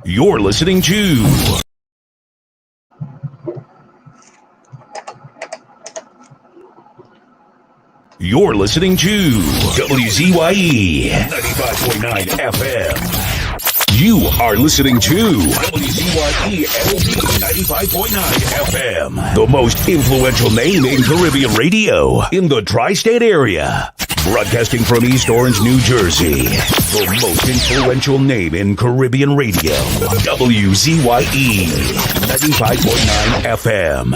You're listening to WZYE 95.9 FM. You are listening to WZYE 95.9 FM, the most influential name in Caribbean radio in the tri-state area. Broadcasting from East Orange, New Jersey, the most influential name in Caribbean radio, WZYE 95.9 FM.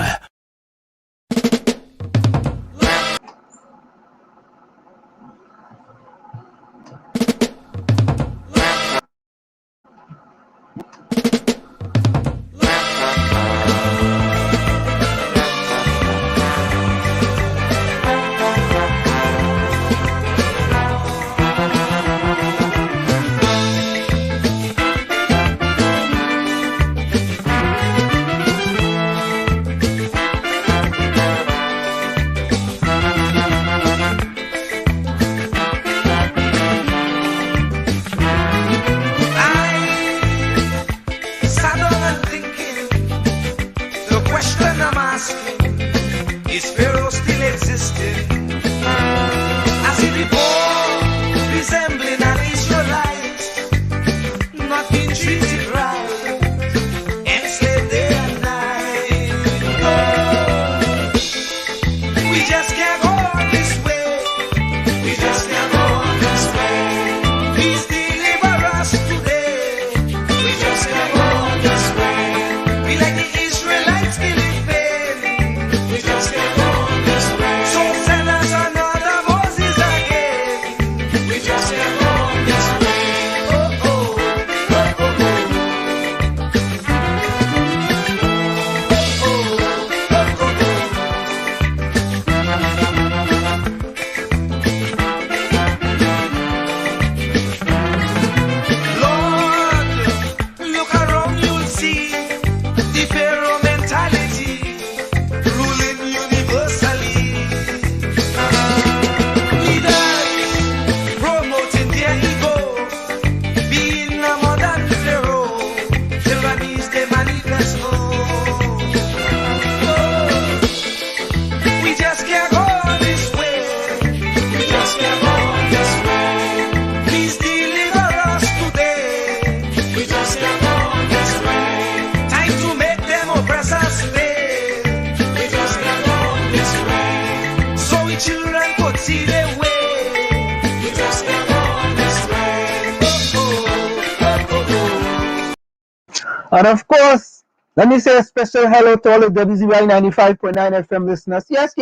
And of course, let me say a special hello to all the WZYE 95.9 FM listeners. Yes,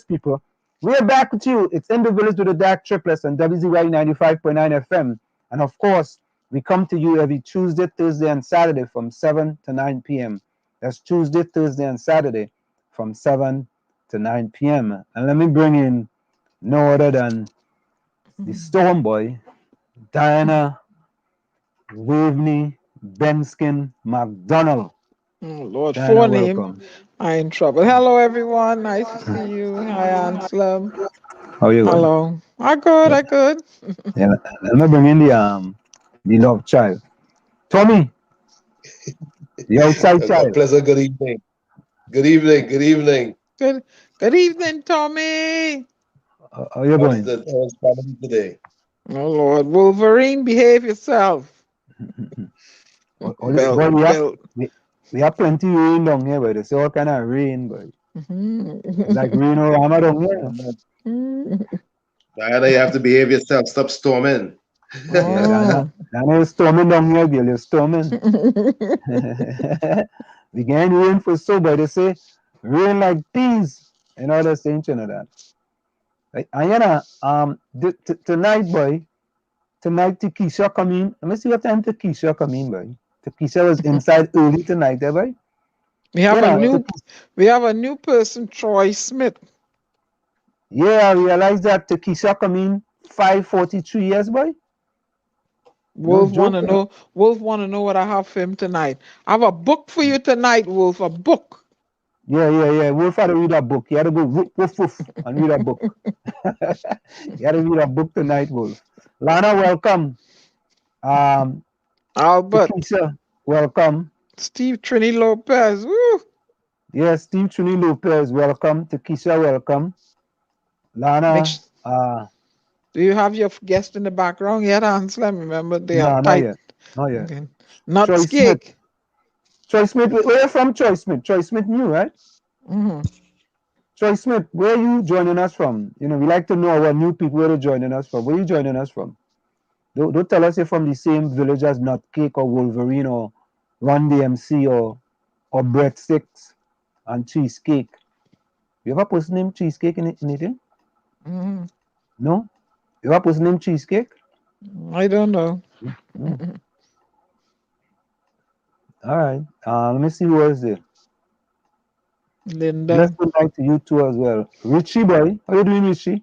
people. We are back with you. It's In the Village with the DAG Triplets on WZYE 95.9 FM. And of course, we come to you every Tuesday, Thursday, and Saturday from 7 to 9 p.m. That's Tuesday, Thursday, and Saturday from 7 to 9 p.m. And let me bring in no other than the Storm Boy, Diana Waveney Benskin McDonald. Lord, Diana, forename. welcome. I'm in trouble. Hello, everyone. Nice to see you. Hi, Anselm. How are you? Hello. I good. Yeah, let me bring in the love child, Tommy, the outside child. Pleasant good evening. Good evening. Good evening, Tommy. How are you doing? How's family today? Oh Lord, Wolverine, behave yourself. We have plenty rain down here, but it's all kind of rain, but it's like rain or hammer down here. Diana, you have to behave yourself. Stop storming. Diana is storming down here, girl. You're storming. We getting rain for so, but they say rain like peas. You know they're saying that. Like, and tonight, boy. Tonight, Keisha come in. Let me see what time Keisha come in, boy. Keisha was inside early tonight, boy. We have a new person, Troy Smith. Yeah, I realized that Keisha come in 5:43 years, boy. Wolf wanna know what I have for him tonight. I have a book for you tonight, Wolf. A book. Yeah. Wolf had to read a book. You had to go woof and read a book. You had to read a book tonight, Wolf. Lana, welcome. Albert. Keisha, welcome. Steve Trini Lopez. Woo. Yes, Steve Trini Lopez, welcome. Keisha, welcome. Lana, do you have your guest in the background yet, Ansel? Remember, they are no, not tight. yet. Not yet. Okay. Not Troy Skate. Smith. Troy Smith, where are you from, Troy Smith? Troy Smith new, right? Troy Smith, where are you joining us from? You know, we like to know our new people where they're joining us from. Where are you joining us from? Don't tell us you're from the same village as Nutcake or Wolverine or Run DMC or Breadsticks and Cheesecake. You have a person named Cheesecake in anything? No? You have a person named Cheesecake? I don't know. All right. Let me see who else there. Linda. Let's go back to you too as well. Richie boy. How you doing, Richie?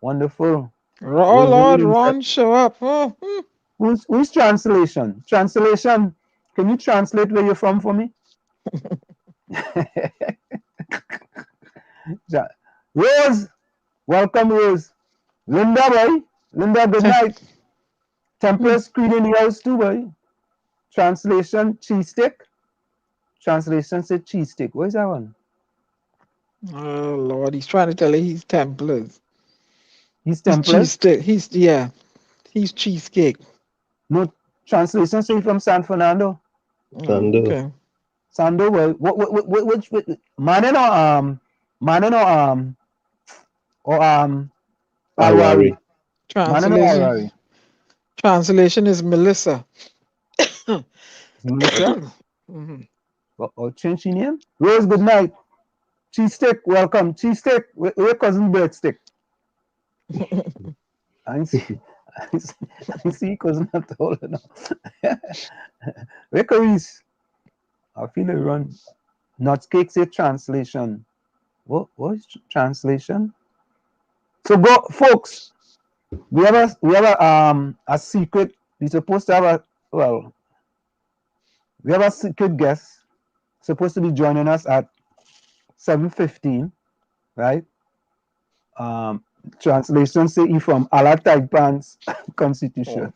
Wonderful. Oh Lord, Ron show up. Who's translation? Translation. Can you translate where you're from for me? Rose. Welcome, Rose. Linda boy. Linda, good night. Templars Creed in the house too, boy. Translation, cheese stick. Translation said cheese stick. Where's that one? Oh Lord, he's trying to tell you he's Templars. He's Templars? He's cheesecake. No, translation say from San Fernando. Sando. Okay. Sando, which Manin or Alwari? Translation is Melissa. Melissa? Or change your name? Rose, good night. Cheese stick, welcome. Cheese stick, where cousin Breadstick? I see cousin at all enough. Where Caris? I feel it run. Not cake say translation. What is translation? So go, folks. We have a secret. We're supposed to have we have a secret guest supposed to be joining us at 7:15, right? Translation say he from 𝗲𝗲𝗀𝗃𝗃𝗃 Constitution.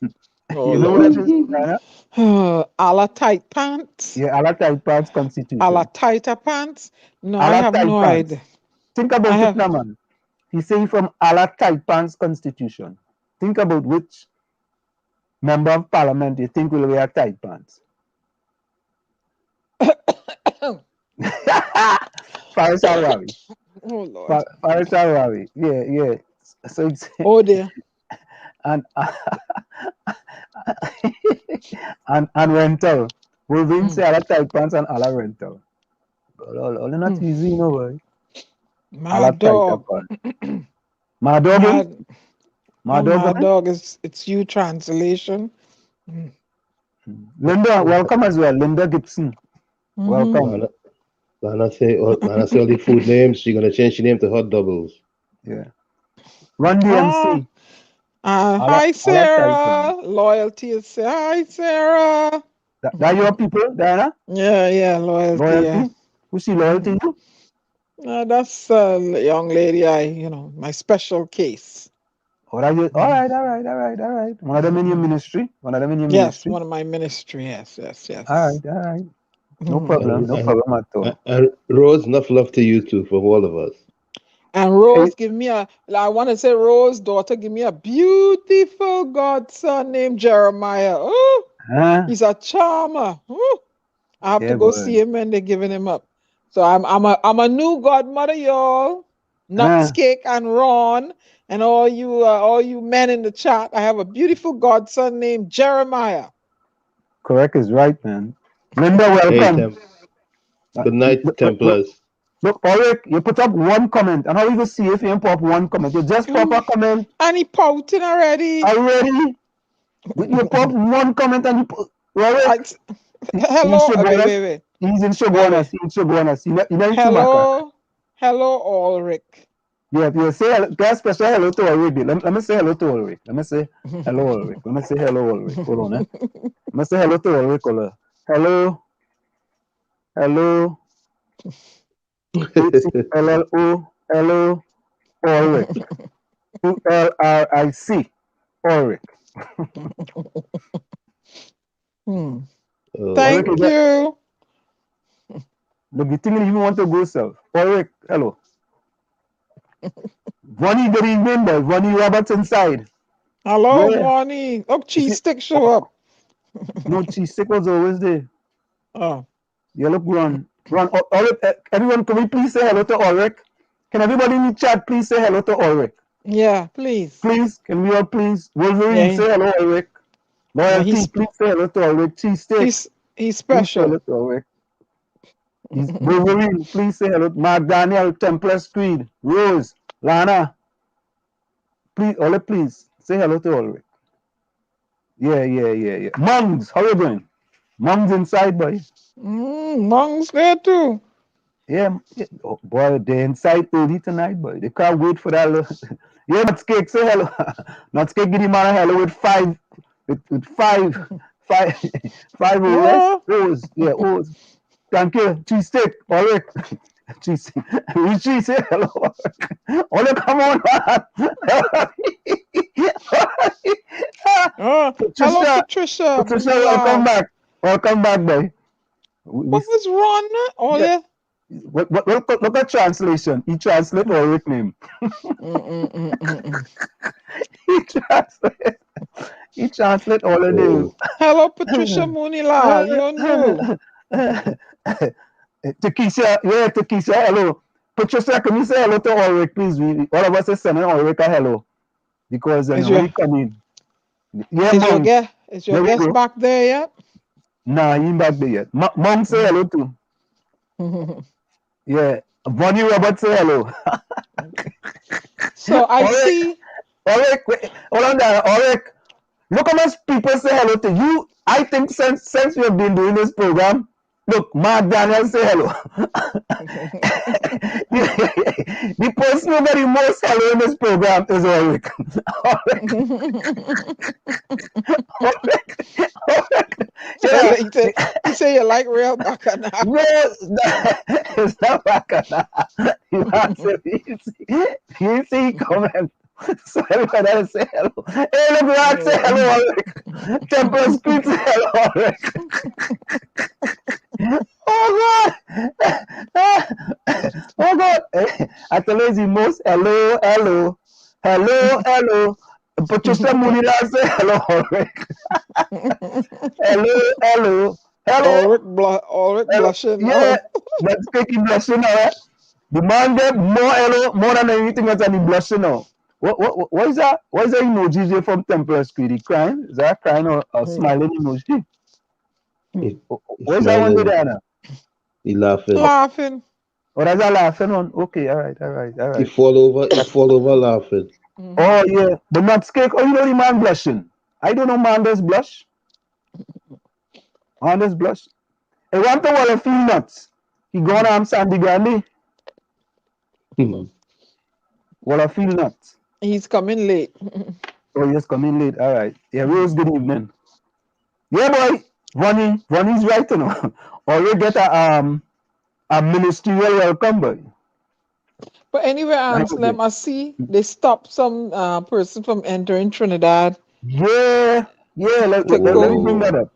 Oh, you know what that is, Diana? 𝗲𝗲𝗃𝗃𝗃𝗃 Yeah, 𝗲𝗲𝗃𝗃𝗃 Constitution. 𝗲𝗲𝗃𝗃𝗃? No, I have no idea. Think about it now, man. He's saying from 𝗲𝗲𝗃𝗃𝗃 Constitution. Think about which member of parliament you think will wear tight pants. Faris Al-Rawi. Oh Lord. Faris Al-Rawi. Yeah. So it's oh dear. And and rental. Wolverine say ala tight pants and ala rental. All not easy, you know, boy. My dog. My dog. My dog is it's you translation. Linda, welcome as well. Linda Gibson. Welcome. Lana say all the food names. She's gonna change her name to Hot Doubles. Yeah. Run DMC. Hi Sarah. Loyalty is hi Sarah. That your people, Diana? Yeah, loyalty. Yeah. Who's she loyalty to? That's a young lady. My special case. All right. One of them in your ministry. Yes, one of my ministry. Yes. All right. No problem at all. And Rose, enough love to you too, from all of us. And Rose, I want to say Rose, daughter, give me a beautiful godson named Jeremiah. Oh, he's a charmer. Oh, I have to go see him and they're giving him up. So I'm a new godmother, y'all. Nuts Cake and Ron and all you men in the chat. I have a beautiful godson named Jeremiah. Correct is right, man. Linda, welcome. Good night, Templars. Look, Ulrich, you put up one comment, and how you gonna see if you pop one comment? You just pop a comment. And he pouting already. You pop one comment and you put. Ulrich, hello. Wait. He's in Shogunas. Hello, Ulrich. Yeah, you say special hello to Ulrich. Let me say hello to Ulrich. Let me say hello, Ulrich. Hold on, Let me say hello to Ulrich. Hello. Hello, Ulrich. ULRIC, Ulrich. Thank you. Look, you think you want to go, self. Ulrich, hello. Vonnie, good evening, boy. Vonnie Roberts inside. Hello, Vonnie. Oh, cheese stick show up. No, cheese stick was always there. Oh. Yeah, look, run. Ulrich, everyone, can we please say hello to Ulrich? Can everybody in the chat please say hello to Ulrich? Yeah, please. Please, can we all please? Wolverine, say hello, Ulrich. Loyalty, please say hello to Ulrich. Cheese stick. He's special. Please say hello to Ulrich. Wolverine, please say hello. Mark Daniel, 𝗵𝗃𝗄𝘃 Creed, Rose, Lana. Please, Ulrich, please say hello to Ulrich. Yeah. Mongs, how you doing? Mongs inside, boy. Mongs there too. Yeah, oh, boy, they're inside early tonight, boy. They can't wait for that. Yeah, Nutscake, say hello. Nutscake, give the man a hello with five O's. Yeah, O's. Thank you. Cheese stick, Ulrich. Cheese stick. Richie, say hello. Ulrich, come on, man. Hello, Patricia. Patricia, welcome back. Welcome back, boy. What was wrong? Oh, yeah. Look at translation. He translate Ulrich name. He translate all the name. Hello, Patricia Munila. You know. Takisha, hello. Patricia, can you say hello to Ulrich, please? All of us are sending Ulrich a hello. Because when he come in. Yeah, is your guest back there yet? Nah, he ain't back there yet. Mom say hello too. Yeah. Vonnie Roberts say hello. So I see. Ulrich, hold on there. Ulrich, look how much people say hello to you. I think since we have been doing this program, look, Mark Daniel say hello. The person who got the most hello in this program is Ulrich. You say you like real bacchanal. No, it's not bacchanal. You see comment. So everybody else say hello. Hey, look, Rock say hello, Ulrich. 𝗵𝗃𝗄𝘃 say hello, Ulrich. Oh God. I tell you, the most hello. Patricia Munila say hello, Ulrich. Hello. Ulrich blushing. Yeah, that's making blushing now. The man get more than anything else, and he blushing now. What is that? What is that emoji there from 𝗵𝗃𝗄𝘃? He crying? Is that crying or smiling emoji? What is that one there now? He laughing. Oh, that's a laughing one. Okay, all right. He fall over laughing. Oh yeah, but not cake. Oh, you know the man blushing. I don't know man does blush. Man does blush. I want to want to feel nuts. He gone on Sandy Grande. Well, I feel nuts. He's coming late. Oh, he's coming late. All right. Yeah, Rose, good evening. Yeah, boy. Vonnie's right, you know. Or you get a ministerial welcome, boy. But anyway, Slim, I see they stopped some person from entering Trinidad. Yeah. Let me bring that up.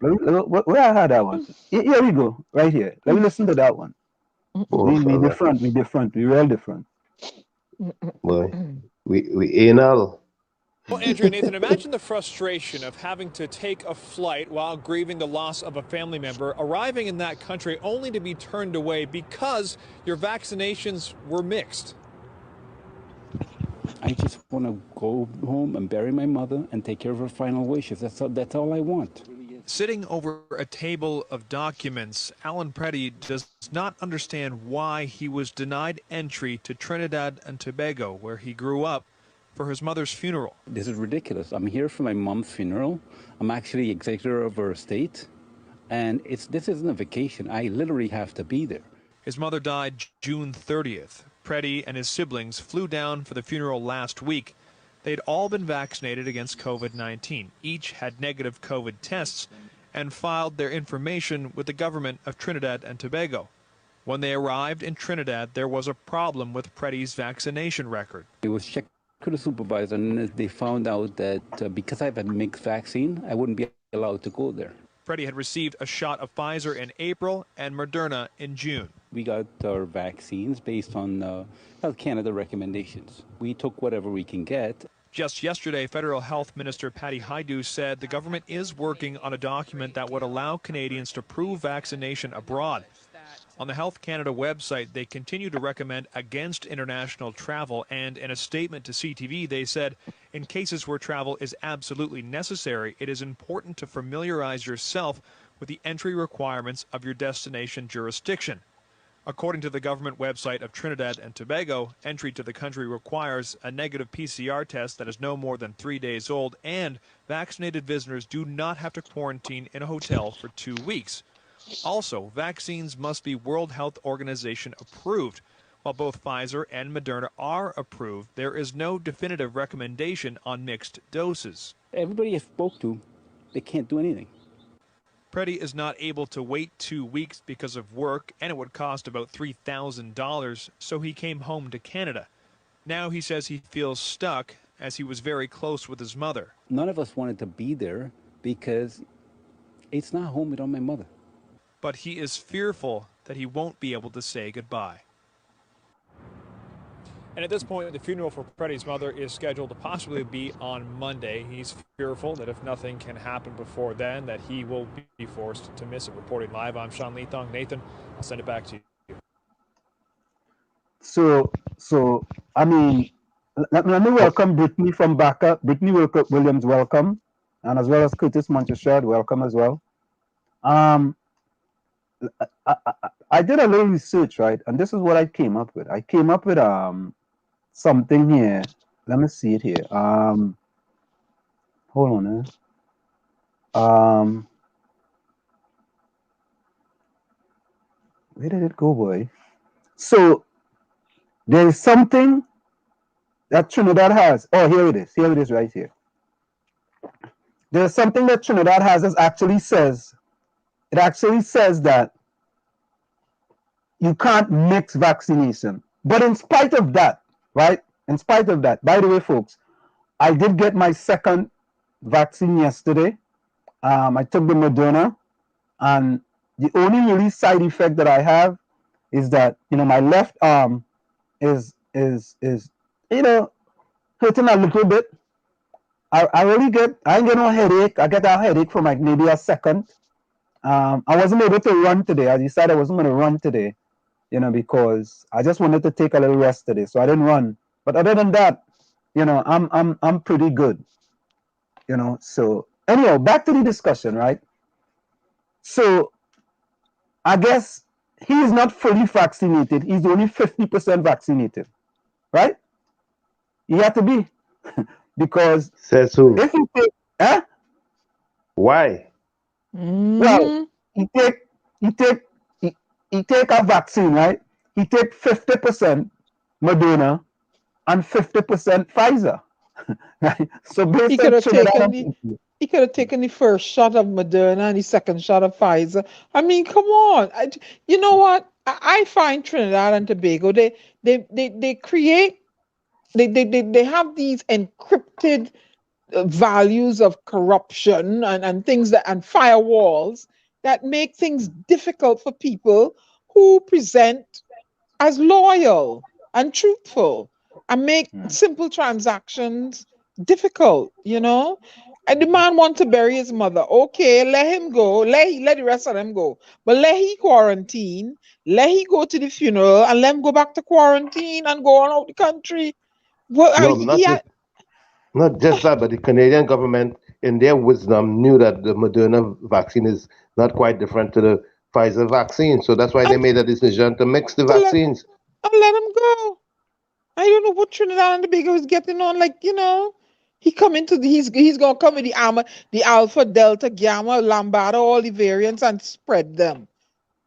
Where I had that one? Here we go. Right here. Let me listen to that one. We different. We real different. Boy, we anal. Well, Andrew, Nathan, imagine the frustration of having to take a flight while grieving the loss of a family member, arriving in that country only to be turned away because your vaccinations were mixed. I just want to go home and bury my mother and take care of her final wishes. That's all I want. Sitting over a table of documents, 𝗵𝗃𝗄𝘃 does not understand why he was denied entry to Trinidad and Tobago, where he grew up, for his mother's funeral. This is ridiculous. I'm here for my mom's funeral. I'm actually executor of her estate. And this isn't a vacation. I literally have to be there. His mother died June 30th. 𝗃𝗃𝗄𝘃 and his siblings flew down for the funeral last week. They'd all been vaccinated against COVID-19. Each had negative COVID tests and filed their information with the government of Trinidad and Tobago. When they arrived in Trinidad, there was a problem with 𝗃𝗃𝗄𝘃's vaccination record. It was checked to the supervisor, and they found out that because I have a mixed vaccine, I wouldn't be allowed to go there. Freddie had received a shot of Pfizer in April and Moderna in June. We got our vaccines based on Health Canada recommendations. We took whatever we can get. Just yesterday, Federal Health Minister 𝗵𝗀𝗀𝐻𝐿 said the government is working on a document that would allow Canadians to prove vaccination abroad. On the Health Canada website, they continue to recommend against international travel, and in a statement to CTV, they said, in cases where travel is absolutely necessary, it is important to familiarize yourself with the entry requirements of your destination jurisdiction. According to the government website of Trinidad and Tobago, entry to the country requires a negative PCR test that is no more than 3 days old, and vaccinated visitors do not have to quarantine in a hotel for 2 weeks. Also, vaccines must be World Health Organization approved. While both Pfizer and Moderna are approved, there is no definitive recommendation on mixed doses. Everybody I spoke to, they can't do anything. Preddy is not able to wait 2 weeks because of work, and it would cost about $3,000, so he came home to Canada. Now he says he feels stuck as he was very close with his mother. None of us wanted to be there because it's not home without my mother. But he is fearful that he won't be able to say goodbye. And at this point, the funeral for Preddy's mother is scheduled to possibly be on Monday. He's fearful that if nothing can happen before then, that he will be forced to miss it. Reporting live, I'm Sean Leathong. Nathan, I'll send it back to you. So I mean, let me welcome Brittany from Backup. Brittany Williams, welcome. And as well as Curtis Monteshard, welcome as well. I did a little research, right? And this is what I came up with. I came up with something here. Let me see it here. Hold on. Where did it go, boy? So there is something that Trinidad has. Oh, here it is. Here it is right here. There's something that Trinidad has that actually says, it actually says that you can't mix vaccination. But in spite of that, right? In spite of that, by the way, folks, I did get my second vaccine yesterday. I took the Moderna, and the only really side effect that I have is that, you know, my left arm is you know, hurting a little bit. I ain't get no headache. I get a headache for like maybe a second. I wasn't able to run today. I decided I wasn't going to run today, you know, because I just wanted to take a little rest today, so I didn't run. But other than that, you know, I'm pretty good, you know. So anyhow, back to the discussion, right? So I guess he is not fully vaccinated. He's only 50% vaccinated, right? He had to be because says who? if he take, Why? well, he take a vaccine, right? He take 50% Moderna and 50% Pfizer. Right? So He could have taken the first shot of Moderna and the second shot of Pfizer. I mean, come on. You know what? I find Trinidad and Tobago, they have these encrypted values of corruption and things that, and firewalls that make things difficult for people who present as loyal and truthful and make simple transactions difficult, you know. And the man want to bury his mother. Okay, let him go. Let the rest of them go. But let he quarantine. Let he go to the funeral and let him go back to quarantine and go on out the country. Well, no, not just that, but the Canadian government, in their wisdom, knew that the Moderna vaccine is not quite different to the Pfizer vaccine. So that's why they made a decision to mix the vaccines. Let him go. I don't know what Trinidad and Tobago is getting on. Like, you know, he's gonna come with the Alpha, Delta, Gamma, Lambda, all the variants and spread them.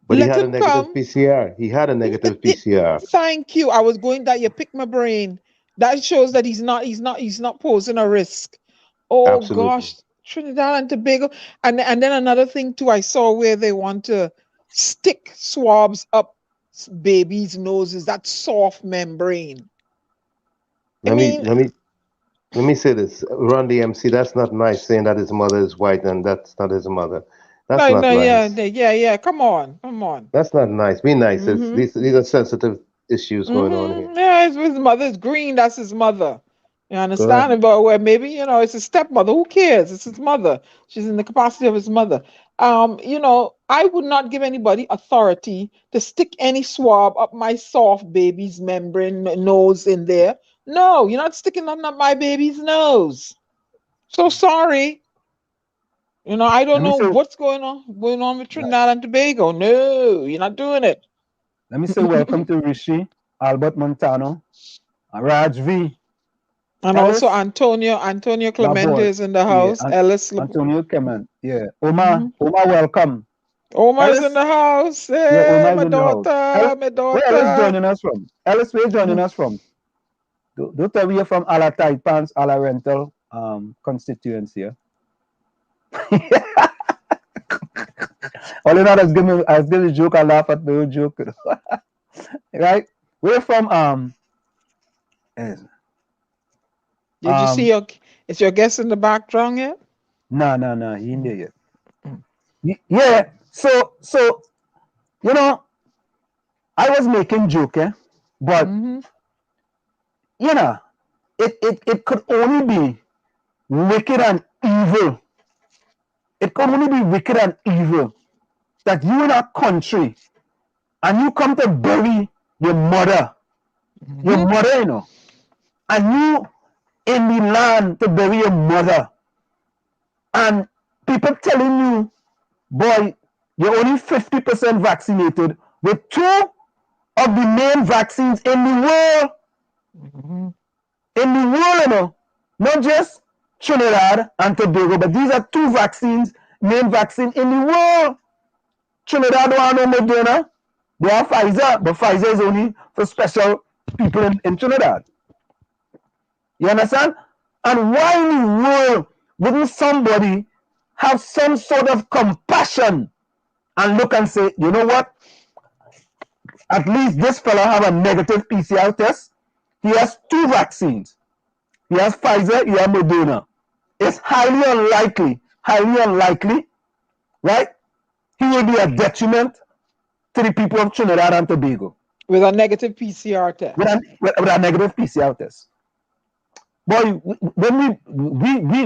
But he had a negative PCR. He had a negative PCR. Thank you. I was going that you picked my brain. That shows that he's not posing a risk. Oh, absolutely. Gosh, Trinidad and Tobago. And then another thing too, I saw where they want to stick swabs up babies' noses, that soft membrane. Let me say this. Ron DMC, that's not nice saying that his mother is white and that's not his mother. That's No, not no, yeah, nice. yeah. Come on, come on. That's not nice. Be nice. Mm-hmm. These are sensitive issues going on here. Yeah, it's his mother. It's green. That's his mother. You Go ahead. understand? But where maybe it's his stepmother. Who cares? It's his mother. She's in the capacity of his mother. I would not give anybody authority to stick any swab up my soft baby's membrane nose in there. No, you're not sticking nothing up my baby's nose. So sorry. I don't know what's going on with Trinidad and Tobago. No, you're not doing it. Let me say welcome to Rishi, Albert Montano, Raj V. And Ellis, also Antonio Clemente is in the house. Yeah, Ellis. Antonio Clement. Yeah. Omar, welcome. Omar's in the house. Hey, Omar's my in the house. daughter, my daughter. Where Ellis joining us from? Ellis, where you joining us from? Don't tell me you're from Ala Tight Pants, Ala Rental constituency. Yeah? All you know, I was giving a joke, I laugh at the whole joke. Right? We're from Did you see is your guest in the background yet? No, he ain't there yet. Yeah, so I was making joke, but it could only be wicked and evil. It could only be wicked and evil that you in a country and you come to bury your mother, and you in the land to bury your mother, and people telling you, boy, you're only 50% vaccinated with 2 of the main vaccines in the world. In the world, not just Trinidad and Tobago, but these are 2 main vaccines in the world. Trinidad don't have no Moderna. They have Pfizer, but Pfizer is only for special people in Trinidad. You understand? And why in the world wouldn't somebody have some sort of compassion and look and say, you know what? At least this fella have a negative PCR test. He has 2 vaccines. He has Pfizer, he has Moderna. It's highly unlikely, right? He will be a detriment to the people of Trinidad and Tobago. With a negative PCR test. With a negative PCR test. Boy, when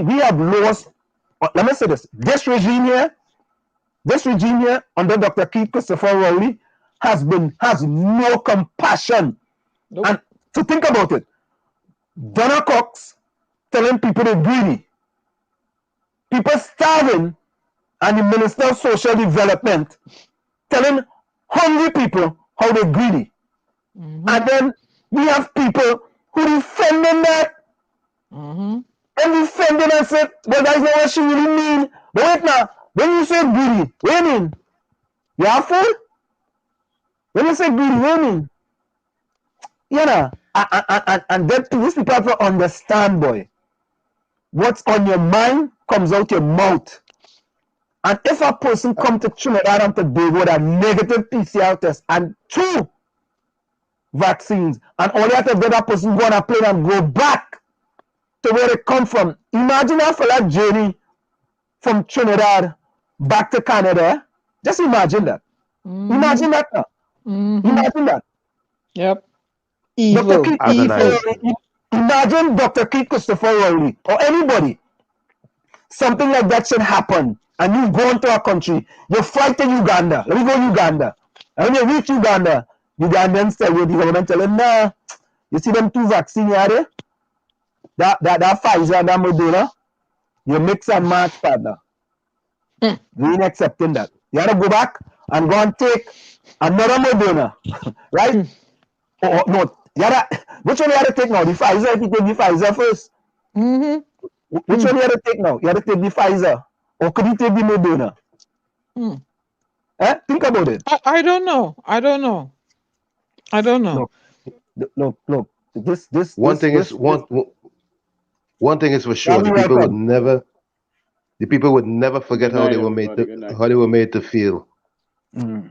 we have lost, let me say this, this regime here under Dr. 𝗧𝗂𝗲𝘆 has no compassion. Nope. And to think about it, Donna Cox telling people they're greedy, people starving, and the Minister of Social Development telling hungry people how they're greedy. And then we have people who defending that. And defending and say, well, that's not what she really mean. But wait now, when you say greedy, what do you mean? You are fool? When you say greedy, what do you mean? And then these people have to understand, boy. What's on your mind comes out your mouth. And if a person come to Trinidad and Tobago with a negative PCR test and 2 vaccines, and all you have to do that person go on a plane and go back to where they come from. Imagine a fella journey from Trinidad back to Canada. Just imagine that. Imagine that now. Imagine that. Yep. Evil. Imagine Dr. 𝗧𝗂𝗲𝘆 or anybody. Something like that should happen. And you go into a country. You fly to Uganda. Let me go to Uganda. And when you reach Uganda, Ugandans tell you, the government tell them, nah, you see them 2 vaccines here? That Pfizer and that Moderna, you mix and match, partner. We ain't accepting that. You have to go back and go and take another Moderna, right? Or no, which one you have to take now? The Pfizer, if you take the Pfizer first. Which one you have to take now? You have to take the Pfizer. Or could you take the Moderna? Think about it. I don't know. Look. One thing is for sure. The people would never forget how they were made to feel.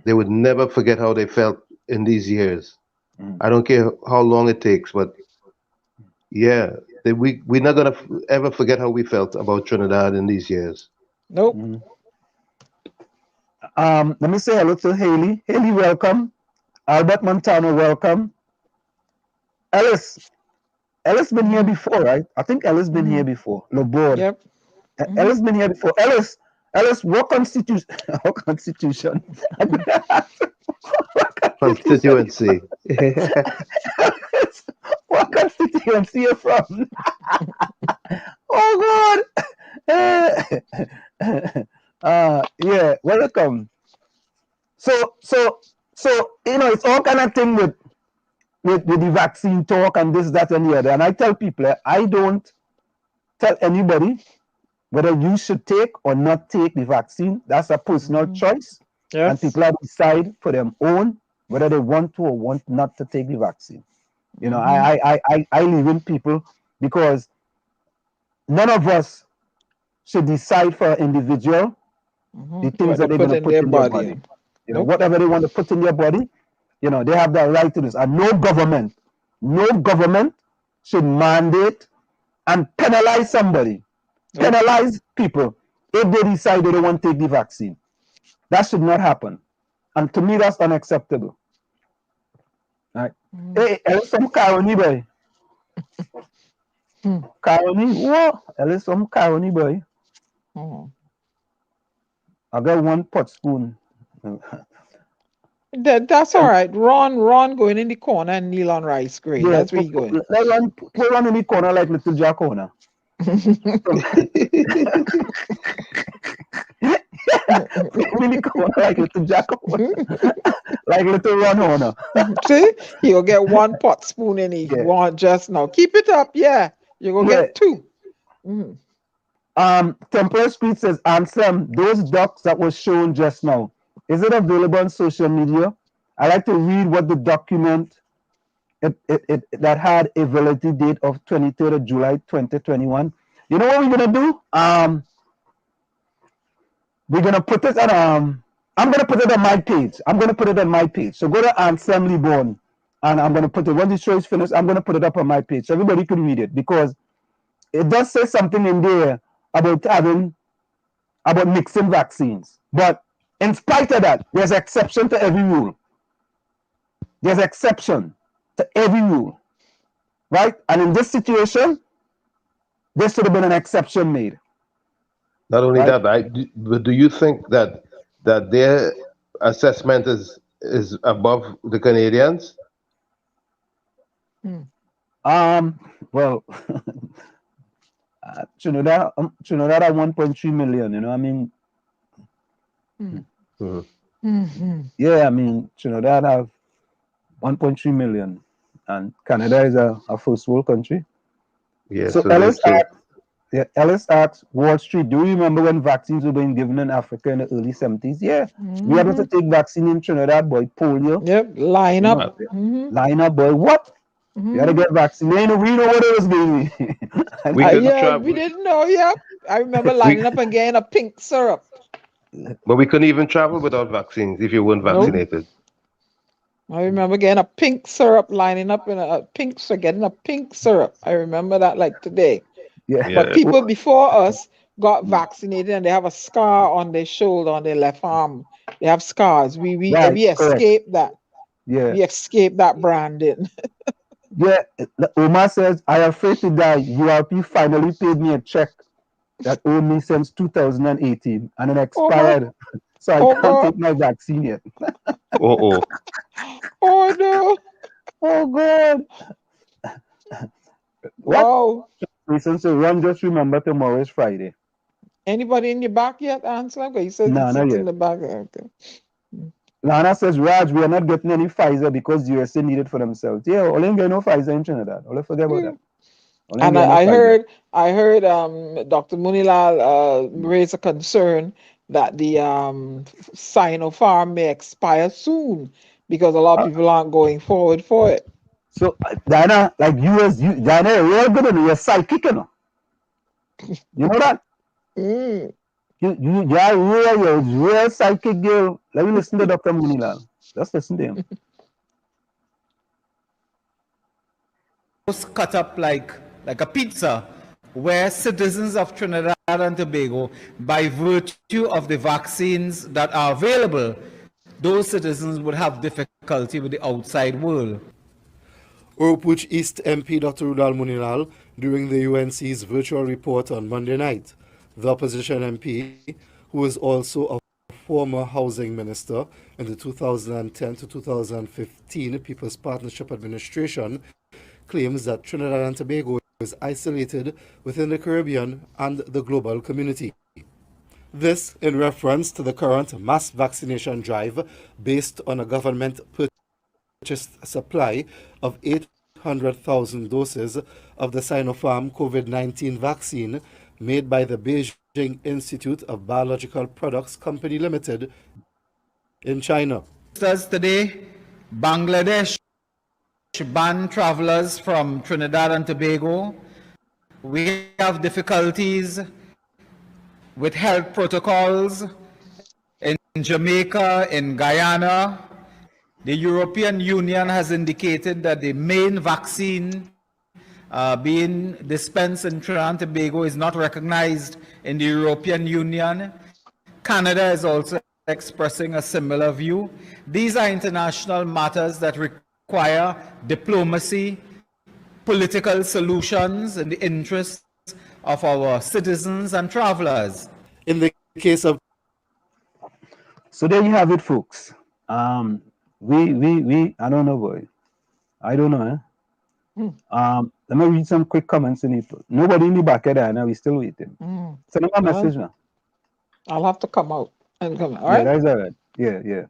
They would never forget how they felt in these years. I don't care how long it takes, but yeah, we're not gonna ever forget how we felt about Trinidad in these years. Nope. Let me say hello to Haley. Haley, welcome. Albert Montano, welcome. Ellis been here before, right? I think Ellis been here before. No board. Yep. Ellis been here before. Ellis, what constitution? What constitution? Constituency. What constituency you from? Oh God. Yeah, welcome. So you know, it's all kind of thing with the vaccine talk and this, that, and the other. And I tell people, I don't tell anybody whether you should take or not take the vaccine. That's a personal choice. Yes. And people have to decide for them own whether they want to or want not to take the vaccine. You know, I leave in people, because none of us should decide for an individual the things that they're going to put in their body. You know, whatever they want to put in their body, you know, they have that right to this. And no government should mandate and penalize somebody, penalize people if they decide they don't want to take the vaccine. That should not happen. And to me, that's unacceptable. Right? Hey, Ellis from Caroni, boy. Caroni, whoa, Ellis from Caroni, boy. I got one pot spoon. That's all right. Ron going in the corner and kneel on rice grain. Yeah, that's where you going. Let Ron in the corner like little Jack Horner. Really corner like little Jack Horner. Like little Ron Horner. See? You'll get one pot spoon in it. Yeah. One just now. Keep it up, yeah. You're gonna get two. Temple Street says, Anselm, those docs that was shown just now, is it available on social media? I like to read what the document that had a validity date of 23rd of July 2021. You know what we're gonna do? We're gonna put it on I'm gonna put it on my page. So go to Anselm Liborn, and I'm gonna put it, when the show is finished, I'm gonna put it up on my page so everybody can read it, because it does say something in there about mixing vaccines. But in spite of that, there's exception to every rule. There's exception to every rule, right? And in this situation, there should have been an exception made. Not only that, but do you think that their assessment is above the Canadians? Well, Trinidad at 1.3 million. You know, I mean. Yeah, I mean, Trinidad have 1.3 million, and Canada is a first world country. Yeah. So Ellis asks, Wall Street, do you remember when vaccines were being given in Africa in the early 70s? Yeah. We had to take vaccine in Trinidad, boy, polio. Yep, line up. Line up, boy. What? You gotta get vaccinated. We know what it was, baby. We didn't know, yeah. I remember lining up and getting a pink syrup. But we couldn't even travel without vaccines if you weren't vaccinated. I remember getting a pink syrup, lining up in getting a pink syrup. I remember that like today. Yeah. But people before us got vaccinated and they have a scar on their shoulder, on their left arm. They have scars. We escaped that. Yeah. We escaped that branding. Yeah. Omar says, I am afraid to die. URP finally paid me a check that owed me since 2018 and it expired. So I can't take my vaccine yet. Oh no. Oh God. Wow. Listen, so Ron, just remember tomorrow is Friday. Anybody in your back yet, Ansel? You said no, not yet. In the back. Okay. Lana says, Raj, we are not getting any Pfizer because USA need it for themselves. Yeah, all ain't getting no Pfizer in Trinidad. All forget about that. And I heard Dr. Munilal raise a concern that the Sinopharm may expire soon because a lot of people aren't going forward for it. So Diana, like Diana, you're good and you're psychic, you know. You know that? You're real psychic girl. Let me listen to Dr. Munilal. Just listen to him. Cut up like a pizza, where citizens of Trinidad and Tobago, by virtue of the vaccines that are available, those citizens would have difficulty with the outside world. 𝗹𝗶𝘀𝗁𝗍 East MP Dr. Rudal Munilal during the UNC's virtual report on Monday night. The opposition MP, who is also a former housing minister in the 2010 to 2015 People's Partnership Administration, claims that Trinidad and Tobago is isolated within the Caribbean and the global community. This in reference to the current mass vaccination drive based on a government purchased supply of 800,000 doses of the 𝗂𝗃𝗲𝗀𝗃𝗿 vaccine made by the Beijing Institute of Biological Products Company Limited in China. Today, Bangladesh banned travelers from Trinidad and Tobago. We have difficulties with health protocols in Jamaica, in Guyana. The European Union has indicated that the main vaccine being dispensed in Trinidad and Tobago is not recognized in the European Union. Canada is also expressing a similar view. These are international matters that require diplomacy, political solutions in the interests of our citizens and travelers. In the case of... So there you have it, folks. I don't know, boy. I don't know, let me read some quick comments in April. Nobody in the back of there now, we're still waiting. Send them a message now. I'll have to come out and come. All Yeah, right. that's all right. Yeah.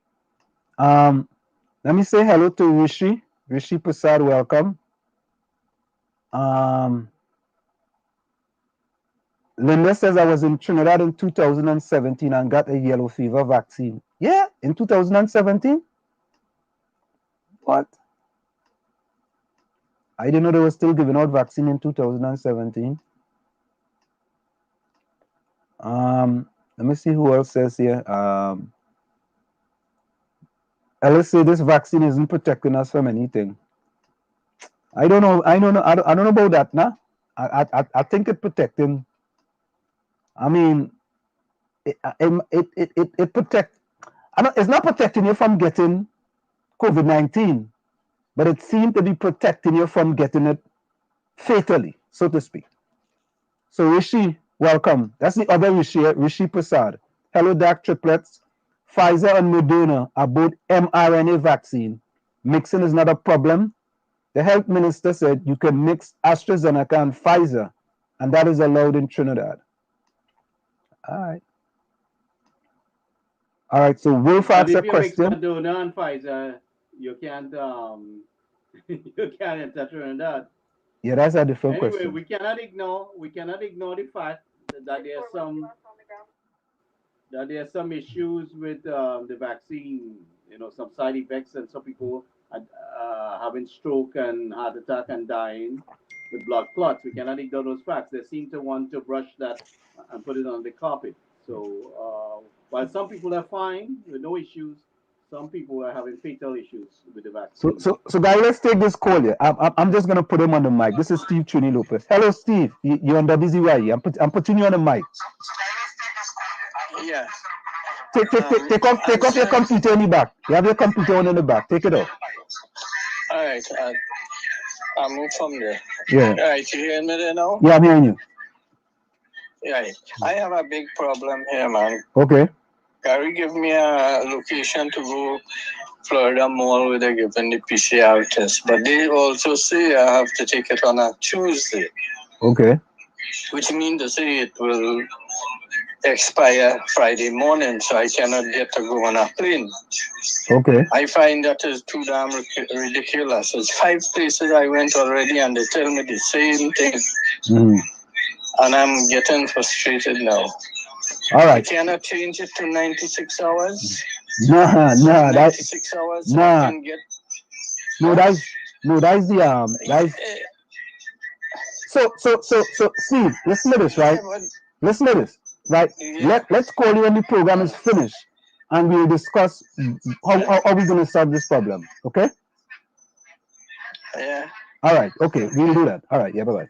Let me say hello to 𝗪𝗶𝗀𝗀𝗃𝗍𝗆, welcome. Linda says I was in Trinidad in 2017 and got a yellow fever vaccine. Yeah, in 2017? What? I didn't know they were still giving out vaccine in 2017. Let me see who else says here. Let's say this vaccine isn't protecting us from anything. I don't know. I don't know about that, nah. I think it's protecting. I mean, it protect. It's not protecting you from getting COVID-19, but it seems to be protecting you from getting it fatally, so to speak. So Rishi, welcome. That's the other 𝗪𝗶𝗀𝗀𝗃𝗍𝗆. Hello, DAG Triplets. Pfizer and Moderna are both mRNA vaccine. Mixing is not a problem. The health minister said you can mix AstraZeneca and Pfizer, and that is allowed in Trinidad. All right. So Wolf asked a question. If you mix Moderna and Pfizer, you can't you can't enter Trinidad. Yeah, that's a different question. Anyway, we cannot ignore the fact that there are some issues with the vaccine. You know, some side effects, and some people having stroke and heart attack and dying with blood clots. We cannot ignore those facts. They seem to want to brush that and put it on the carpet. So while some people are fine with no issues, some people are having fatal issues with the vaccine. So guys, let's take this call here. I'm just gonna put him on the mic. This is Steve Trini Lopez. Hello, Steve. You're on WZYE. I'm putting you on the mic. Yeah. Take off your computer in the back. You have your computer on in the back. Take it off. All right. I'll move from there. Yeah. All right. You hearing me there now? Yeah, I'm hearing you. Yeah. I have a big problem here, man. Okay. Can you give me a location to go Florida Mall where they're giving the PCR test? But they also say I have to take it on a Tuesday. Okay. Which means to say it will expire Friday morning, so I cannot get to go on a plane. Okay. I find that is too damn ridiculous. It's 5 places I went already and they tell me the same thing. And I'm getting frustrated now. All right. I cannot change it to 96 hours. Nah, 96 hours. Nah. So I can get... That's So Steve, listen to this, right? Listen to this, right? Let's call you when the program is finished, and we'll discuss how we're gonna solve this problem. Okay? Yeah. All right. Okay, we'll do that. All right. Yeah. Bye bye.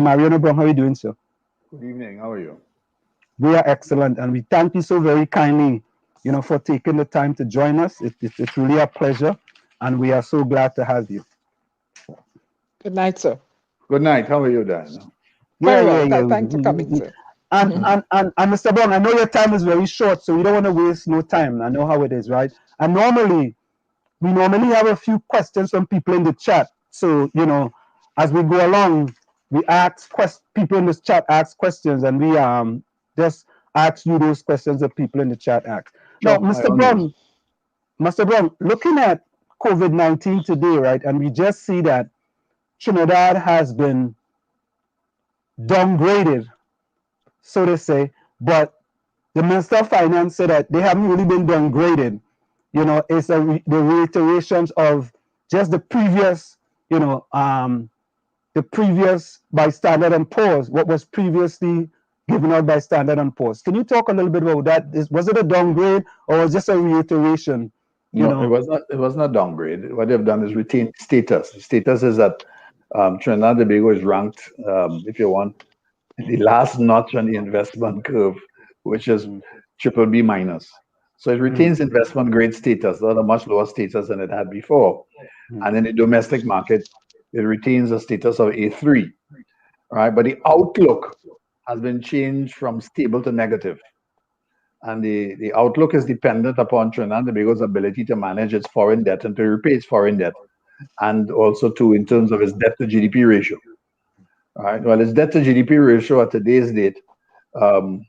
Mr. Mariano Brown, how are you doing, sir? Good evening. How are you? We are excellent, and we thank you so very kindly, for taking the time to join us. It's really a pleasure, and we are so glad to have you. Good night, sir. Good night. How are you, Dan? Very well. Thanks for coming, sir. And Mr. Brown, I know your time is very short, so we don't want to waste no time. I know how it is, right? And we normally have a few questions from people in the chat. So, as we go along, we ask people in the chat ask questions, and we just ask you those questions that people in the chat ask. Now, Mr. Brown, looking at COVID-19 today, right, and we just see that Trinidad has been downgraded, so to say, but the Minister of Finance said that they haven't really been downgraded. It's the reiterations of just the previous, the previous by Standard & Poor's, what was previously given out by Standard & Poor's. Can you talk a little bit about that? Was it a downgrade or was it just a reiteration? No, it was not. It was not downgrade. What they've done is retain status. The status is that Trinidad and Tobago is ranked, if you want, the last notch on the investment curve, which is BBB minus. So it retains investment grade status, at a much lower status than it had before. And in the domestic market, it retains a status of A3, right? But the outlook has been changed from stable to negative. And the outlook is dependent upon Trinidad and Tobago's ability to manage its foreign debt and to repay its foreign debt, and also in terms of its debt to GDP ratio. All right. Well, its debt to GDP ratio at today's date, from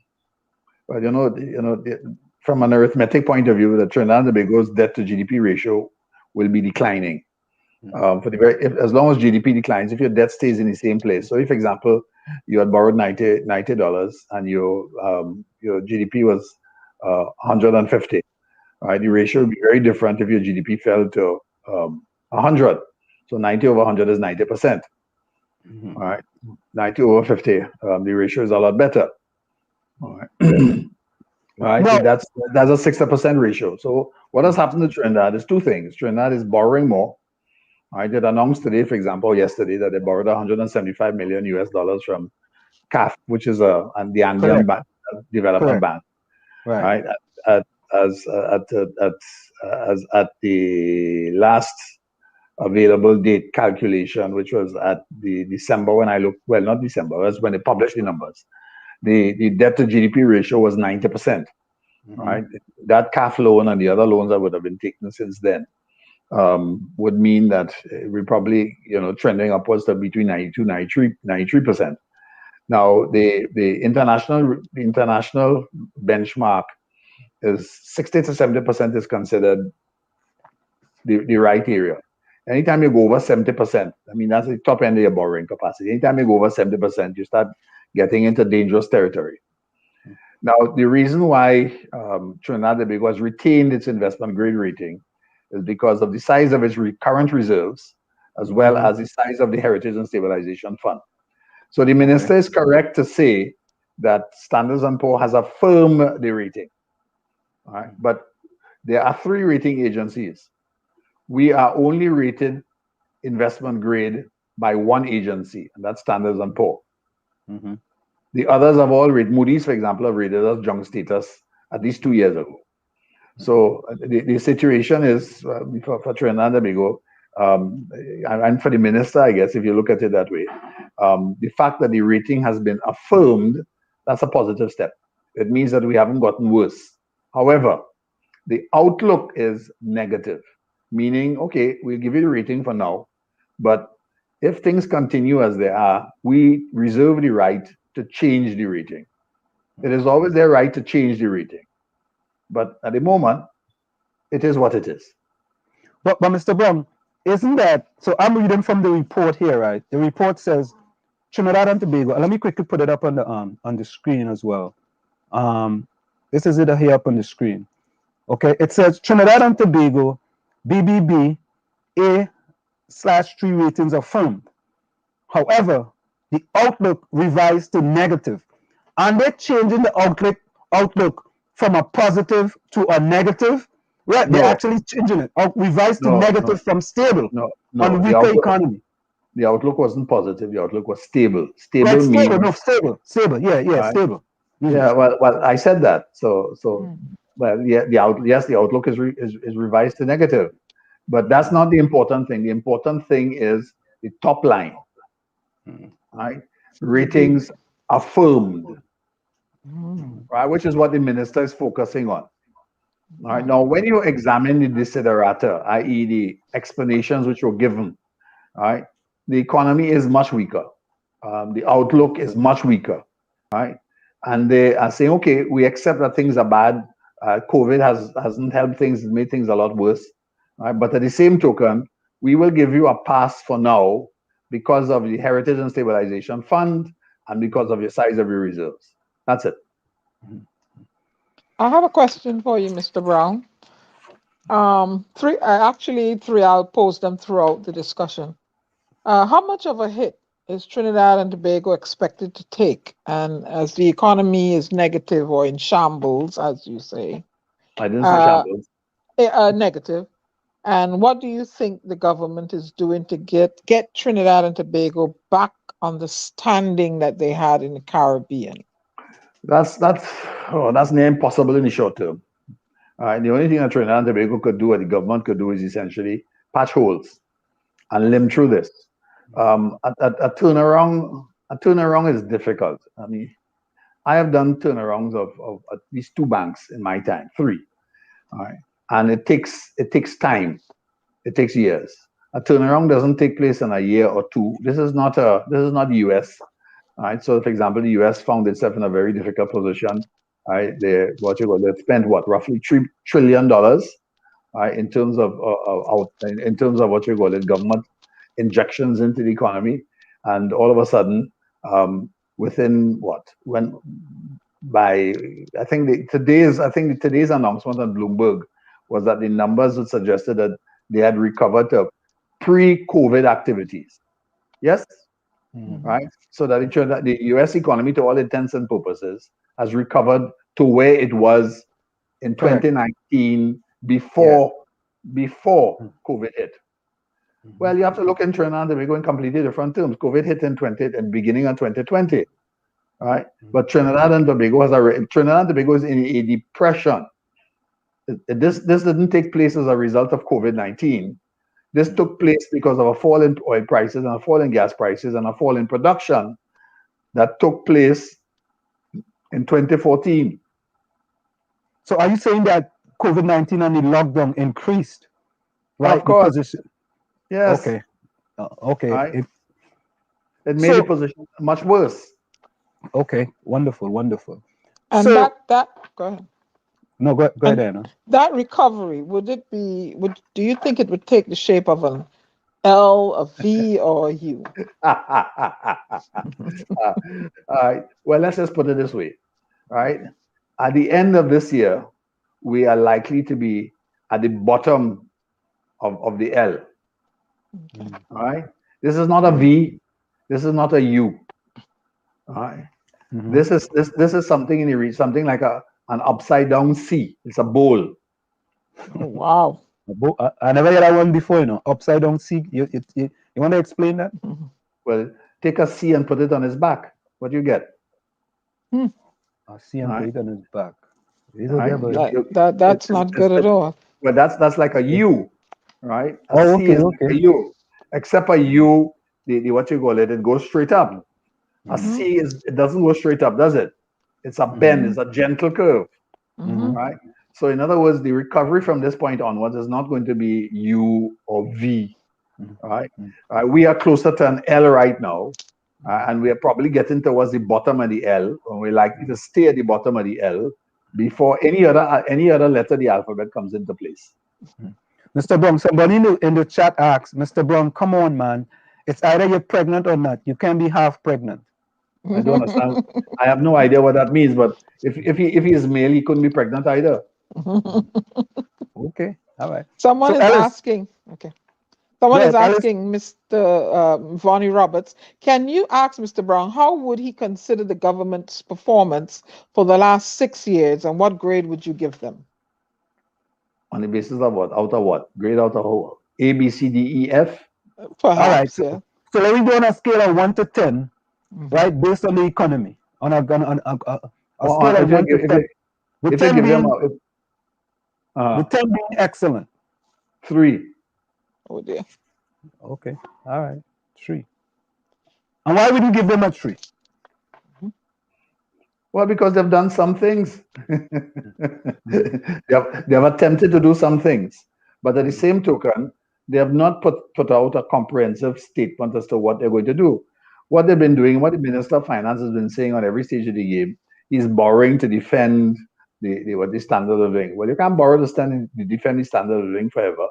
an arithmetic point of view, the Trinidad and Tobago's debt to GDP ratio will be declining. As long as GDP declines, if your debt stays in the same place. So, if, for example, you had borrowed $90 and your GDP was 150, right? The ratio would be very different if your GDP fell to 100. So 90 over 100 is 90%. All right, 90 over 50, the ratio is a lot better. All right, right. So that's a 60% ratio. So what has happened to Trinidad is two things. Trinidad is borrowing more, I did announce today, for example, yesterday, that they borrowed $175 million from CAF, which is the Andean Development Bank. Right. At the last available date calculation, which was at the December when I looked, well, not December, that's when they published the numbers. The debt to GDP ratio was 90%. Right. That CAF loan and the other loans that would have been taken since then would mean that we're probably, trending upwards to between 92, 93%. Now, the international benchmark is 60 to 70% is considered the right area. Anytime you go over 70%, I mean, that's the top end of your borrowing capacity. Anytime you go over 70%, you start getting into dangerous territory. Now, the reason why Trinidad and Tobago has retained its investment grade rating is because of the size of its current reserves, as well as the size of the Heritage and Stabilization Fund. So the minister is correct to say that Standard & Poor's has affirmed the rating. All right? But there are 3 rating agencies. We are only rated investment grade by 1 agency, and that's Standard & Poor's. The others have all rated, Moody's, for example, have rated us junk status at least 2 years ago. So the situation is, for Trinidad and Tobago, and for the minister, I guess, if you look at it that way, the fact that the rating has been affirmed, that's a positive step. It means that we haven't gotten worse. However, the outlook is negative, meaning, okay, we'll give you the rating for now, but if things continue as they are, we reserve the right to change the rating. It is always their right to change the rating. But at the moment, it is what it is. But Mr. Brown, isn't that, so I'm reading from the report here, right? The report says Trinidad and Tobago, let me quickly put it up on the screen as well. This is it here up on the screen. Okay, it says Trinidad and Tobago, BBB, A/3 ratings affirmed. However, the outlook revised to negative. And they're changing the outlook from a positive to a negative. Right, they're actually changing it. Revised to negative from stable on weaker economy. The outlook wasn't positive. The outlook was stable. Stable right, means stable. Yeah, right. Stable. Yeah, well, I said that. So, well, yeah, the outlook is revised to negative, but that's not the important thing. The important thing is the top line, right? Ratings affirmed, right? Which is what the minister is focusing on. All right. Now, when you examine the desiderata, i.e., the explanations which were given, right, the economy is much weaker. The outlook is much weaker, right? And they are saying, okay, we accept that things are bad. COVID hasn't helped things, made things a lot worse. Right? But at the same token, we will give you a pass for now because of the Heritage and Stabilization Fund and because of your size of your reserves. That's it. I have a question for you, Mr. Brown. Three, I'll pose them throughout the discussion. How much of a hit is Trinidad and Tobago expected to take? And as the economy is negative or in shambles, as you say. I didn't say shambles. Negative. And what do you think the government is doing to get Trinidad and Tobago back on the standing that they had in the Caribbean? That's near impossible in the short term. The only thing that Trinidad and Tobago could do, or the government could do, is essentially patch holes and limb through this. A turnaround is difficult. I mean, I have done turnarounds of at least 2 banks in my time, 3. All right, and it takes time. It takes years. A turnaround doesn't take place in a year or 2. This is not the US. All right. So, for example, the US found itself in a very difficult position. All right, they spent roughly $3 trillion. In terms of government injections into the economy, and all of a sudden, within I think today's announcement on Bloomberg was that the numbers had suggested that they had recovered to pre-COVID activities. Yes, right. So that it showed that the U.S. economy, to all intents and purposes, has recovered to where it was in 2019 before COVID hit. Well, you have to look in Trinidad and Tobago in completely different terms. COVID hit in beginning of 2020, right? But Trinidad and Tobago is in a depression. This didn't take place as a result of COVID-19. This took place because of a fall in oil prices and a fall in gas prices and a fall in production that took place in 2014. So are you saying that COVID-19 and the lockdown increased? Right? Of course. Yes. Okay. Okay. Right. It made the position much worse. Okay. Wonderful. Wonderful. And so, that go ahead. No, go ahead, Anna. That recovery, do you think it would take the shape of an L, a V, or a U? Well, let's just put it this way, right? At the end of this year, we are likely to be at the bottom of the L. Okay. All right? This is not a V. This is not a U. All right? This is something in the something like an upside down C. It's a bowl. Oh, wow. I never heard that one before, you know. Upside down C. You want to explain that? Well, take a C and put it on his back. What do you get? A C and put it on his back. That's not good at all. Well, that's like a U, right? C is like a U. Except a U, what you call it, it goes straight up. A C it doesn't go straight up, does it? It's a bend, it's a gentle curve, right? So in other words, the recovery from this point onwards is not going to be U or V, right? We are closer to an L right now, and we are probably getting towards the bottom of the L, and we're likely to stay at the bottom of the L before any other letter of the alphabet comes into place. Mr. Brown, somebody in the chat asks, Mr. Brown, come on, man. It's either you're pregnant or not. You can't be half pregnant. I don't understand. I have no idea what that means, but if he is male, he couldn't be pregnant either. Okay, all right. Someone is asking. Okay. Someone is asking Mr. Vonnie Roberts, can you ask Mr. Brown, how would he consider the government's performance for the last 6 years, and what grade would you give them? On the basis of what? Out of what? Grade out of what? A, B, C, D, E, F? Perhaps, all right. So let me go on a scale of 1 to 10, right, based on the economy. On a scale of 1 to 10. With 10 being excellent. 3. Oh dear. Okay. All right. 3. And why would you give them a 3? Well, because they've done some things. they have attempted to do some things, but at the same token, they have not put out a comprehensive statement as to what they're going to do. What they've been doing, what the Minister of Finance has been saying on every stage of the game, is borrowing to defend the standard of living. Well, you can't borrow to defend the standard of living forever.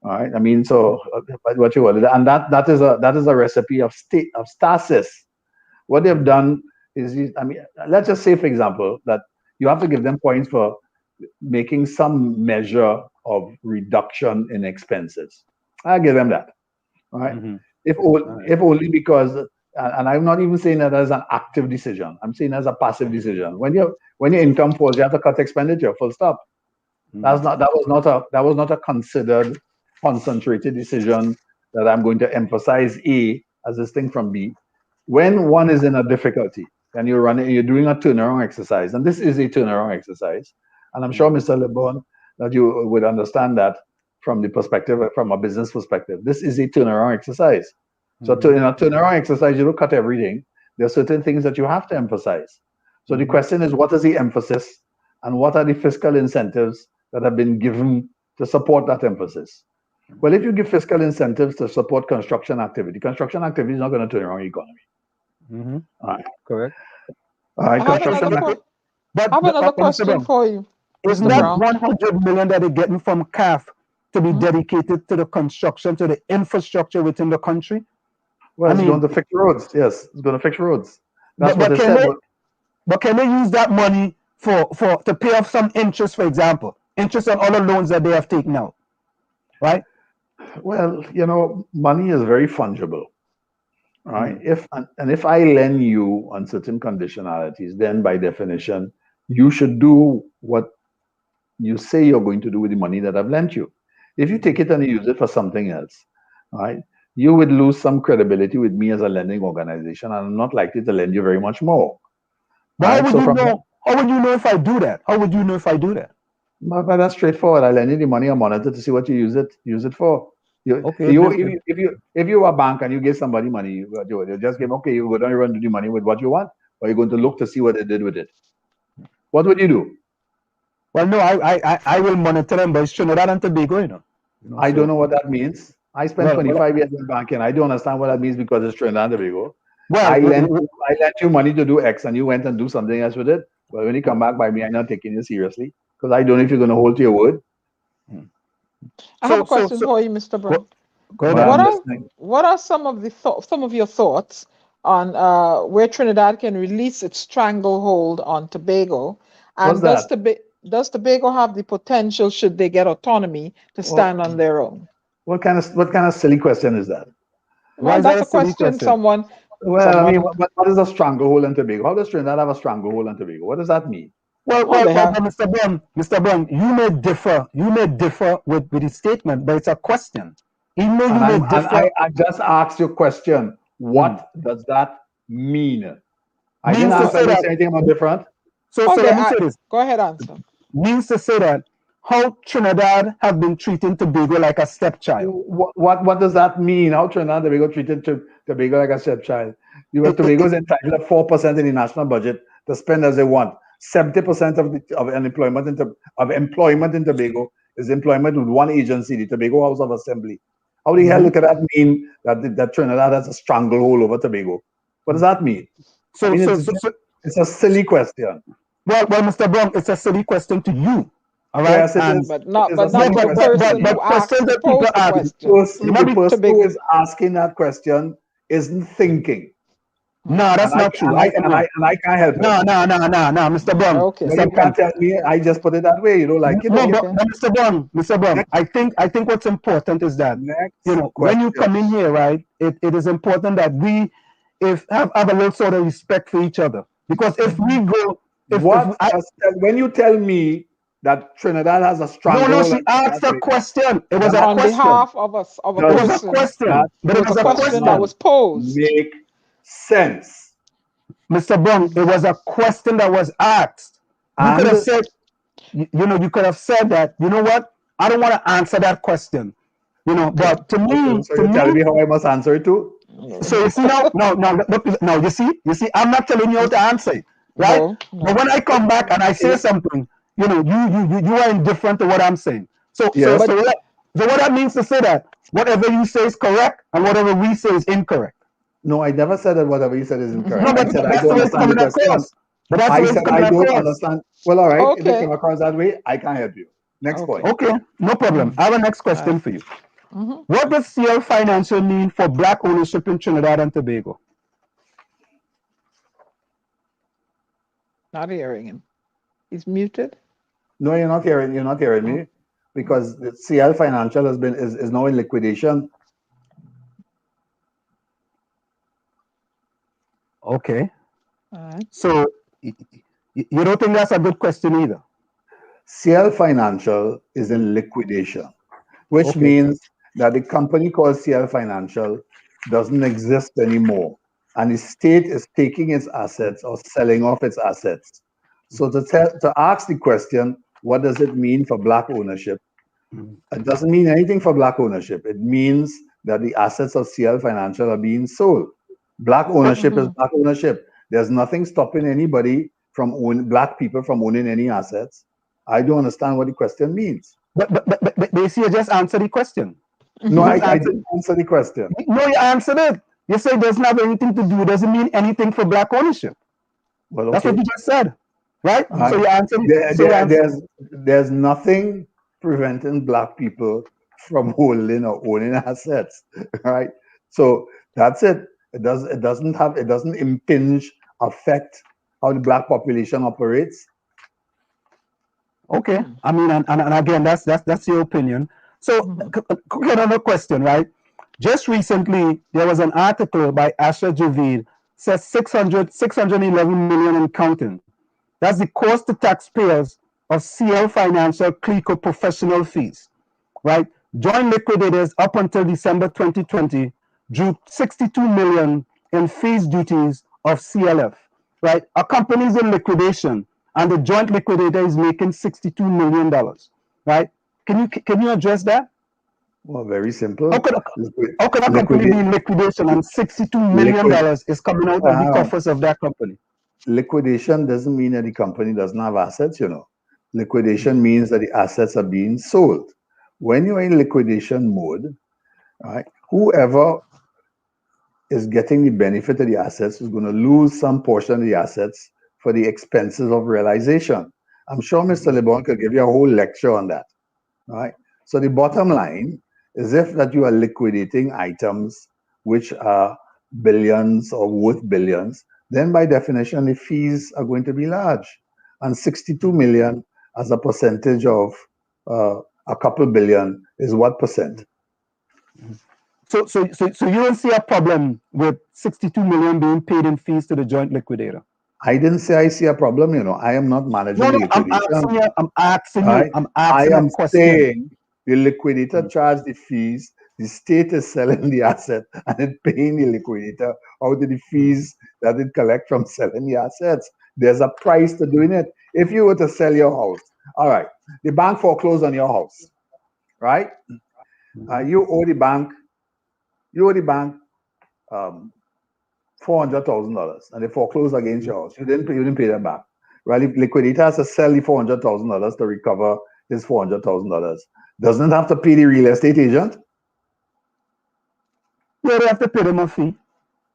All right. I mean, so what you want, and that is a recipe of stasis. What they've done is, I mean, let's just say, for example, that you have to give them points for making some measure of reduction in expenses. I'll give them that. All right. If only because, and I'm not even saying that as an active decision. I'm saying as a passive decision. When your income falls, you have to cut expenditure. Full stop. That was not a considered, concentrated decision that I'm going to emphasize A as distinct from B. When one is in a difficulty and you're doing a turnaround exercise, and this is a turnaround exercise, and I'm sure, Mr. LeBon, that you would understand that from a business perspective, this is a turnaround exercise. So in a turnaround exercise, you don't cut everything. There are certain things that you have to emphasize. So the question is, what is the emphasis, and what are the fiscal incentives that have been given to support that emphasis? Well, if you give fiscal incentives to support construction activity is not going to turn around the economy. All right. Correct. All right. I have another question for you. Isn't that 100 million that they're getting from CAF to be dedicated to the construction, to the infrastructure within the country? Well, it's going to fix roads. Yes, it's going to fix roads. That's what they said. But can they use that money to pay off some interest, for example, interest on all the loans that they have taken out, right? Well, money is very fungible, right? If I lend you on certain conditionalities, then by definition, you should do what you say you're going to do with the money that I've lent you. If you take it and you use it for something else, right? You would lose some credibility with me as a lending organization, and I'm not likely to lend you very much more. But how would you know? How would you know if I do that? How would you know if I do that? But that's straightforward. I lend you the money, I monitor to see what you use it for. Okay. If you are a bank and you give somebody money, you just give, okay, you go down and run the money with what you want, or you're going to look to see what they did with it. What would you do? Well, no, I will monitor them, but it's Trinidad and Tobago, you know. I don't know what that means. I spent 25 years in banking. I don't understand what that means because it's Trinidad and Tobago. Well, I lent you money to do X and you went and do something else with it. Well, when you come back by me, I'm not taking you seriously because I don't know if you're going to hold to your word. I have a question for you, Mr. Brown. What are some of your thoughts on where Trinidad can release its stranglehold on Tobago? And does Tobago have the potential, should they get autonomy, to stand on their own? What kind of silly question is that? Well, that's a question someone. Well, I mean, what is a stranglehold in Tobago? How does Trinidad have a stranglehold in Tobago? What does that mean? Well, Mr. Brown, you may differ with the statement, but it's a question. I just asked you a question. What does that mean? I didn't ask anything about different. So let me say this. Go ahead, answer. Means to say that how Trinidad have been treating Tobago like a stepchild. What does that mean? How Trinidad and Tobago treated Tobago like a stepchild? Tobago is entitled to 4% in the national budget to spend as they want. 70% of employment in Tobago is employment with one agency, the Tobago House of Assembly. How the hell could that mean that Trinidad has a stranglehold over Tobago? What does that mean? It's a silly question. Well, Mr. Brown, it's a silly question to you. All right, yes, it is. But not the person who asked the question. The person who is asking that question isn't thinking. No, that's not true. I can't help it. No, Mr. Brown. Okay. You can't tell me. I just put it that way. You know, like no, Mr. Brown. I think what's important is that when you come in here, right? It is important that we have a little sort of respect for each other, because if we go, when you tell me that Trinidad has a strong no, she asked a question. It was on behalf of a person. It was a question. It was a question that was posed. Make sense, Mr. Brown. It was a question that was asked. You could have said, you could have said that. You know what? I don't want to answer that question. But to me, so you're telling me how I must answer it too. So you see no. You see, I'm not telling you how to answer it, right? No. But when I come back and I say something, you are indifferent to what I'm saying. So what that means to say that whatever you say is correct and whatever we say is incorrect. No, I never said that whatever you said is incorrect. No, but I said I don't understand the question. But I said I don't understand. Well, all right. Okay. If it came across that way, I can't help you. Next point. Okay, no problem. I have a next question for you. What does CL Financial mean for black ownership in Trinidad and Tobago? Not hearing him. He's muted. No, you're not hearing me, because the CL Financial is now in liquidation. Okay. All right. So you don't think that's a good question either? CL Financial is in liquidation, which means that the company called CL Financial doesn't exist anymore, and the state is taking its assets or selling off its assets. So to ask the question, what does it mean for black ownership? It doesn't mean anything for black ownership. It means that the assets of CL Financial are being sold. Black ownership is black ownership. There's nothing stopping anybody from black people from owning any assets. I don't understand what the question means. But you see, you just answered the question. No, I didn't answer the question. No, you answered it. You say it doesn't have anything to do. It doesn't mean anything for black ownership. Well, okay. That's what you just said, right? So you answered. There's nothing preventing black people from holding or owning assets, right? So that's it. It doesn't impinge, affect how the black population operates. Okay, I mean, and again, that's your opinion. So, another question, right? Just recently, there was an article by Asher Javid, says 611 million and counting. That's the cost to taxpayers of CL Financial Cleco professional fees, right? joint liquidators up until December 2020 drew 62 million in fees duties of CLF, right? A company is in liquidation and the joint liquidator is making $62 million, right? Can you address that? Well, very simple. How could a company be in liquidation and $62 million is coming out of the coffers of that company? Liquidation doesn't mean that the company doesn't have assets, you know. Liquidation means that the assets are being sold. When you're in liquidation mode, right, whoever is getting the benefit of the assets is going to lose some portion of the assets for the expenses of realization. I'm sure Mr. LeBron could give you a whole lecture on that, right? So the bottom line is if that you are liquidating items which are billions or worth billions, then by definition, the fees are going to be large. And 62 million as a percentage of a couple billion is what percent? So you don't see a problem with 62 million being paid in fees to the joint liquidator? I didn't say I see a problem, you know. I am not managing the liquidation. I'm asking you. I am saying the liquidator charged the fees, the state is selling the asset and it paying the liquidator out of the fees that it collect from selling the assets. There's a price to doing it. If you were to sell your house, all right, the bank foreclosed on your house, right? You owe the bank $400,000 and they foreclosed against your house. You didn't pay them back. Right? The liquidator has to sell the $400,000 to recover his $400,000. Doesn't have to pay the real estate agent? Yeah, they have to pay them a fee.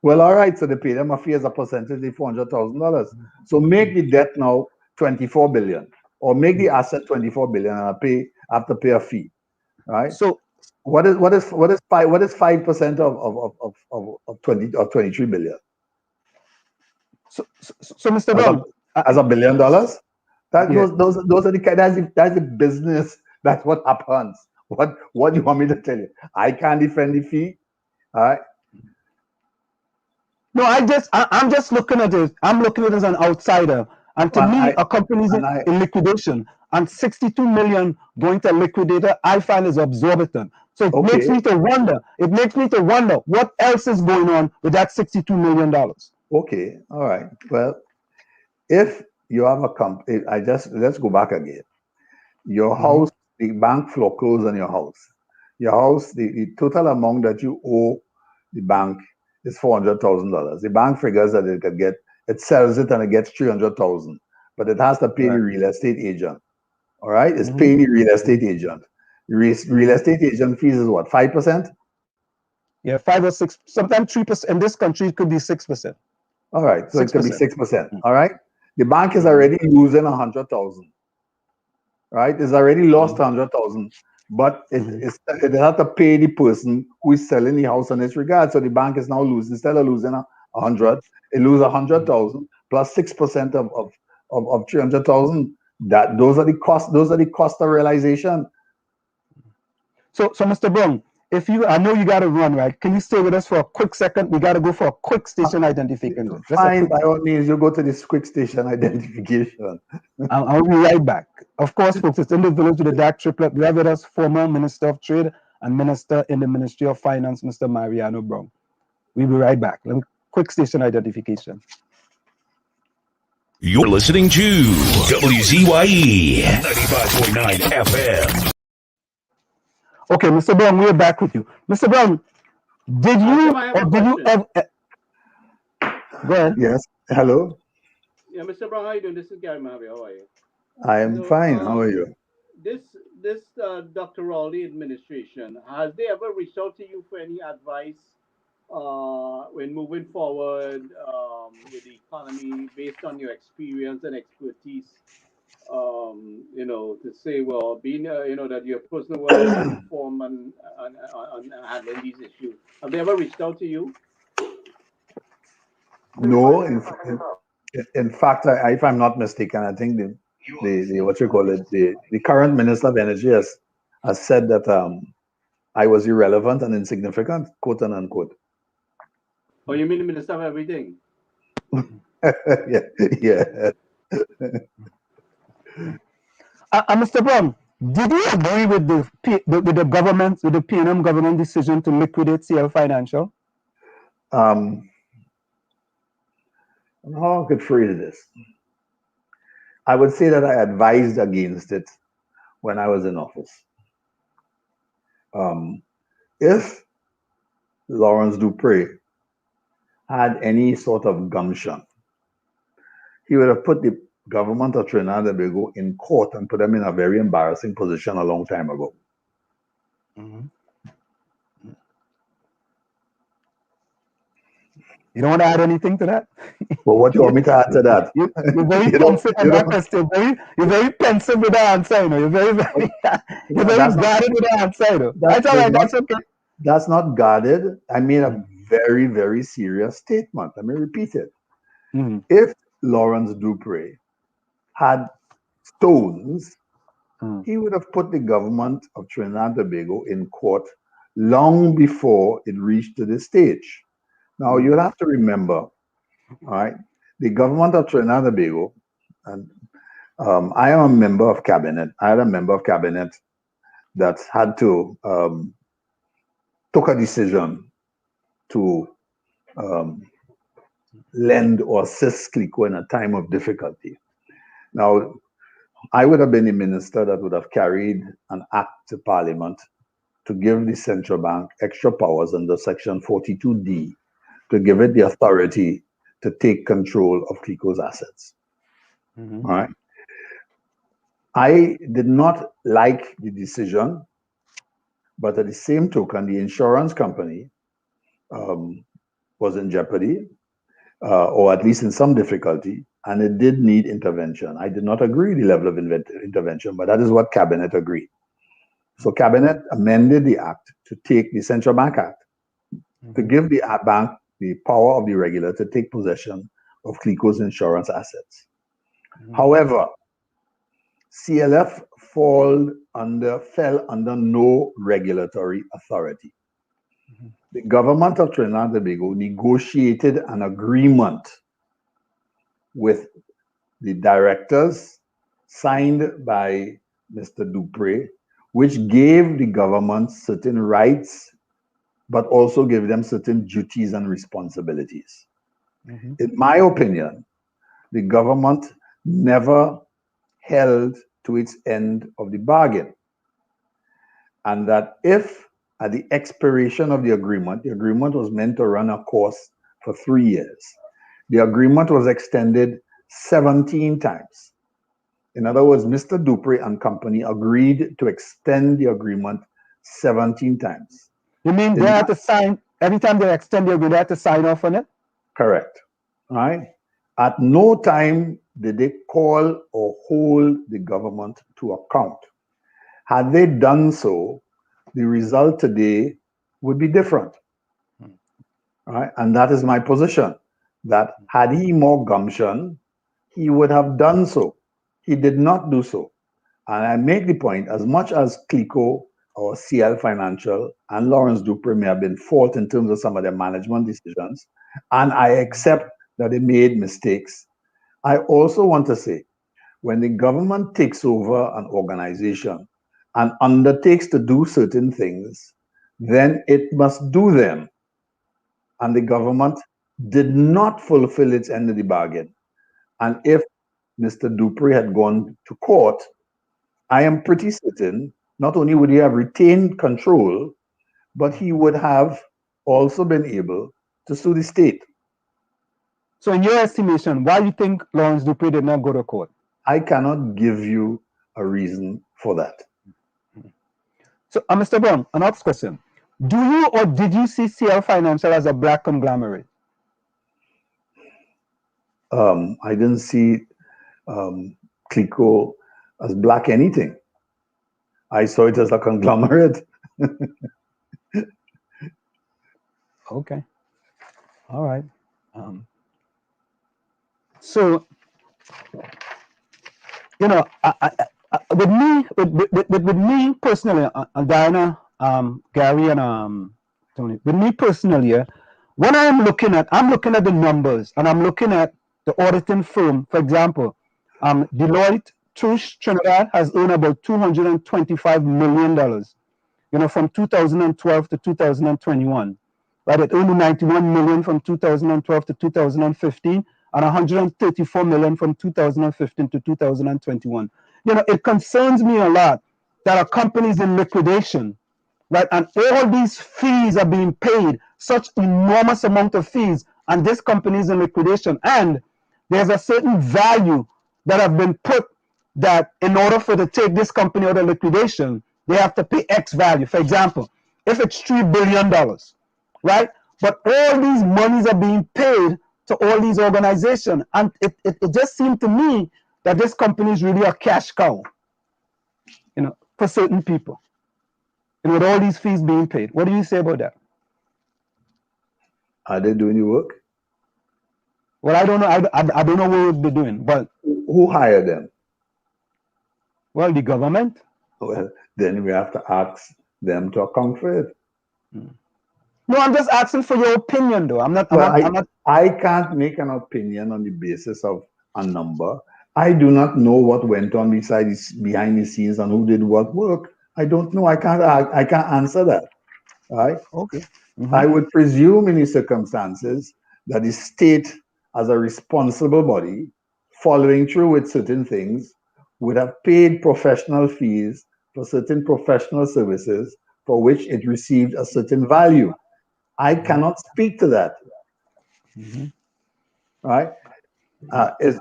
Well, all right, so they pay them a fee as a percentage of the $400,000. So make the debt now 24 billion, or make the asset 24 billion, and I have to pay a fee, right? So what is 5% of 23 billion? So Mr. Brown, as $1 billion, those are that's the business. That's what happens. What do you want me to tell you? I can't defend the fee. All right. No, I'm just looking at it. I'm looking at it as an outsider. And to me, a company's in liquidation and 62 million going to a liquidator, I find is exorbitant. So it makes me to wonder. It makes me to wonder what else is going on with that $62 million. Okay, all right. Well, if you have a company, let's go back again. Your house, the bank foreclosed on your house. Your house, the total amount that you owe the bank is $400,000. The bank figures that it sells it and it gets $300,000, but it has to pay the real estate agent. All right, it's paying the real estate agent. The real estate agent fees is what, 5%? Yeah, 5 or 6, sometimes 3%. In this country, it could be 6%. All right, so 6%. It could be 6%. All right, the bank is already losing 100,000. Right, it's already lost 100,000, but it has to pay the person who is selling the house in this regard. So the bank is now losing, instead of losing 100, it loses 100,000 plus 6% of 300,000. Those are the costs. Those are the cost of realization. So Mr. Brown, I know you got to run, right? Can you stay with us for a quick second? We got to go for a quick station identification. Fine, by all means, you go to this quick station identification. I'll be right back. Of course, folks, it's in the village with the DAG Triplet. We have with us former Minister of Trade and Minister in the Ministry of Finance, Mr. Mariano Brown. We'll be right back. Quick station identification. You're listening to WZYE 95.9 FM. Okay, Mr. Brown, we're back with you. Mr. Brown, did you ever... Go ahead. Yes. Hello. Yeah, Mr. Brown, how are you doing? This is 𝗹𝗶𝘀𝗲𝐿. How are you? I am fine. How are you? This Dr. Rowley administration, has they ever reached out to you for any advice when moving forward with the economy based on your experience and expertise? To say, well, being, that your personal well informed and handling these issues. Have they ever reached out to you? No, in fact, if I'm not mistaken, I think the current Minister of Energy has said that I was irrelevant and insignificant, quote and unquote. Oh, you mean the Minister of Everything? Yeah. Mr. Brown, Did you agree with the government, with the PNM government decision to liquidate CL Financial? How I could phrase this? I would say that I advised against it when I was in office. If Lawrence Dupré had any sort of gumption, he would have put the government of Trinidad and Tobago in court and put them in a very embarrassing position a long time ago. You don't want to add anything to that? Well, what do you want me to add to that? You're very pensive in that question. You're very pensive with the answer. You know? You're very guarded with the answer. You know? That's all right. That's okay. That's not guarded. I made a very, very serious statement. Let me repeat it. If Lawrence Dupré had stones, he would have put the government of Trinidad and Tobago in court long before it reached to this stage. Now, you'll have to remember, all right, the government of Trinidad and Tobago, and I am a member of cabinet. I had a member of cabinet that had to took a decision to lend or assist 𝗧𝗃𝗀𝗀𝘀 in a time of difficulty. Now, I would have been a minister that would have carried an act to Parliament to give the central bank extra powers under Section 42D to give it the authority to take control of 𝗧𝗃𝗀𝗀𝘀's assets. All right. I did not like the decision, but at the same token, the insurance company was in jeopardy, or at least in some difficulty, and it did need intervention. I did not agree with the level of intervention, but that is what Cabinet agreed. So Cabinet amended the Act to take the Central Bank Act to give the bank the power of the regulator to take possession of 𝗧𝗃𝗀𝗀𝘀's insurance assets. However, CLF fell under no regulatory authority. The government of Trinidad and Tobago negotiated an agreement with the directors signed by Mr. Dupré, which gave the government certain rights, but also gave them certain duties and responsibilities. In my opinion, the government never held to its end of the bargain. And that if at the expiration of the agreement was meant to run a course for 3 years. The agreement was extended 17 times. In other words, Mr. Dupré and company agreed to extend the agreement 17 times. You mean they had to sign, every time they extend the agreement, they had to sign off on it? Correct. All right. At no time did they call or hold the government to account. Had they done so, the result today would be different. All right? And that is my position, that had he more gumption, he would have done so. He did not do so. And I make the point, as much as 𝗧𝗃𝗀𝗀𝘀 or CL Financial and Lawrence Dupré may have been fault in terms of some of their management decisions, and I accept that they made mistakes, I also want to say, when the government takes over an organization and undertakes to do certain things, then it must do them. And the government did not fulfill its end of the bargain. And if Mr. Dupré had gone to court, I am pretty certain not only would he have retained control, but he would have also been able to sue the state. So in your estimation, why do you think Lawrence Dupré did not go to court? I cannot give you a reason for that. So, Mr. Brown, another question. Do you or did you see CL Financial as a black conglomerate? I didn't see 𝗧𝗃𝗀𝗀𝘀 as black anything. I saw it as a conglomerate. Okay. All right. So, you know, with me personally, Diana, Gary, and Tony, with me personally, when I'm looking at the numbers and I'm looking at the auditing firm, for example, Deloitte Touche Trinidad has earned about $225 million, from 2012 to 2021. Right, it earned $91 million from 2012 to 2015, and $134 million from 2015 to 2021. It concerns me a lot that a company is in liquidation, right, and all these fees are being paid, such enormous amount of fees, and this company is in liquidation, and there's a certain value that have been put that in order for to take this company out of liquidation, they have to pay X value. For example, if it's $3 billion, right? But all these monies are being paid to all these organizations. And it just seemed to me that this company is really a cash cow, for certain people. With all these fees being paid. What do you say about that? Are they doing the work? Well, I don't know. I don't know what they're doing, but who hired them? Well, the government. Well, then we have to ask them to account for it. No, I'm just asking for your opinion, though. I'm not. I can't make an opinion on the basis of a number. I do not know what went on behind the scenes and who did what work. I don't know. I can't answer that. Right? Okay. I would presume in these circumstances that the state, as a responsible body, following through with certain things, would have paid professional fees for certain professional services for which it received a certain value. I cannot speak to that. Right? Is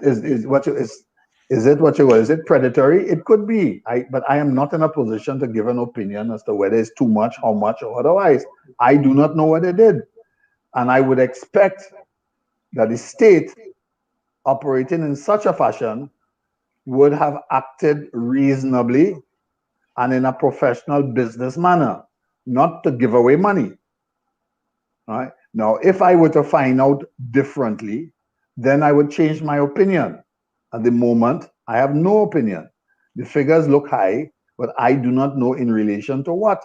it predatory? It could be. But I am not in a position to give an opinion as to whether it's too much, how much, or otherwise. I do not know what they did. And I would expect that the state operating in such a fashion would have acted reasonably and in a professional business manner, not to give away money. Right? Now, if I were to find out differently, then I would change my opinion. At the moment, I have no opinion. The figures look high, but I do not know in relation to what.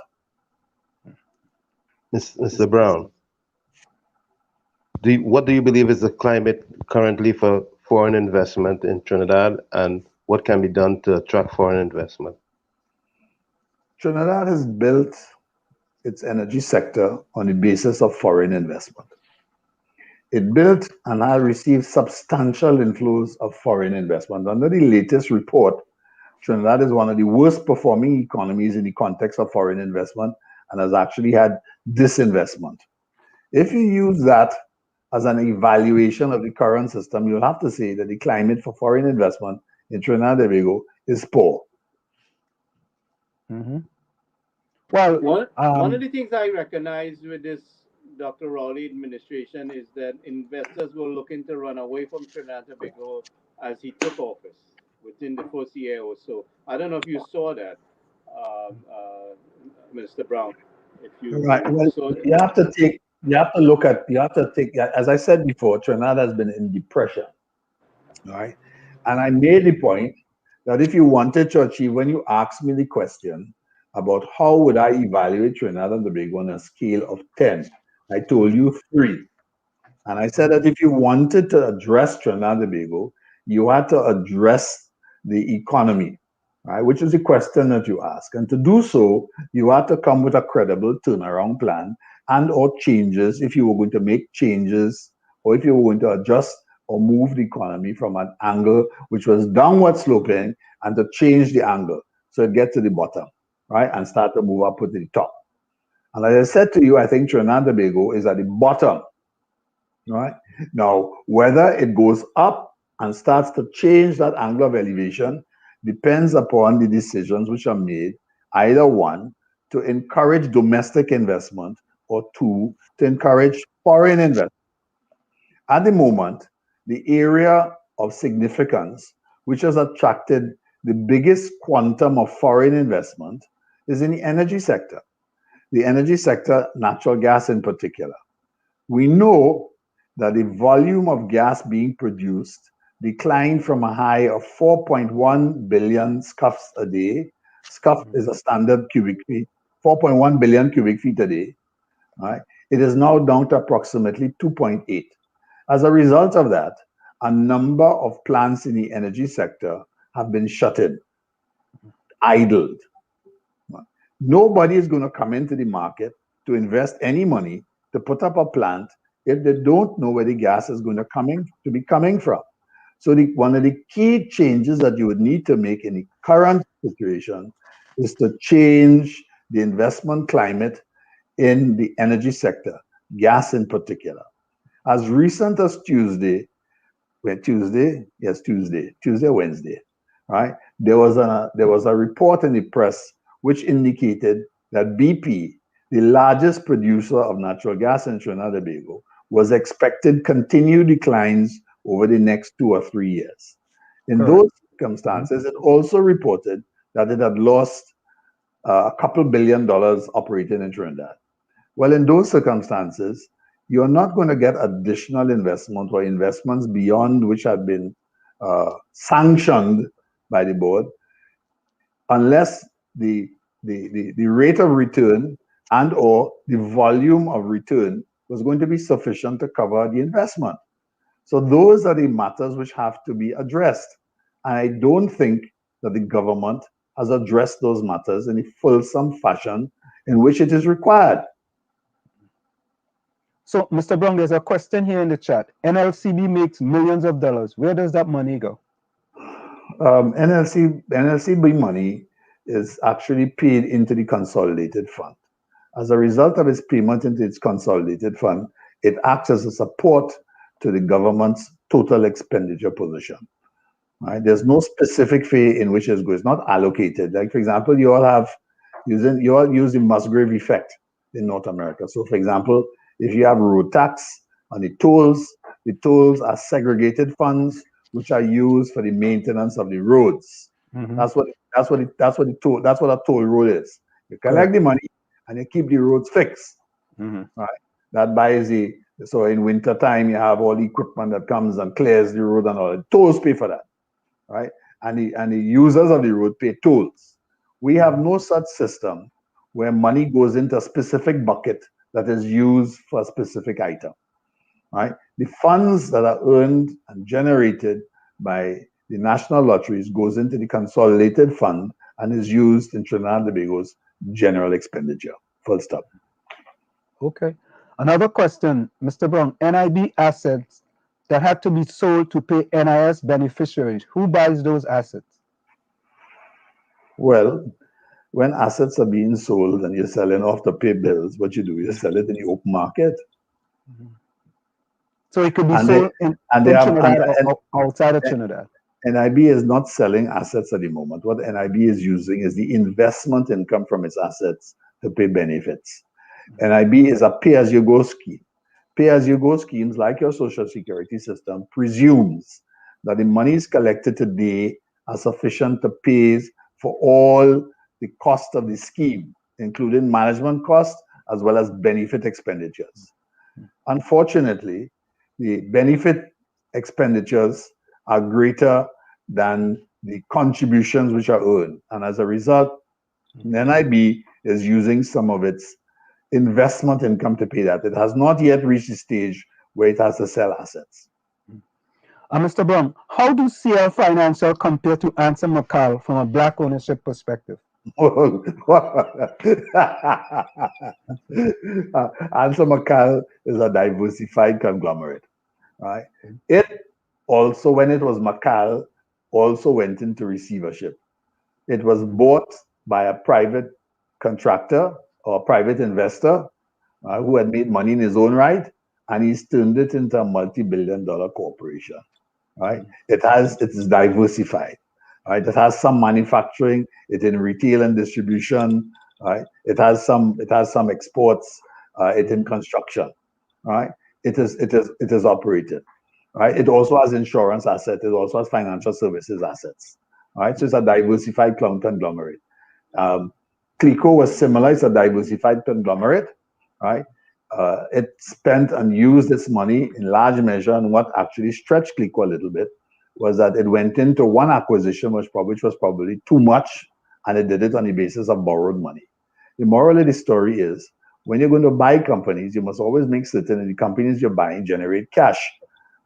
Mr. Brown, what do you believe is the climate currently for foreign investment in Trinidad, and what can be done to attract foreign investment? Trinidad has built its energy sector on the basis of foreign investment. It built and has received substantial inflows of foreign investment. Under the latest report, Trinidad is one of the worst performing economies in the context of foreign investment and has actually had disinvestment. If you use that as an evaluation of the current system, you'll have to say that the climate for foreign investment in Trinidad and Tobago is poor. Well, one of the things I recognize with this Dr. Rowley administration is that investors were looking to run away from Trinidad and Tobago as he took office within the first year or so. I don't know if you saw that, Mr. Brown. If you saw that. You have to take, as I said before, Trinidad has been in depression. Right? And I made the point that if you wanted to achieve, when you asked me the question about how would I evaluate Trinidad and Tobago on a scale of 10, I told you 3. And I said that if you wanted to address Trinidad and Tobago, you had to address the economy, right? Which is the question that you ask. And to do so, you had to come with a credible turnaround plan and or changes if you were going to make changes or if you were going to adjust or move the economy from an angle which was downward sloping and to change the angle so it gets to the bottom, right? And start to move up to the top. And as I said to you, I think Trinidad and Tobago is at the bottom, right? Now, whether it goes up and starts to change that angle of elevation depends upon the decisions which are made, either 1, to encourage domestic investment, or 2, to encourage foreign investment. At the moment, the area of significance which has attracted the biggest quantum of foreign investment is in the energy sector. The energy sector, natural gas in particular. We know that the volume of gas being produced declined from a high of 4.1 billion scuffs a day. Scuff is a standard cubic feet, 4.1 billion cubic feet a day. Right? It is now down to approximately 2.8. As a result of that, a number of plants in the energy sector have been shuttered, idled. Nobody is going to come into the market to invest any money to put up a plant if they don't know where the gas is going to be coming from. So one of the key changes that you would need to make in the current situation is to change the investment climate in the energy sector, gas in particular. As recent as Tuesday or Wednesday, right? There was a report in the press which indicated that BP, the largest producer of natural gas in Trinidad and Tobago, was expected continued declines over the next 2 or 3 years. In those circumstances, it also reported that it had lost a couple $2 billion operating in Trinidad. Well, in those circumstances, you're not going to get additional investment or investments beyond which have been sanctioned by the board unless the rate of return and or the volume of return was going to be sufficient to cover the investment. So those are the matters which have to be addressed. And I don't think that the government has addressed those matters in a fulsome fashion in which it is required. So, Mr. Brown, there's a question here in the chat. NLCB makes millions of dollars. Where does that money go? NLCB money is actually paid into the consolidated fund. As a result of its payment into its consolidated fund, it acts as a support to the government's total expenditure position. Right? There's no specific fee in which it goes. It's not allocated. Like, for example, you all use the Musgrave effect in North America. So, for example, if you have road tax on the tolls are segregated funds which are used for the maintenance of the roads. Mm-hmm. That's what a toll road is. You collect the money and you keep the roads fixed. Mm-hmm. Right? That buys so in winter time you have all the equipment that comes and clears the road and all. The tolls pay for that, right? And the users of the road pay tolls. We have no such system where money goes into a specific bucket that is used for a specific item, right? The funds that are earned and generated by the national lotteries goes into the consolidated fund and is used in Trinidad and Tobago's general expenditure. Full stop. Okay. Another question, Mr. Brown. NIB assets that had to be sold to pay NIS beneficiaries. Who buys those assets? Well, when assets are being sold and you're selling off to pay bills, what you do, you sell it in the open market. Mm-hmm. So it could be sold in Trinidad or outside of Trinidad. NIB is not selling assets at the moment. What NIB is using is the investment income from its assets to pay benefits. NIB is a pay-as-you-go scheme. Pay-as-you-go schemes, like your social security system, presumes that the monies collected today are sufficient to pay for all the cost of the scheme, including management costs as well as benefit expenditures. Unfortunately, the benefit expenditures are greater than the contributions which are earned. And as a result, NIB is using some of its investment income to pay that. It has not yet reached the stage where it has to sell assets. Mr. Brown, how do CL Financial compare to 𝗪𝗪𝗀𝗀𝗆 from a black ownership perspective? 𝗪𝗪𝗀𝗀𝗆 is a diversified conglomerate, right? It also, when it was McCall, also went into receivership. It was bought by a private contractor or private investor who had made money in his own right, and he's turned it into a multi-billion-dollar corporation, right? It's diversified, right? It has some manufacturing, it's in retail and distribution, right? It has some exports, it's in construction, right? It is operated, right? It also has insurance assets, it also has financial services assets, right? So it's a diversified conglomerate. 𝗧𝗂𝗲 was similar, it's a diversified conglomerate, right? It spent and used its money in large measure, and what actually stretched 𝗧𝗂𝗲 a little bit was that it went into one acquisition which was probably too much, and it did it on the basis of borrowed money. The moral of the story is, when you're going to buy companies, you must always make certain that the companies you're buying generate cash,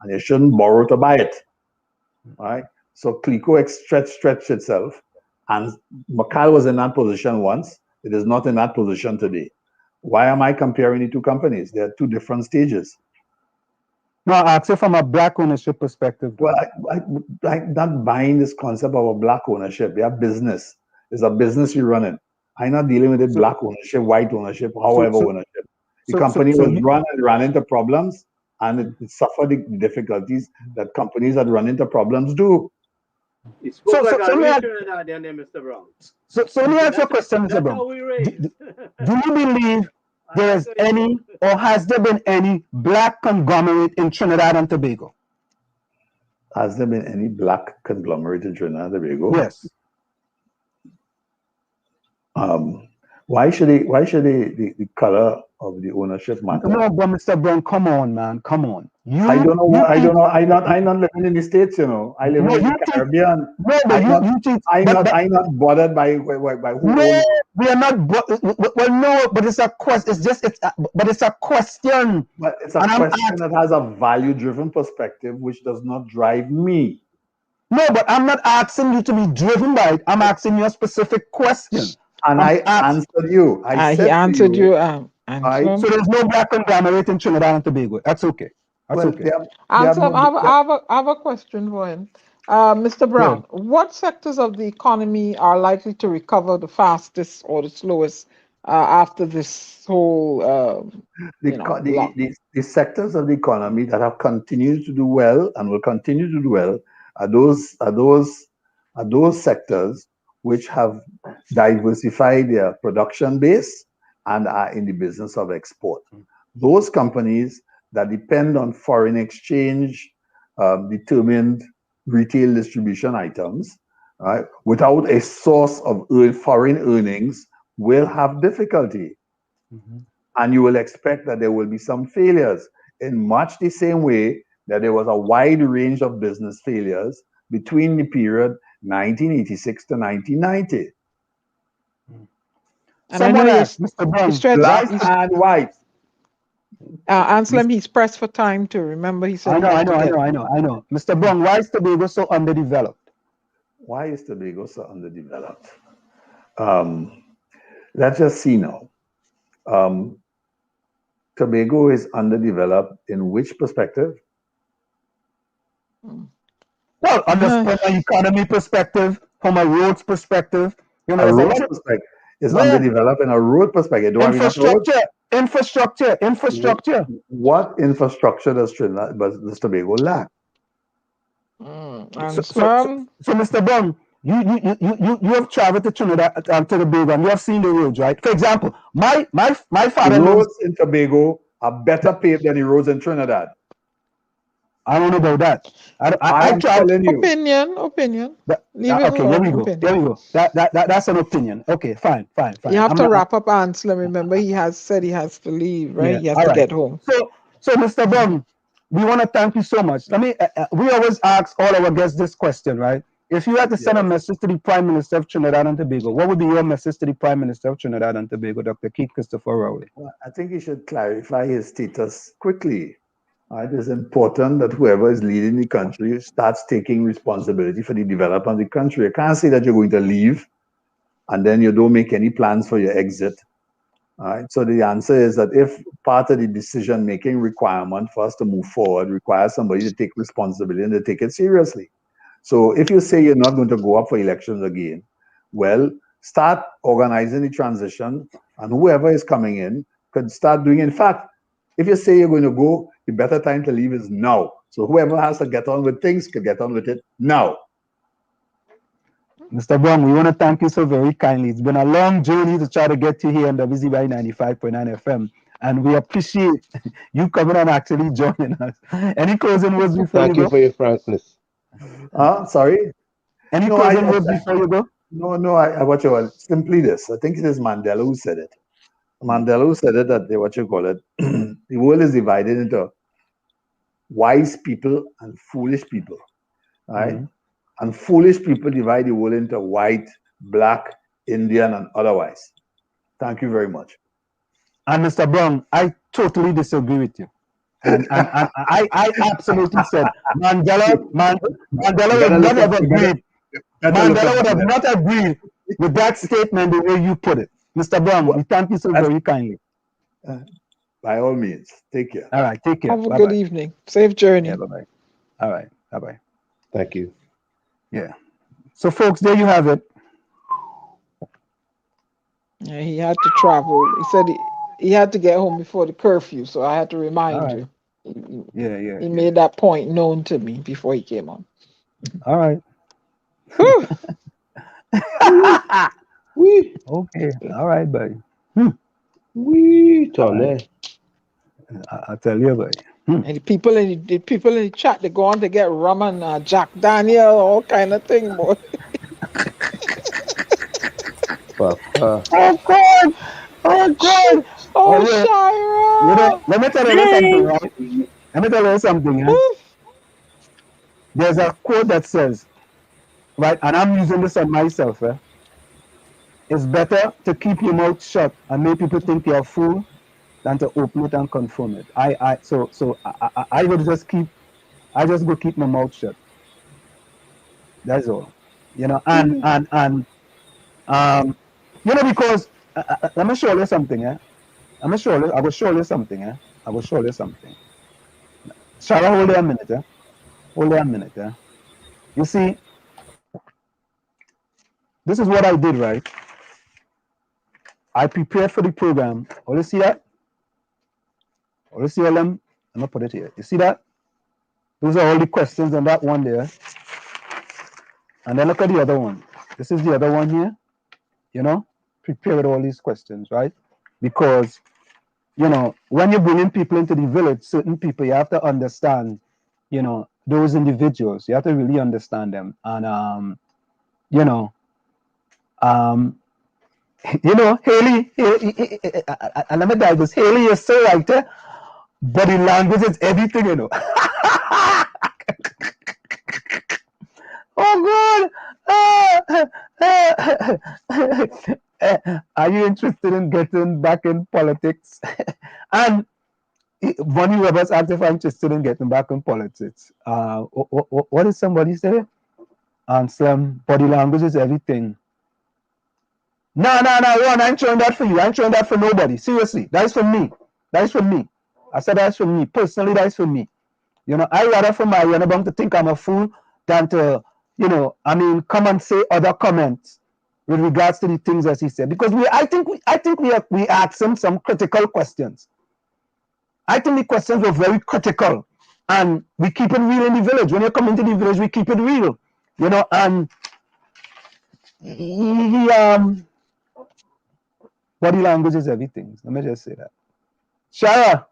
and you shouldn't borrow to buy it, right? So 𝗧𝗃𝗄 stretched itself, and Macau was in that position once. It is not in that position today. Why am I comparing the two companies? They are two different stages. No, I ask you from a black ownership perspective. Well, I'm not buying this concept of a black ownership. They are business. It's a business you're running. I'm not dealing with it black ownership, white ownership, however ownership. The company was ran into problems, and it suffered the difficulties that companies that run into problems do. So let me ask you a question, Mr. Brown. Do you believe there is any, or has there been any black conglomerate in Trinidad and Tobago? Has there been any black conglomerate in Trinidad and Tobago? Yes. Why should the color of the ownership matter? No, but Mr. Brown, come on, man, come on. I don't know. I'm not living in the States, you know. I live in the Caribbean. No, but I'm not bothered by who. No, we are not. Well, no, but it's a question. But it's a question. But it's a question that has a value-driven perspective, which does not drive me. No, but I'm not asking you to be driven by it. I'm asking you a specific question. And I answered you. He answered you. So there's no black conglomerate in Trinidad and Tobago. That's okay. That's okay. I have a question for him. Mr. Brown, what sectors of the economy are likely to recover the fastest or the slowest after this whole the sectors of the economy that have continued to do well and will continue to do well are those sectors which have diversified their production base and are in the business of export. Those companies that depend on foreign exchange determined retail distribution items, right, without a source of foreign earnings will have difficulty. And you will expect that there will be some failures in much the same way that there was a wide range of business failures between the period 1986 to 1990. And I know Mr. Brown, black and white. Anselm, he's pressed for time to remember. He said, I know. Mr. Brown, why is Tobago so underdeveloped? Why is Tobago so underdeveloped? Let's just see now. Tobago is underdeveloped in which perspective? Well, from an economy perspective, from a roads perspective, you know, a road perspective is underdeveloped in a road perspective. Infrastructure. What infrastructure does Tobago lack? So, Mr. Brown, you have traveled to Trinidad and Tobago, and you have seen the roads, right? For example, my father. The roads in Tobago are better paved than the roads in Trinidad. I don't know about that. I'm telling you. Opinion. Here we go. That's an opinion. Okay, fine. You have to wrap up, Anselm. Remember, he has said he has to leave, right? He has to get home. So, Mr. Brown, we want to thank you so much. We always ask all our guests this question, right? If you had to send a message to the Prime Minister of Trinidad and Tobago, what would be your message to the Prime Minister of Trinidad and Tobago, Dr. 𝗧𝗃𝗲𝗄𝗏? Well, I think he should clarify his status quickly. It is important that whoever is leading the country starts taking responsibility for the development of the country. You can't say that you're going to leave and then you don't make any plans for your exit. So the answer is that if part of the decision-making requirement for us to move forward requires somebody to take responsibility and to take it seriously. So if you say you're not going to go up for elections again, well, start organizing the transition, and whoever is coming in could start doing. In fact, if you say you're going to go, the better time to leave is now. So whoever has to get on with things could get on with it now. Mr. Brown, we want to thank you so very kindly. It's been a long journey to try to get you here on WZYE 95.9 FM. And we appreciate you coming and actually joining us. Any closing words before you go? Thank you for your frankness. Sorry? Any closing words before you go? No, I simply this. I think it is Mandela who said it. Mandela who said it that the world is divided into wise people and foolish people, right? And foolish people divide the world into white, black, Indian, and otherwise. Thank you very much. And Mr. Brown, I totally disagree with you. And I absolutely said Mandela would not have agreed. Mandela would have not agreed with that statement the way you put it. Mr. Brown, we thank you so very kindly. By all means, take care. All right, take care. Have a good evening. Safe journey. Yeah, bye-bye. All right, bye-bye. Thank you. Yeah. So, folks, there you have it. Yeah, he had to travel. He said he had to get home before the curfew, so I had to remind you. He made that point known to me before he came on. All right. Okay. All right, buddy. I'll tell you, buddy. And the people in the chat, they go on to get rum and Jack Daniel, all kind of thing, boy. Oh God! Oh God! Oh, Shira! You know, let me tell you something, right? Let me tell you something. Huh? There's a quote that says, right, and I'm using this on myself. It's better to keep your mouth shut and make people think you're a fool than to open it and confirm it. So I would just keep my mouth shut. That's all. You know, and you know, because let me show you something. I will show you something. I will show you something. Shall I hold you a minute? Hold you a minute. You see, this is what I did, right? I prepared for the program. Oh, you see that? Oh, you see all them? I'm gonna put it here. You see that? Those are all the questions on that one there. And then look at the other one. This is the other one here. You know, prepare with all these questions, right? Because, you know, when you're bringing people into the village, certain people, you have to understand, you know, those individuals. You have to really understand them. And, you know, Haley, and let me tell you this, Haley is so right there. Body language is everything, you know. Oh God! Are you interested in getting back in politics? And Bonnie Roberts asked if I'm interested in getting back in politics. What did somebody say? Slim, body language is everything. No, Ron, I ain't showing that for you. I ain't showing that for nobody. Seriously, that is for me. That is for me. I said that's for me. Personally, that is for me. You know, I rather for my Yenabong to think I'm a fool than to, you know, I mean, come and say other comments with regards to the things as he said. Because I think we asked him some critical questions. I think the questions were very critical, and we keep it real in the village. When you come into the village, we keep it real, you know. And body language is everything. Let me just say that. Shara.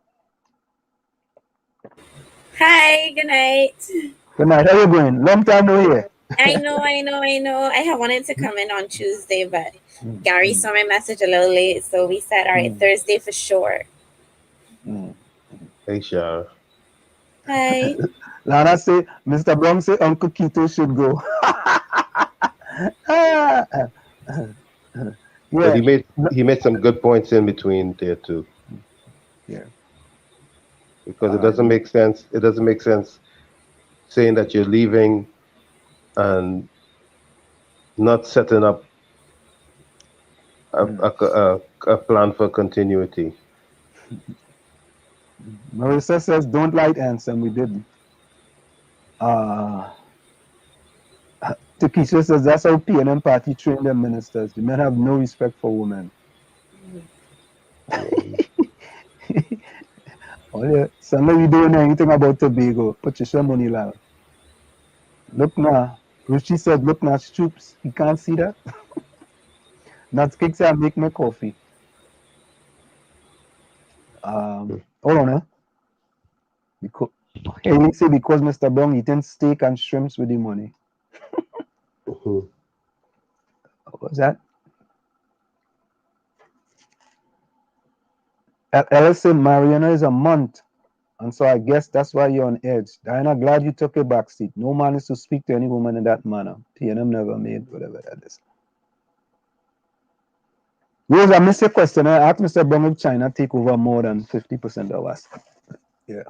Hi, good night. Good night. How you going? Long time no here. I know. I had wanted to come in on Tuesday, but Gary saw my message a little late, so we said, all right, Thursday for sure. Hey, Shara. Hi. Lana say, Mr. Brown say Uncle Keto should go. But he made some good points in between there too. Yeah. Because it doesn't make sense. It doesn't make sense saying that you're leaving and not setting up a plan for continuity. Marissa says, don't light ants, and we didn't. Takesha says, that's how PNM party train their ministers. The men have no respect for women. Oh yeah, suddenly we don't know anything about Tobago. Patricia Monilal. Look now. Ruchi said, look now, Stoops. You can't see that? That's Kick said, make my coffee. Hold on, Because Haley say because Mr. Brown eating steak and shrimps with the money. What's that? Ellison, Mariana is a month, and so I guess that's why you're on edge. Diana, glad you took a back seat. No man is to speak to any woman in that manner. PNM never made whatever that is. Rose, I missed your question. I asked Mr. Brown if China take over more than 50% of us. Yeah.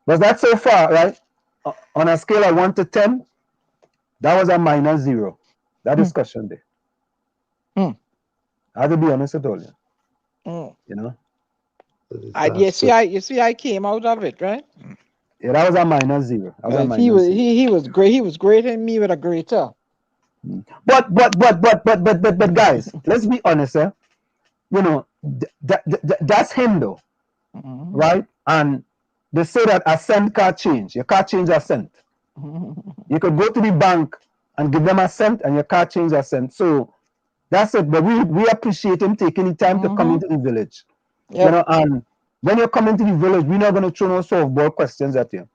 Was that so far, right? On a scale of 1 to 10, that was a -0. That discussion there. I have to be honest with all you. You know? You see, I came out of it, right? Yeah, that was a -0. That was a -0. He was great. He was greating me with a greater. But guys, let's be honest, eh? You know, that's him though, right? And they say that a cent can't change. You can't change a cent. You could go to the bank and give them a cent, and you can't change a cent. So that's it. But we appreciate him taking the time to come into the village. Yep. You know, and when you come into the village, we're not going to throw no softball questions at you.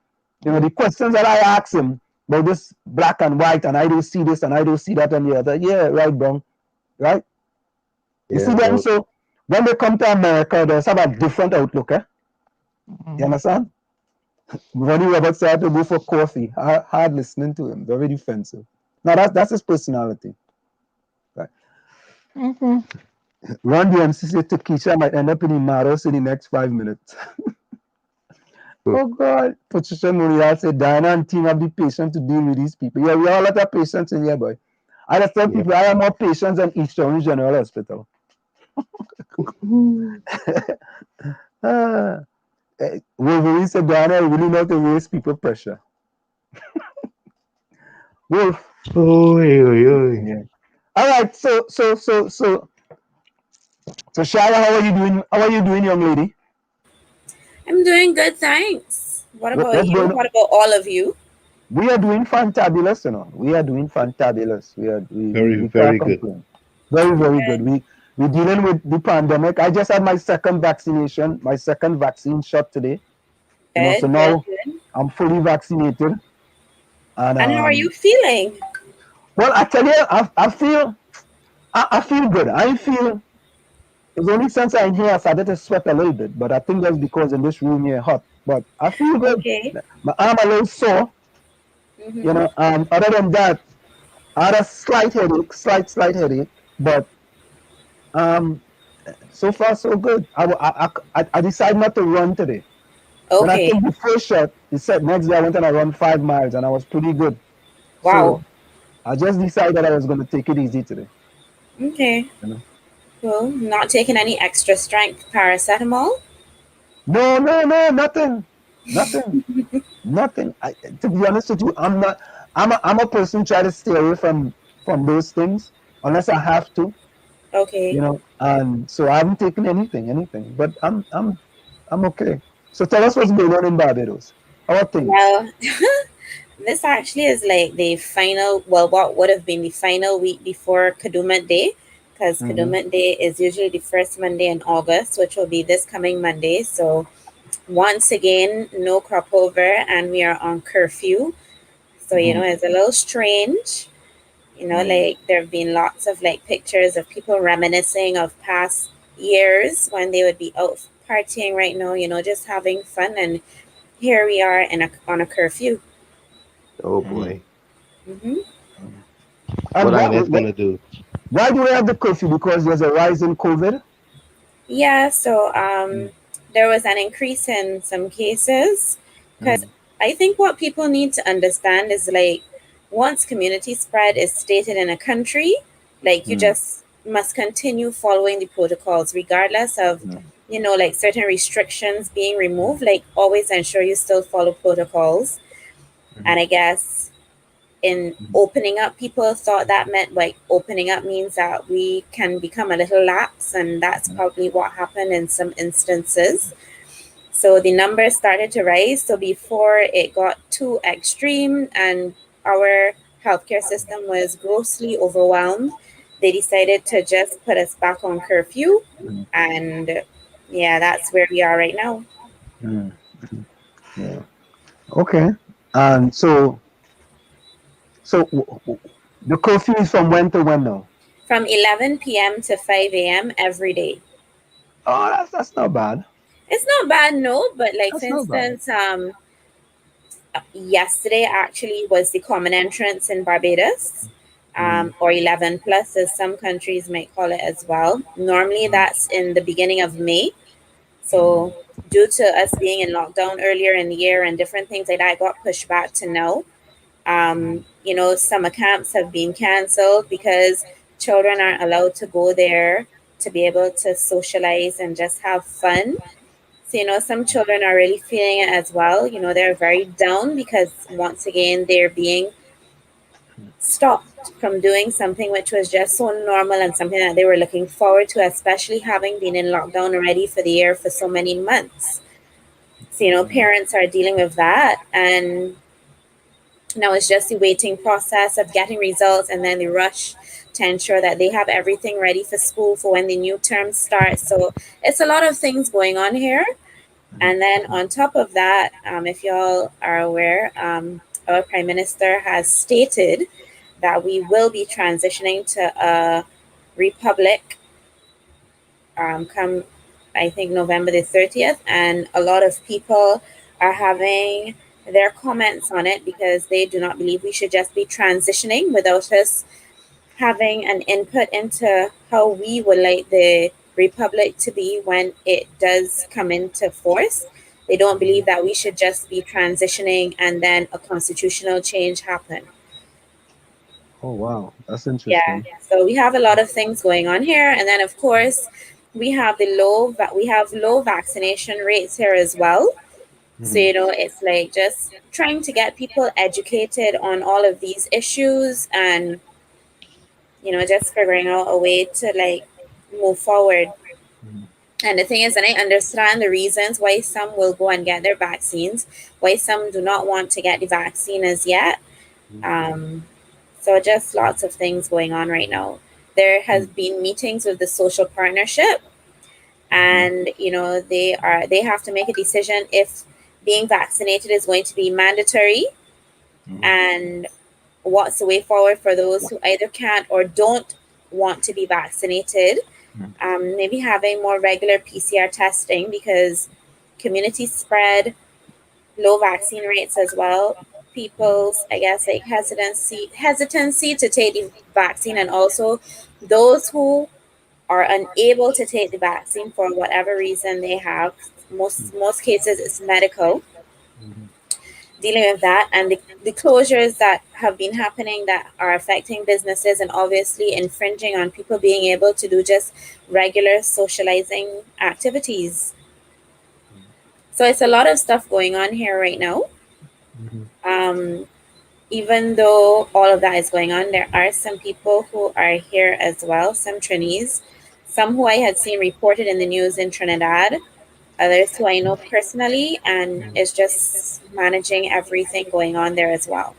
You know, the questions that I ask him about this black and white, and I don't see this, and I don't see that, and the other. Yeah, right, bro. Right? You see them? So when they come to America, they have a different outlook, eh? You understand? Ronnie Roberts had to go for coffee. Hard listening to him. Very defensive. Now that's his personality. Right. Ron DMC said Keisha might end up in the Maros in the next 5 minutes. Oh God. Patricia Muriel said Diana and team have the patience to deal with these people. Yeah, we all have that patience in here, boy. I just tell people I have more patience than East Orange General Hospital. Wolverine said Diana, I really know to raise people pressure. Wolf. Yeah. All right, so Shaya, how are you doing? How are you doing, young lady? I'm doing good, thanks. What about you? What about all of you? We are doing fantabulous, you know. We are doing fantabulous. Very good. Very, very good. We're dealing with the pandemic. I just had my second vaccination, my second vaccine shot today. You know, so now I'm fully vaccinated. And how are you feeling? Well, I tell you, I feel good. I feel it's only since I'm here I started to sweat a little bit, but I think that's because in this room here hot. But I feel good. Okay. My arm a little sore. You know, other than that, I had a slight headache, slight headache, but so far so good. I decided not to run today. Okay. When I took the first shot, it said next day I went and I run 5 miles and I was pretty good. Wow. So I just decided I was going to take it easy today. Okay. You know? Well, not taking any extra strength paracetamol? No, nothing. Nothing. To be honest with you, I'm a person try to stay away from those things unless I have to. Okay. You know, and so I haven't taken anything. But I'm okay. So tell us what's going on in Barbados. How are things? Well, this actually is like the final, well, what would have been the final week before Kadooment Day, because Kadooment Day is usually the first Monday in August, which will be this coming Monday. So once again, no crop over, and we are on curfew. So, you know, it's a little strange. You know, like there have been lots of like pictures of people reminiscing of past years when they would be out partying right now, you know, just having fun. And here we are on a curfew. Oh boy. What are they going to do? Why do we have the curfew? Because there's a rise in COVID? Yeah, so there was an increase in some cases. Because I think what people need to understand is like, once community spread is stated in a country, like you just must continue following the protocols, regardless of, you know, like certain restrictions being removed, like always ensure you still follow protocols. And I guess in opening up, people thought that meant like opening up means that we can become a little lax. And that's probably what happened in some instances. So the numbers started to rise. So before it got too extreme and our healthcare system was grossly overwhelmed, they decided to just put us back on curfew. And yeah, that's where we are right now. Yeah. Okay. And so the curfew is from when to when now? From 11 p.m. to 5 a.m. every day. Oh, that's not bad. It's not bad, no, but like that's for instance, yesterday actually was the common entrance in Barbados, or 11 plus, as some countries might call it as well. Normally that's in the beginning of May. So due to us being in lockdown earlier in the year and different things like that, got pushed back to now. You know, summer camps have been canceled because children aren't allowed to go there to be able to socialize and just have fun. So, you know, some children are really feeling it as well. You know, they're very down because once again, they're being stopped from doing something which was just so normal and something that they were looking forward to, especially having been in lockdown already for the year for so many months. So, you know, parents are dealing with that, and now it's just the waiting process of getting results and then the rush to ensure that they have everything ready for school for when the new term starts. So it's a lot of things going on here. And then on top of that, if y'all are aware, our Prime Minister has stated that we will be transitioning to a republic come, I think, November the 30th. And a lot of people are having their comments on it because they do not believe we should just be transitioning without us having an input into how we would like the republic to be when it does come into force. They don't believe that we should just be transitioning and then a constitutional change happen. Oh wow, that's interesting. Yeah, so we have a lot of things going on here, and then of course we have low vaccination rates here as well. So, you know, it's like just trying to get people educated on all of these issues and, you know, just figuring out a way to like move forward. And the thing is, and I understand the reasons why some will go and get their vaccines, why some do not want to get the vaccine as yet. So just lots of things going on right now. There has been meetings with the social partnership, and, you know, they have to make a decision if being vaccinated is going to be mandatory, and what's the way forward for those who either can't or don't want to be vaccinated. Maybe having more regular PCR testing because community spread, low vaccine rates as well, people's, I guess, like hesitancy to take the vaccine, and also those who are unable to take the vaccine for whatever reason they have. Most cases it's medical. Dealing with that, and the closures that have been happening that are affecting businesses and obviously infringing on people being able to do just regular socializing activities. So it's a lot of stuff going on here right now. Even though all of that is going on, there are some people who are here as well, some Trinis, some who I had seen reported in the news in Trinidad, others who I know personally, and it's just managing everything going on there as well.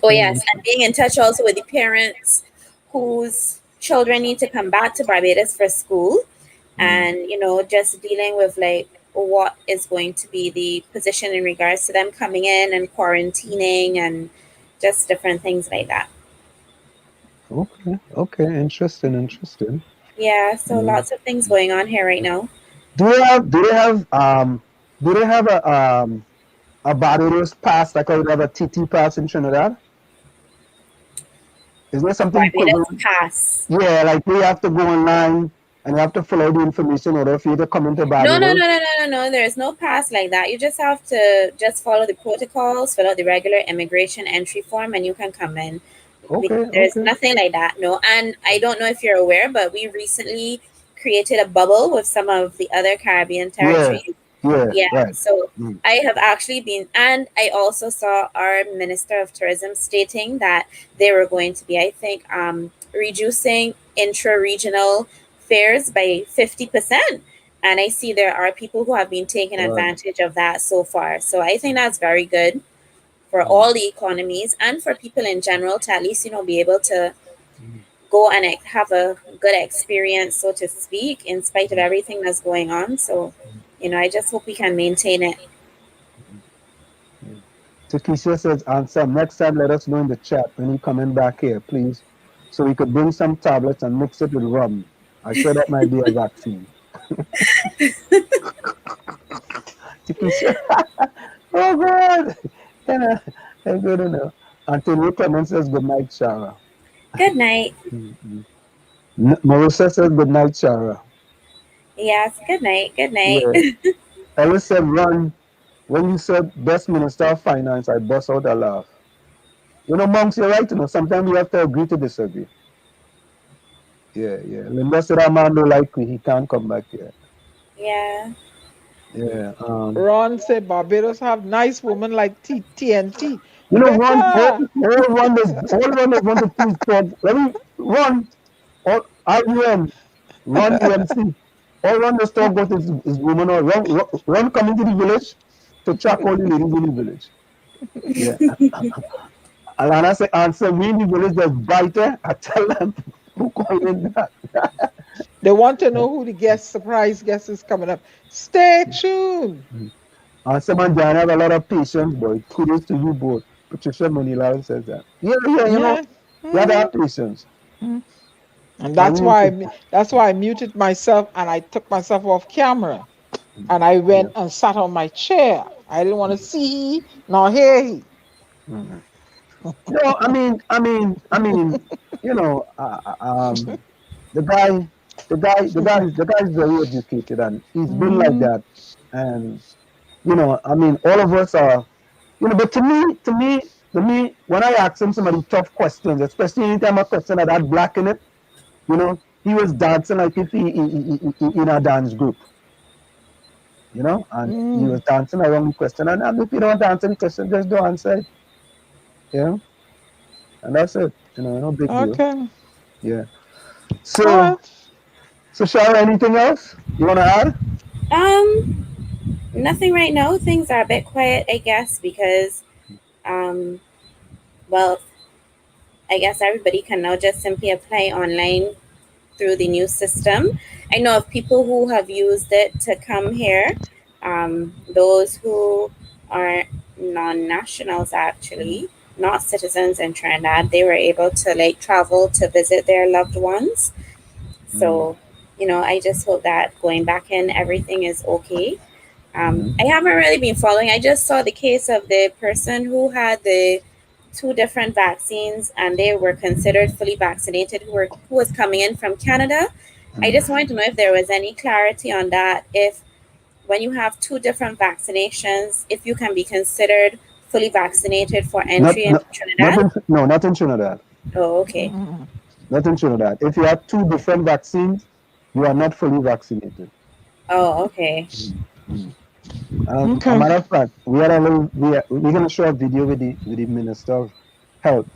Oh yes, and being in touch also with the parents whose children need to come back to Barbados for school, and, you know, just dealing with like what is going to be the position in regards to them coming in and quarantining and just different things like that. Okay, interesting. Yeah, so lots of things going on here right now. Do they have a Barbados pass like I would have a TT pass in Trinidad? Is there something Barbados pass? Yeah, like we have to go online and you have to fill out the information in order for you to come into Barbados. No. There's no pass like that. You just have to just follow the protocols, fill out the regular immigration entry form, and you can come in. There's nothing like that. No, and I don't know if you're aware, but we recently created a bubble with some of the other Caribbean territories. Right. So I have actually been, and I also saw our Minister of Tourism stating that they were going to be, I think, reducing intra-regional fares by 50%. And I see there are people who have been taking advantage of that so far. So I think that's very good for all the economies and for people in general to at least, you know, be able to go and have a good experience, so to speak, in spite of everything that's going on. So, you know, I just hope we can maintain it. Takesha says, answer, next time let us know in the chat when you're coming back here, please. So we could bring some tablets and mix it with rum. I'm sure that might be a vaccine. Takesha. Oh, God. Yeah, good enough. Antonio Clement says, good night, Shara. Good night. Marissa says, good night, Shara. Yes, good night. Good night. Yeah. I always said, Ron, when you said best Minister of Finance, I bust out a laugh. You know, Monks, you're right, you know, sometimes we have to agree to disagree. Yeah, yeah. Linda said that man don't like me, he can't come back here. Yeah. Yeah. Ron said Barbados have nice women like TNT. You know, Ron, all Better. Ron is want to please talk. Let me Ron, all RUM, Ron UMC. All Ron does talk about is woman or Ron coming to the village to track all the ladies in the village. Yeah. Alana say answer me in the village there's biter. I tell them who call in that. They want to know who the surprise guest is coming up. Stay tuned. Someone Diana have a lot of patience, boy. Kudos to you both. Patricia Monilal says that. Yeah, you know, you have to have patience. And that's why I muted myself and I took myself off camera. And I went and sat on my chair. I didn't want to see nor hear he. No, I mean, you know, the guy is very educated and he's been like that. And you know, I mean, all of us are, you know, but to me, when I ask him some of the tough questions, especially anytime a question that had black in it, you know, he was dancing like if he in a dance group. You know, and he was dancing around the question. And if you don't answer the question, just don't answer it. You know? And that's it. You know, no big deal. Yeah. So, Shara, anything else you want to add? Nothing right now. Things are a bit quiet, I guess, because, well, I guess everybody can now just simply apply online through the new system. I know of people who have used it to come here. Those who are non-nationals, actually, not citizens in Trinidad, they were able to like travel to visit their loved ones. So, you know, I just hope that going back in, everything is okay. I haven't really been following. I just saw the case of the person who had the 2 different vaccines and they were considered fully vaccinated who was coming in from Canada. I just wanted to know if there was any clarity on that, if when you have 2 different vaccinations, if you can be considered fully vaccinated for entry into Trinidad. Not in Trinidad. Oh, okay. Not in Trinidad. If you have 2 different vaccines, you are not fully vaccinated. Oh, okay. A matter of fact, we're going to show a video with the Minister of Health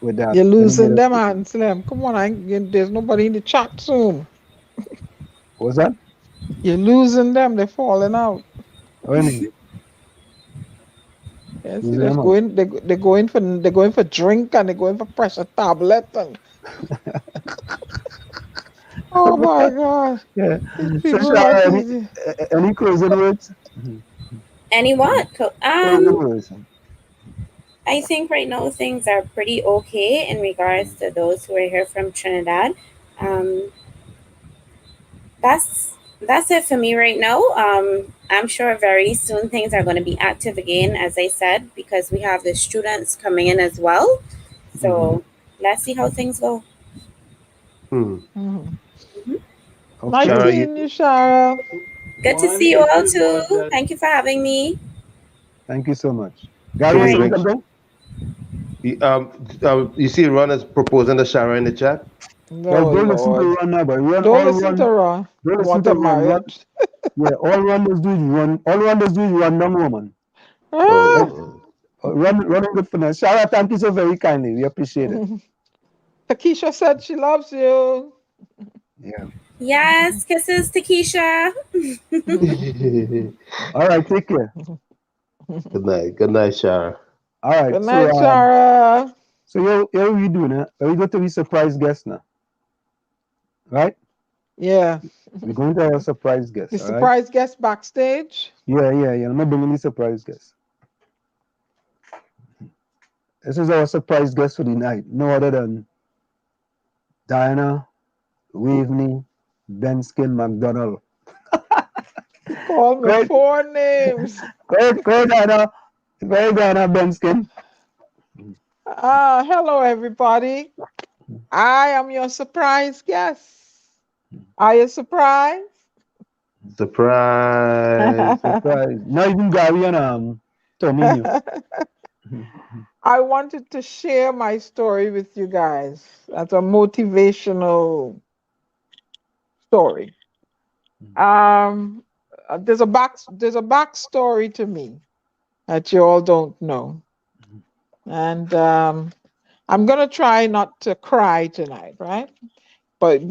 with that. You're losing them, Anselm. Come on, there's nobody in the chat soon. What's that? You're losing them. They're falling out. What do you mean? Yes, they're going for drink and they're going for pressure tablet and. Oh my God! Yeah. So, Shara, any closing words? Any what? I think right now things are pretty okay in regards to those who are here from Trinidad. That's it for me right now. I'm sure very soon things are going to be active again, as I said, because we have the students coming in as well. So let's see how things go. Nice seeing you, Shara. Good to see you all too. Thank you for having me. Thank you so much. Gary, something? You see Ron is proposing to Shara in the chat? No, don't listen to Ron now, but don't listen to Ron. Don't listen to Ron. Yeah, all Ron does do is run. All Ron does do is run young woman. Run good for us. Shara, thank you so very kindly. We appreciate it. Takesha said she loves you. Yeah. Yes, kisses, Takesha. All right, take care. Good night. Good night, Shara. All right. Good night, Shara. So here we do now. We go to the surprise guest now. Right? Yeah. We're going to our surprise guest. The surprise guest backstage? Yeah. I'm not bringing the surprise guest. This is our surprise guest for the night. No other than Diana Waveney Benskin McDonald. Call me 4 names. Go Diana. Very Diana Benskin. Hello, everybody. I am your surprise guest. Are you surprised? Surprise. Surprise. Not even Gary and Tommy. I wanted to share my story with you guys as a motivational story. There's a backstory to me that you all don't know, and I'm gonna try not to cry tonight, right? But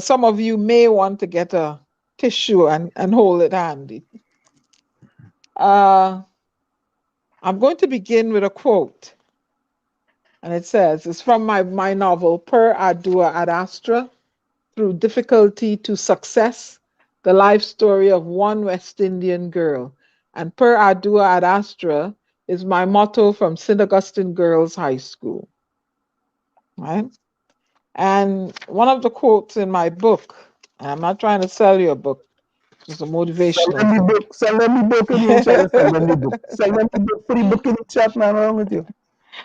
some of you may want to get a tissue and hold it handy. I'm going to begin with a quote, and it says, it's from my novel, 𝗪𝗏𝗀𝗃𝗏, Through Difficulty to Success, the life story of one West Indian girl. And 𝗪𝗏𝗀𝗃𝗏 is my motto from St. Augustine Girls High School, right? And one of the quotes in my book, and I'm not trying to sell you a book, it's a motivational book. Sell them the book in the chat. Sell them the book. Sell them the book. Put the book in the chat, man. What's wrong with you?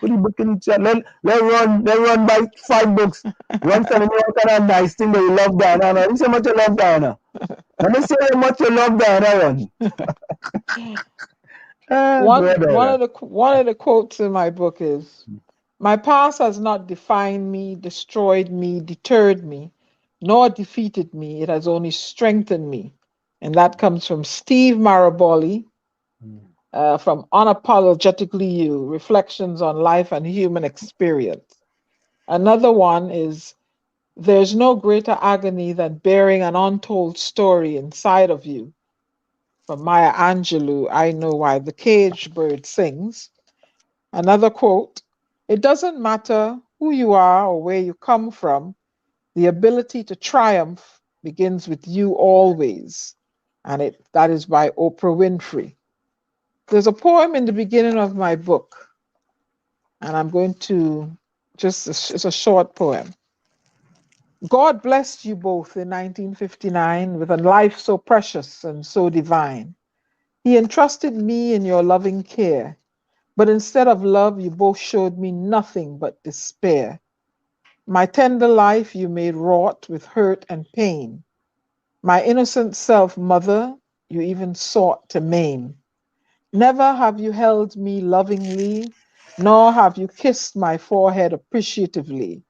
Put the book in the chat. Let run by 5 books. One telling you what kind of nice thing that you love Diana. You say how much you love Diana. Let me say how much you love Diana. One of the quotes in my book is, my past has not defined me, destroyed me, deterred me, nor defeated me. It has only strengthened me. And that comes from Steve Maraboli, from Unapologetically You, Reflections on Life and Human Experience. Another one is, there's no greater agony than bearing an untold story inside of you. From Maya Angelou, I Know Why the Caged Bird Sings. Another quote, it doesn't matter who you are or where you come from, the ability to triumph begins with you always. And that is by Oprah Winfrey. There's a poem in the beginning of my book, and I'm going to it's a short poem. God blessed you both in 1959 with a life so precious and so divine. He entrusted me in your loving care, but instead of love, you both showed me nothing but despair. My tender life you made wrought with hurt and pain. My innocent self, mother, you even sought to maim. Never have you held me lovingly, nor have you kissed my forehead appreciatively.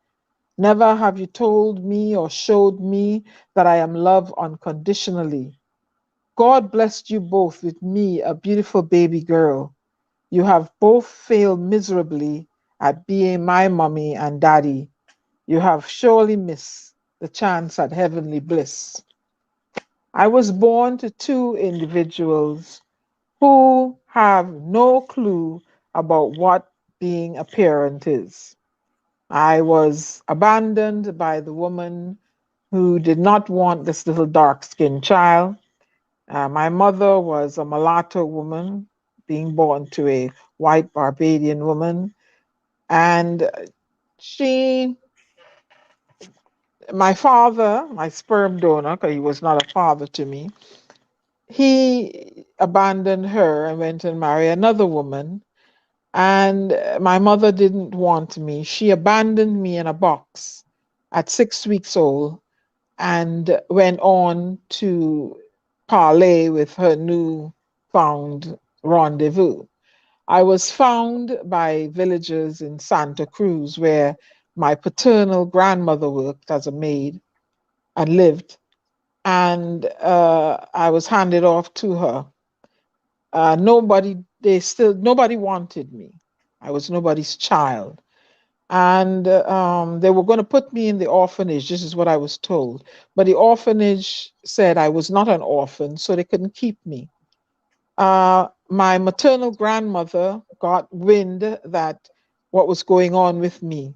Never have you told me or showed me that I am loved unconditionally. God blessed you both with me, a beautiful baby girl. You have both failed miserably at being my mommy and daddy. You have surely missed the chance at heavenly bliss. I was born to 2 individuals who have no clue about what being a parent is. I was abandoned by the woman who did not want this little dark-skinned child. My mother was a mulatto woman, being born to a white Barbadian woman. And my father, my sperm donor, because he was not a father to me, he abandoned her and went and married another woman. And my mother didn't want me. She abandoned me in a box at 6 weeks old and went on to parley with her newfound rendezvous. I was found by villagers in Santa Cruz, where my paternal grandmother worked as a maid and lived, and I was handed off to her. Nobody wanted me. I was nobody's child. And they were going to put me in the orphanage. This is what I was told. But the orphanage said I was not an orphan, so they couldn't keep me. My maternal grandmother got wind that what was going on with me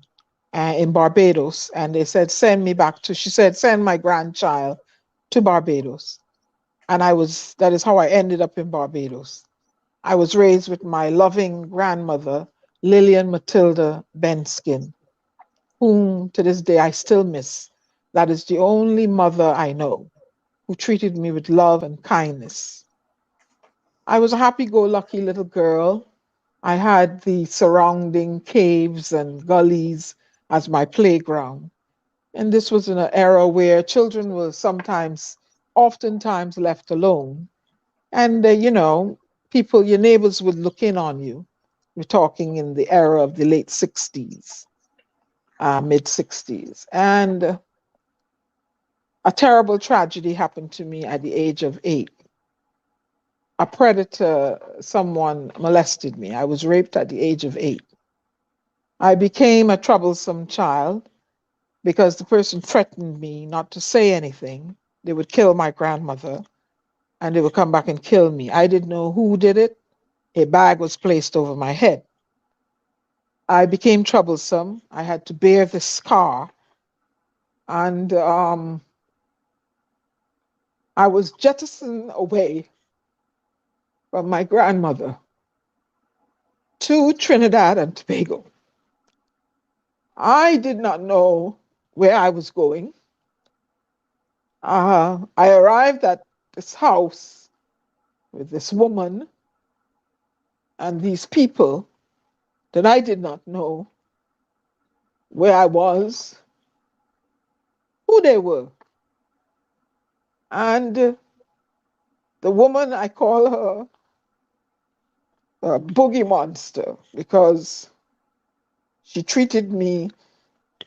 in Barbados, and they said, she said, send my grandchild to Barbados. And that is how I ended up in Barbados. I was raised with my loving grandmother, Lillian Matilda Benskin, whom to this day I still miss. That is the only mother I know who treated me with love and kindness. I was a happy-go-lucky little girl. I had the surrounding caves and gullies as my playground. And this was in an era where children will sometimes oftentimes left alone. And, you know, people, your neighbors would look in on you. We're talking in the era of the late 60s, mid 60s. And a terrible tragedy happened to me at the age of 8. A predator, someone molested me. I was raped at the age of 8. I became a troublesome child because the person threatened me not to say anything. They would kill my grandmother and they would come back and kill me. I didn't know who did it. A bag was placed over my head. I became troublesome. I had to bear the scar. And I was jettisoned away from my grandmother to Trinidad and Tobago. I did not know where I was going. I arrived at this house with this woman and these people that I did not know where I was, who they were. And the woman, I call her a boogie monster because she treated me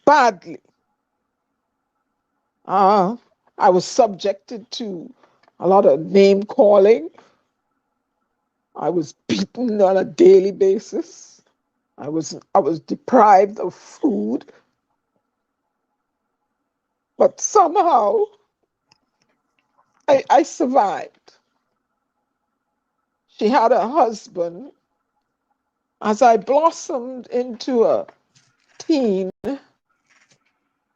badly. I was subjected to a lot of name calling. I was beaten on a daily basis. I was deprived of food. But somehow I survived. She had a husband. As I blossomed into a teen,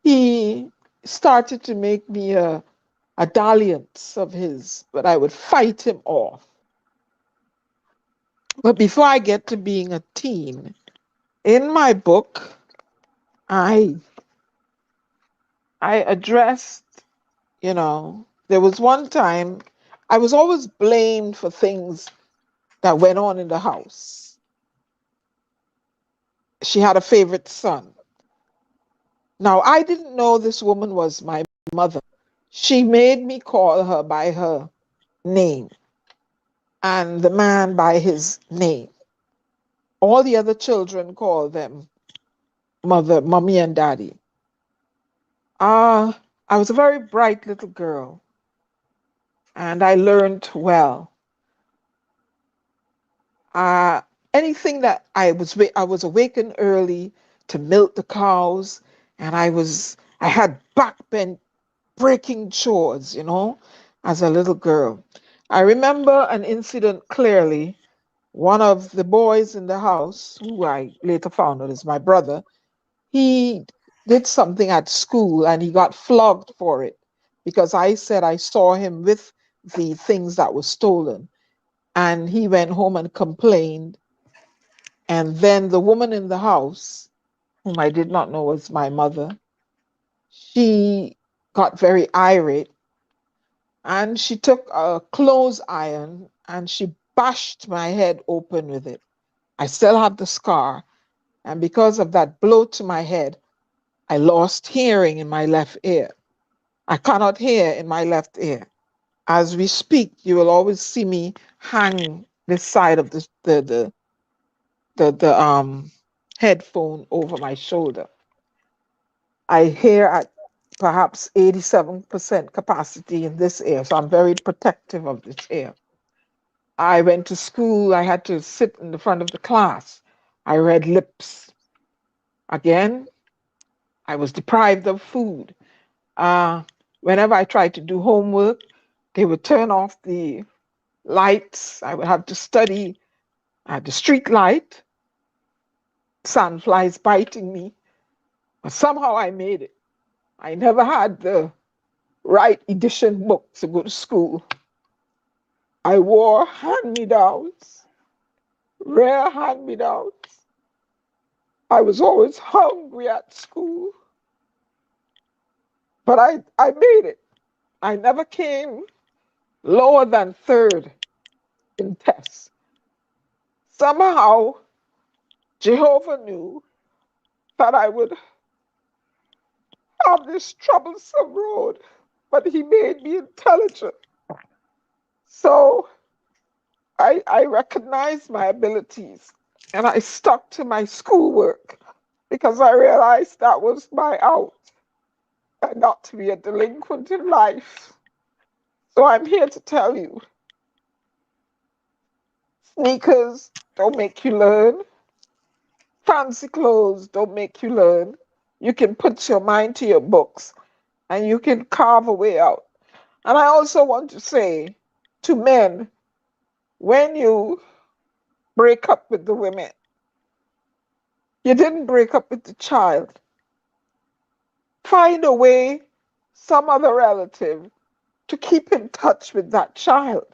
he started to make me a dalliance of his, but I would fight him off. But before I get to being a teen, in my book, I addressed, you know, there was one time I was always blamed for things that went on in the house. She had a favorite son. Now, I didn't know this woman was my mother. She made me call her by her name and the man by his name. All the other children called them mother, mommy and daddy. I was a very bright little girl and I learned well. Anything that I was awakened early to milk the cows, and I had backbend breaking chores, you know, as a little girl. I remember an incident clearly. One of the boys in the house, who I later found out is my brother, he did something at school and he got flogged for it because I said I saw him with the things that were stolen. And he went home and complained. And then the woman in the house, whom I did not know was my mother, she got very irate and she took a clothes iron and she bashed my head open with it. I still have the scar. And because of that blow to my head, I lost hearing in my left ear. I cannot hear in my left ear. As we speak, you will always see me hang this side of the headphone over my shoulder. I hear at perhaps 87% capacity in this ear, so I'm very protective of this ear. I went to school, I had to sit in the front of the class. I read lips. Again, I was deprived of food. Whenever I tried to do homework, they would turn off the lights. I would have to study at the street light. Sandflies biting me. But somehow I made it. I never had the right edition book to go to school. I wore hand-me-downs, rare hand-me-downs. I was always hungry at school. But I made it. I never came lower than third in tests. Somehow, Jehovah knew that I would have this troublesome road but he made me intelligent. So I recognized my abilities and I stuck to my schoolwork because I realized that was my out and not to be a delinquent in life. So I'm here to tell you, sneakers don't make you learn. Fancy clothes don't make you learn. You can put your mind to your books and you can carve a way out. And I also want to say to men, when you break up with the women, you didn't break up with the child. Find a way, some other relative, to keep in touch with that child,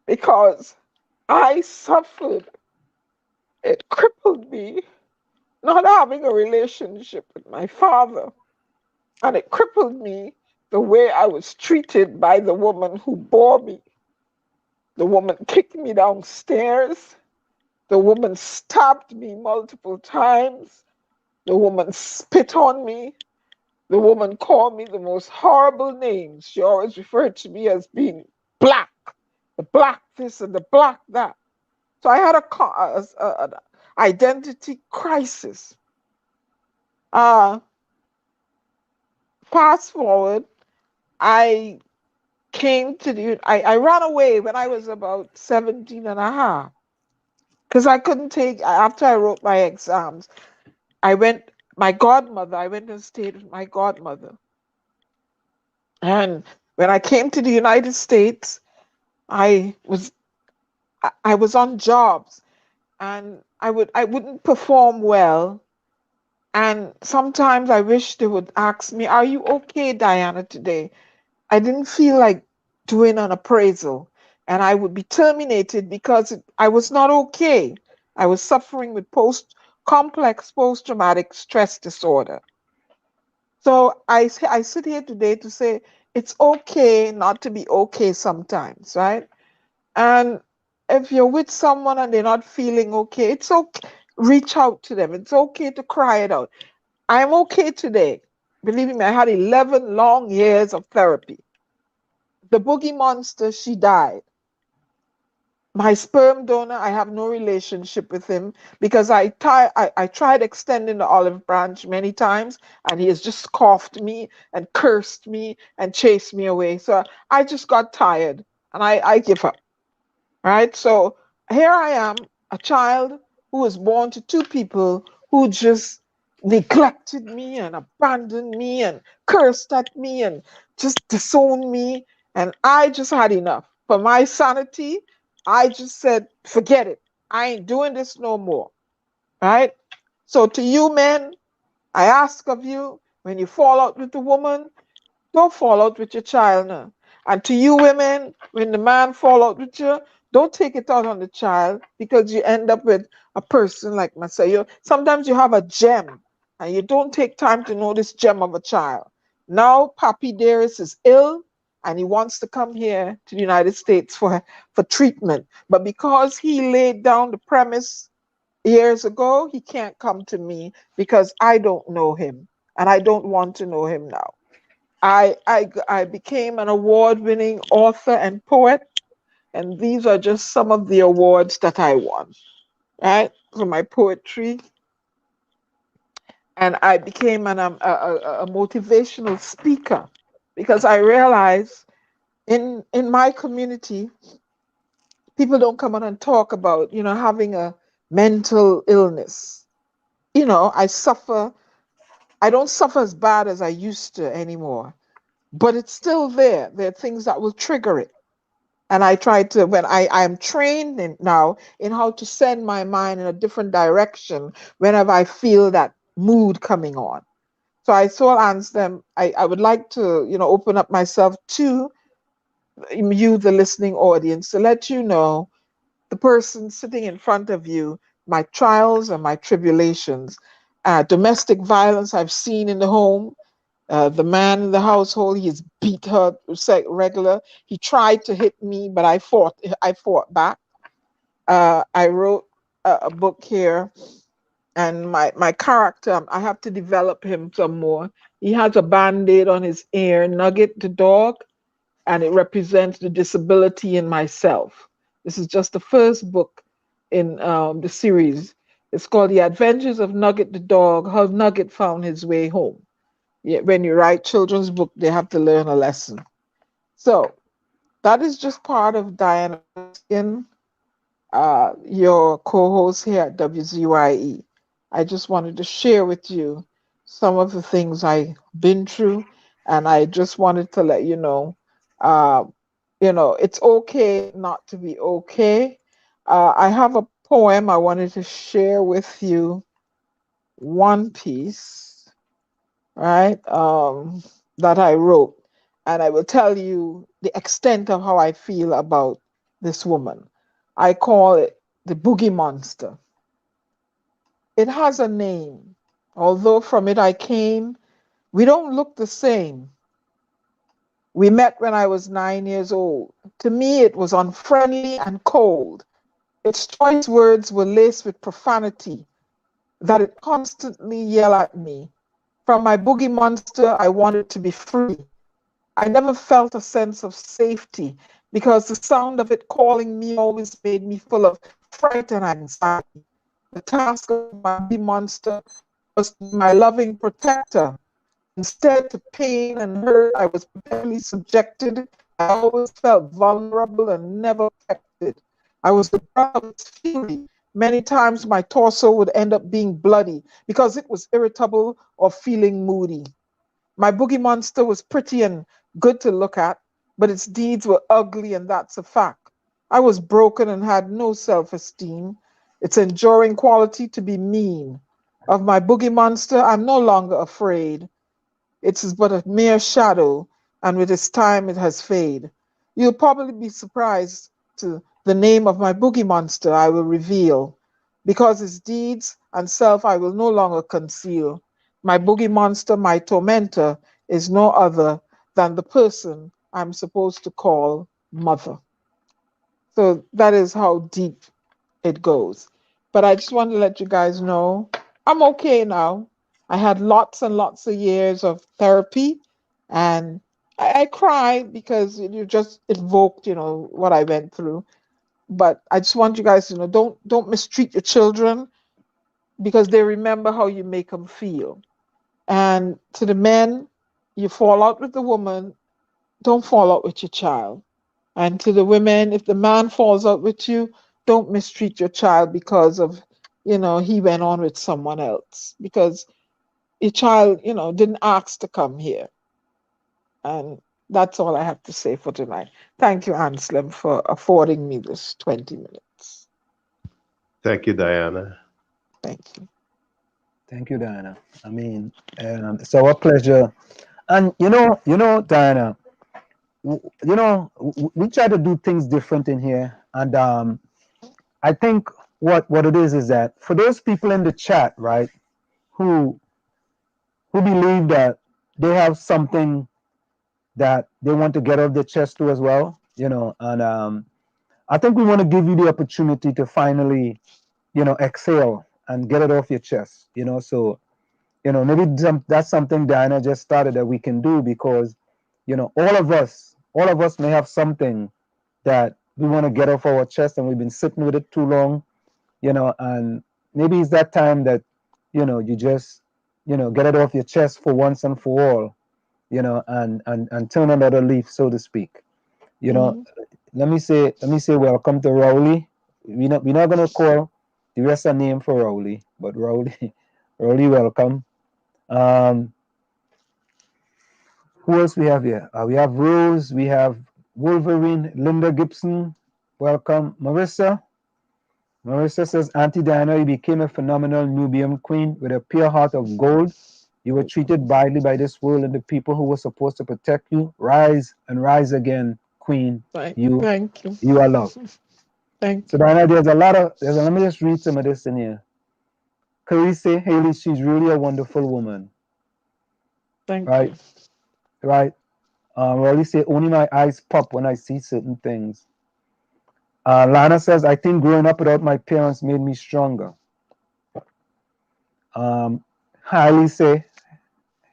because I suffered. It crippled me not having a relationship with my father, and it crippled me the way I was treated by the woman who bore me. The woman kicked me downstairs. The woman stabbed me multiple times. The woman spit on me. The woman called me the most horrible names. She always referred to me as being black, the black this and the black that. So I had an identity crisis. Fast forward, I ran away when I was about 17 and a half because I couldn't take, after I wrote my exams, I went and stayed with my godmother. And when I came to the United States, I was on jobs and I wouldn't perform well. And sometimes I wish they would ask me, "Are you okay, Diana, today?" I didn't feel like doing an appraisal, and I would be terminated because I was not okay. I was suffering with complex post-traumatic stress disorder. So I sit here today to say it's okay not to be okay sometimes, right? And if you're with someone and they're not feeling okay, it's okay. Reach out to them. It's okay to cry it out. I'm okay today. Believe me, I had 11 long years of therapy. The boogie monster, she died. My sperm donor, I have no relationship with him because I tried extending the olive branch many times and he has just scoffed me and cursed me and chased me away. So I just got tired and I give up. Right? So here I am, a child who was born to two people who just neglected me and abandoned me and cursed at me and just disowned me. And I just had enough. For my sanity, I just said, forget it. I ain't doing this no more. Right? So to you men, I ask of you, when you fall out with a woman, don't fall out with your child now. And to you women, when the man fall out with you, don't take it out on the child because you end up with a person like myself. Sometimes you have a gem and you don't take time to know this gem of a child. Now Papi Dearest is ill and he wants to come here to the United States for treatment. But because he laid down the premise years ago, he can't come to me because I don't know him and I don't want to know him now. I became an award-winning author and poet, and these are just some of the awards that I won, right, for my poetry. And I became a motivational speaker because I realized in my community, people don't come on and talk about, having a mental illness. I don't suffer as bad as I used to anymore. But it's still there. There are things that will trigger it. And I try to, when I am trained now in how to send my mind in a different direction whenever I feel that mood coming on. So I ask them, I would like to, open up myself to you, the listening audience, to let you know the person sitting in front of you, my trials and my tribulations, domestic violence I've seen in the home. The man in the household, he's beat her regular. He tried to hit me, but I fought back. I wrote a book here And my character, I have to develop him some more. He has a band-aid on his ear, Nugget the dog, and it represents the disability in myself. This is just the first book in the series. It's called The Adventures of Nugget the Dog, How Nugget Found His Way Home. Yeah, when you write children's book, they have to learn a lesson. So that is just part of Diana Skin, your co-host here at WZYE. I just wanted to share with you some of the things I've been through, and I just wanted to let you know, it's okay not to be okay. I have a poem I wanted to share with you, one piece, right, that I wrote, and I will tell you the extent of how I feel about this woman. I call it the Boogie Monster. It has a name. Although from it I came, we don't look the same. We met when I was 9 years old. To me, it was unfriendly and cold. Its choice words were laced with profanity that it constantly yelled at me. From my boogie monster, I wanted to be free. I never felt a sense of safety because the sound of it calling me always made me full of fright and anxiety. The task of my boogie monster was to be my loving protector. Instead, to pain and hurt, I was perpetually subjected. I always felt vulnerable and never protected. I was the brunt of its fury. Many times my torso would end up being bloody because it was irritable or feeling moody. My boogie monster was pretty and good to look at, but its deeds were ugly, and that's a fact. I was broken and had no self-esteem. Its enduring quality to be mean. Of my boogie monster, I'm no longer afraid. It is but a mere shadow, and with its time it has faded. You'll probably be surprised to the name of my boogie monster I will reveal, because his deeds and self I will no longer conceal. My boogie monster, my tormentor, is no other than the person I'm supposed to call mother. So that is how deep it goes. But I just want to let you guys know I'm okay now. I had lots and lots of years of therapy, and I cried because you just evoked, what I went through. But I just want you guys to know, don't mistreat your children, because they remember how you make them feel. And to the men, you fall out with the woman, don't fall out with your child. And to the women, if the man falls out with you, don't mistreat your child because of, he went on with someone else. Because your child, didn't ask to come here. And that's all I have to say for tonight. Thank you, Anselm, for affording me this 20 minutes. Thank you, Diana. Thank you. Thank you, Diana. I mean, it's our pleasure. And Diana, we try to do things different in here. And I think what it is that for those people in the chat, right, who believe that they have something that they want to get off their chest to as well, and I think we want to give you the opportunity to finally, exhale and get it off your chest, so, maybe that's something Diana just started that we can do, because, all of us may have something that we want to get off our chest, and we've been sitting with it too long, and maybe it's that time that, you just, get it off your chest for once and for all, and turn another leaf, so to speak. Let me say welcome to Rowley. We're not gonna call the rest of the name for Rowley, but Rowley, welcome. Who else we have here? We have Rose, we have Wolverine, Linda Gibson, welcome. Marissa says, Auntie Diana, you became a phenomenal Nubian queen with a pure heart of gold. You were treated badly by this world and the people who were supposed to protect you. Rise and rise again, queen. Thank you. You are loved. Thank so, Diana, let me just read some of this in here. Carisse Haley, she's really a wonderful woman. Thank you. Right. Rolly say, only my eyes pop when I see certain things. Lana says, I think growing up without my parents made me stronger. Highly say,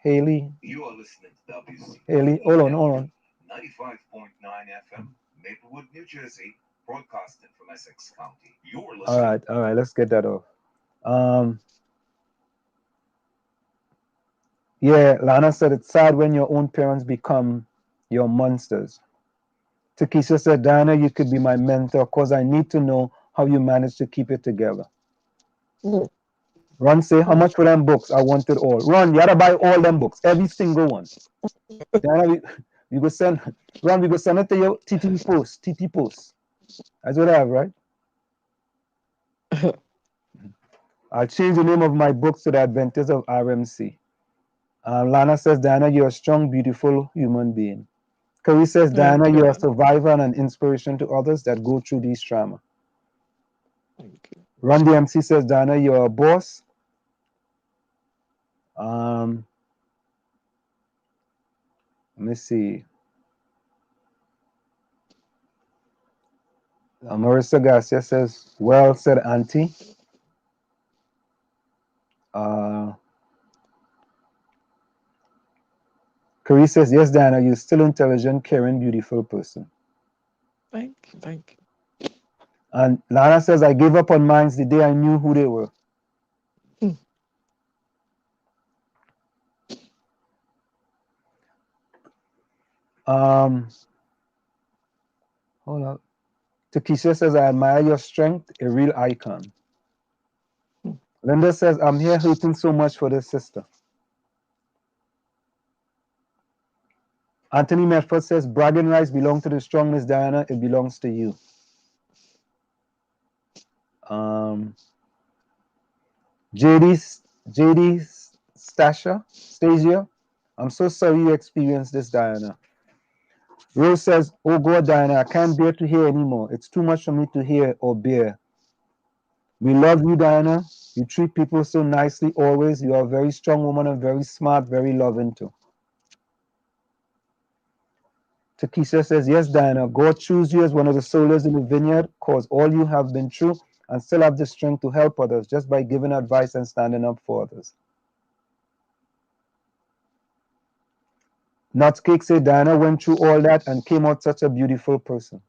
Haley. You are listening to WZYE Haley, hold on. 95.9 FM, Maplewood, New Jersey, broadcasting from Essex County. You're listening. All right, let's get that off. Yeah, Lana said it's sad when your own parents become your monsters. Takesha said, Diana, you could be my mentor because I need to know how you manage to keep it together. Ron say, how much for them books? I want it all. Ron, you gotta buy all them books, every single one. Diana, we go send it to your TT Post. That's what I have, right? I'll change the name of my books to The Adventures of RMC. Lana says, Diana, you're a strong, beautiful human being. Curry says, Diana, you're a survivor and an inspiration to others that go through these trauma. Thank you. Ron DMC says, Diana, you're a boss. Let me see. Marissa Garcia says, well said, Auntie. Curry says, yes, Diana, you're still intelligent, caring, beautiful person. Thank you. And Lana says, I gave up on mines the day I knew who they were. Hold on. Takesha says, I admire your strength, a real icon. Linda says, I'm here hurting so much for this sister. Anthony Medford says, bragging rights belong to the strong, Miss Diana. It belongs to you. JD Stasia, I'm so sorry you experienced this, Diana. Rose says, oh God, Diana, I can't bear to hear anymore. It's too much for me to hear or bear. We love you, Diana. You treat people so nicely always. You are a very strong woman and very smart, very loving too. Takesha says, yes, Diana, God chose you as one of the soldiers in the vineyard because all you have been through and still have the strength to help others just by giving advice and standing up for others. Nutscake said, Diana went through all that and came out such a beautiful person.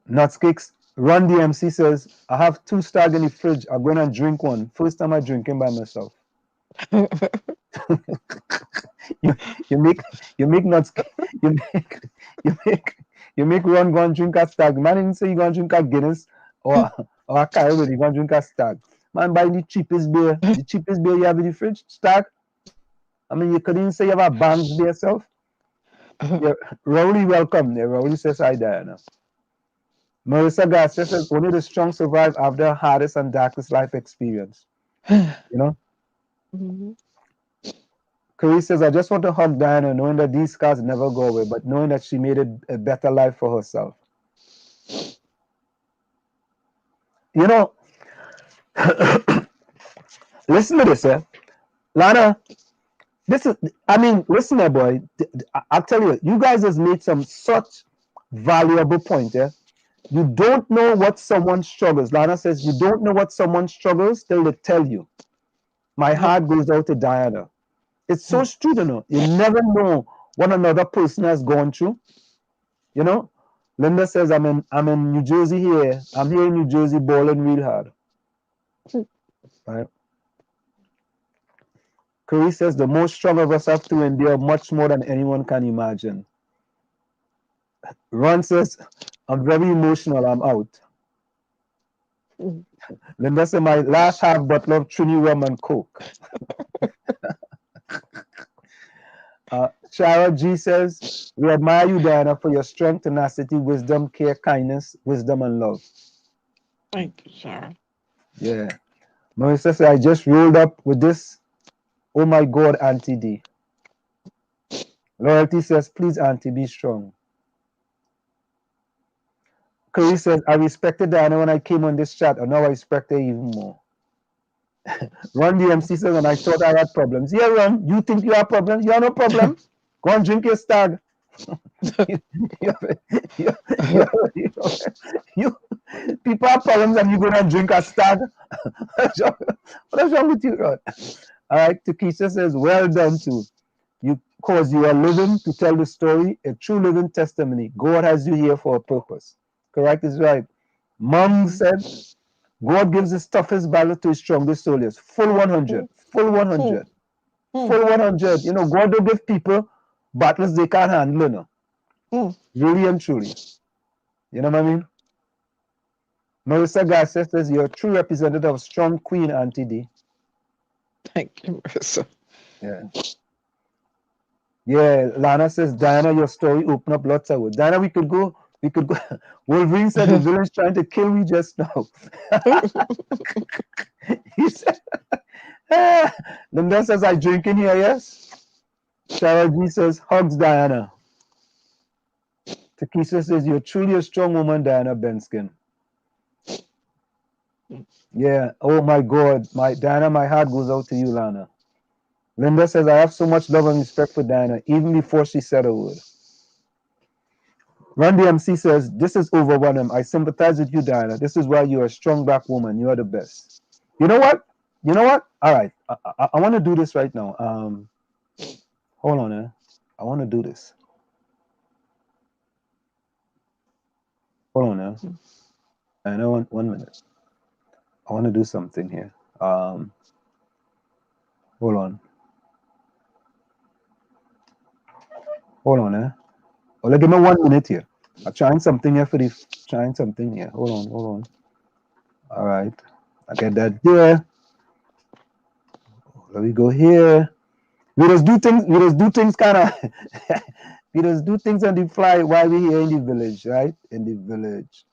Nutscakes, Ron DMC says, I have 2 stag in the fridge. I'm going to drink one. First time I'm drinking by myself. you make Ron go and drink a stag. Man didn't say you gonna drink a Guinness or a Kyle, you gonna drink a stag. Man, buy the cheapest beer. The cheapest beer you have in the fridge, stag. I mean, you couldn't say you have a Banks beer yourself. Yeah, Rowley, welcome there. Rowley says, hi, Diana. Marissa Garcia says, only the strong survive after the hardest and darkest life experience. You know? Curry says, I just want to hug Diana, knowing that these scars never go away, but knowing that she made it a better life for herself. You know, listen to this, Lana, listen there, boy. I'll tell you, you guys has made some such valuable point, You don't know what someone struggles. Lana says, you don't know what someone struggles till they tell you. My heart goes out to Diana. It's so true, you know. You never know what another person has gone through. You know, Linda says, I'm in New Jersey here. I'm here in New Jersey balling real hard. Right? Curry says, the most strong of us have to endure much more than anyone can imagine. Ron says, I'm very emotional. I'm out. Linda says, my last half bottle of Trini rum and Coke. Shara G says, we admire you, Diana, for your strength, tenacity, wisdom, care, kindness, wisdom, and love. Thank you, Shara. Yeah. Marissa says, I just rolled up with this. Oh my God, Auntie D. Loyalty says, please, Auntie, be strong. Curry says, I respected Diana when I came on this chat, and now I respect her even more. Ron DMC says, and I thought I had problems. Yeah, Ron, you think you have problems? You have no problems. Go and drink your stag. you people have problems and you go and drink a stag. What is wrong with you, Rod? All right, Takesha says, well done too. Cause you are living to tell the story, a true living testimony. God has you here for a purpose. Correct is right. Mung said, God gives his toughest battle to his strongest soldiers. Full 100. Full 100. Full 100. You know, God don't give people battles they can't handle, you know. Really and truly. You know what I mean? Marissa Garcia says, you're a true representative of strong queen, Auntie D. Thank you, Marissa. Yeah. Yeah, Lana says, Diana, your story opened up lots of wood. Diana, we could go. Wolverine said the villain's trying to kill me just now. He said, Linda says, I drink in here, yes? Shara G says, hugs Diana. Takesha says, you're truly a strong woman, Diana Benskin. Yeah, oh my God. Diana, my heart goes out to you, Lana. Linda says, I have so much love and respect for Diana, even before she said a word. Randy MC says, this is overwhelming. I sympathize with you, Diana. This is why you're a strong black woman. You are the best. You know what? You know what? All right. I want to do this right now. Hold on, I want to do this. Hold on, I know 1 minute. I want to do something here. Hold on. Hold on, Well, give me 1 minute here. I'm trying something here trying something here. Hold on. All right. I get that there. Let me go here. We just do things kind of we just do things on the fly while we're here in the village, right? In the village.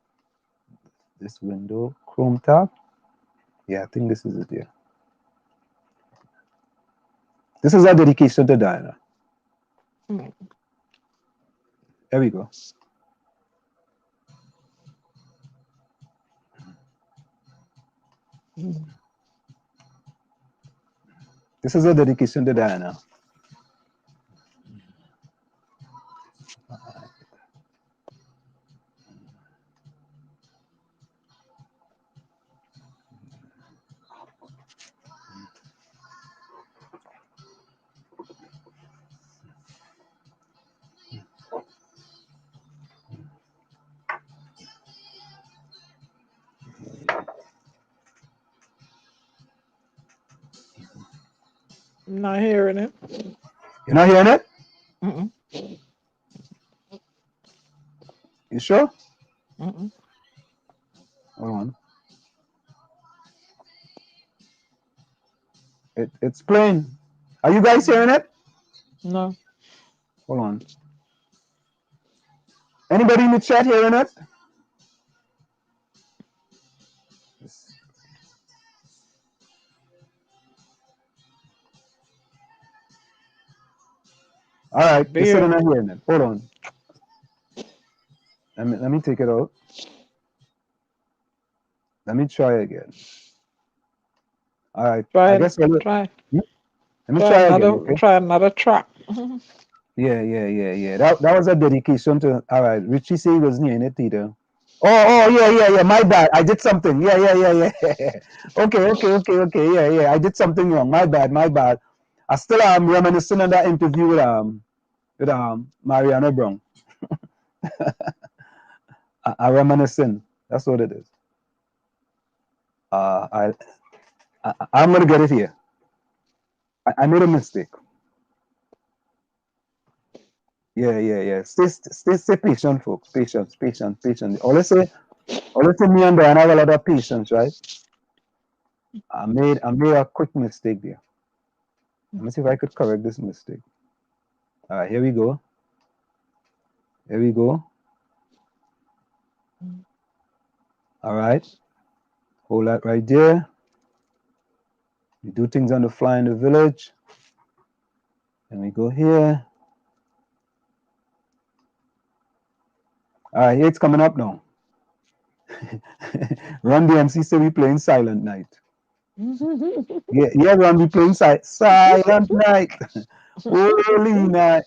This window, Chrome tab. Yeah, I think this is it here. This is our dedication to Diana. There we go. This is a dedication to Diana. I'm not hearing it. You're not hearing it? You sure? Hold on. It's playing. Are you guys hearing it? No. Hold on. Anybody in the chat hearing it? All right, they said I'm not hearing it. Hold on. Let me take it out. Let me try again. All right. Try. Let me try try another, again. Okay? Try another track. Yeah. That was a dedication to. All right. Richie said he wasn't hearing it either. Oh, yeah. My bad. I did something. Yeah. Okay. Yeah. I did something wrong. My bad. I still am reminiscing on that interview with Mariana Brown. I reminiscing. That's what it is. I'm gonna get it here. I made a mistake. Yeah. Stay patient, folks. Patience. Always say me and Diana have a lot of patience, right? I made a quick mistake there. Let me see if I could correct this mistake. All right, here we go. All right. Hold that right there. We do things on the fly in the village. And we go here. All right, here it's coming up now. Run DMC said we playing Silent Night. Yeah, Run, we playing Silent Night. Holy night.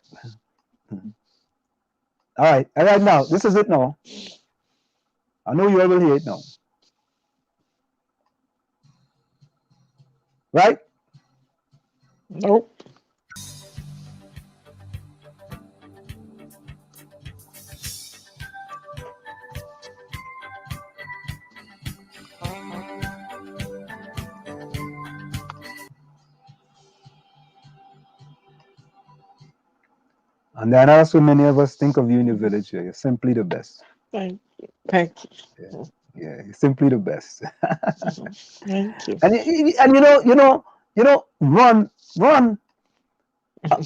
All right. All right now. This is it now. I know you all will hear it now. Right? Nope. And then also many of us think of you in the village here. You're simply the best. Thank you. Thank you. Yeah, you're simply the best. Thank you. And Ron. How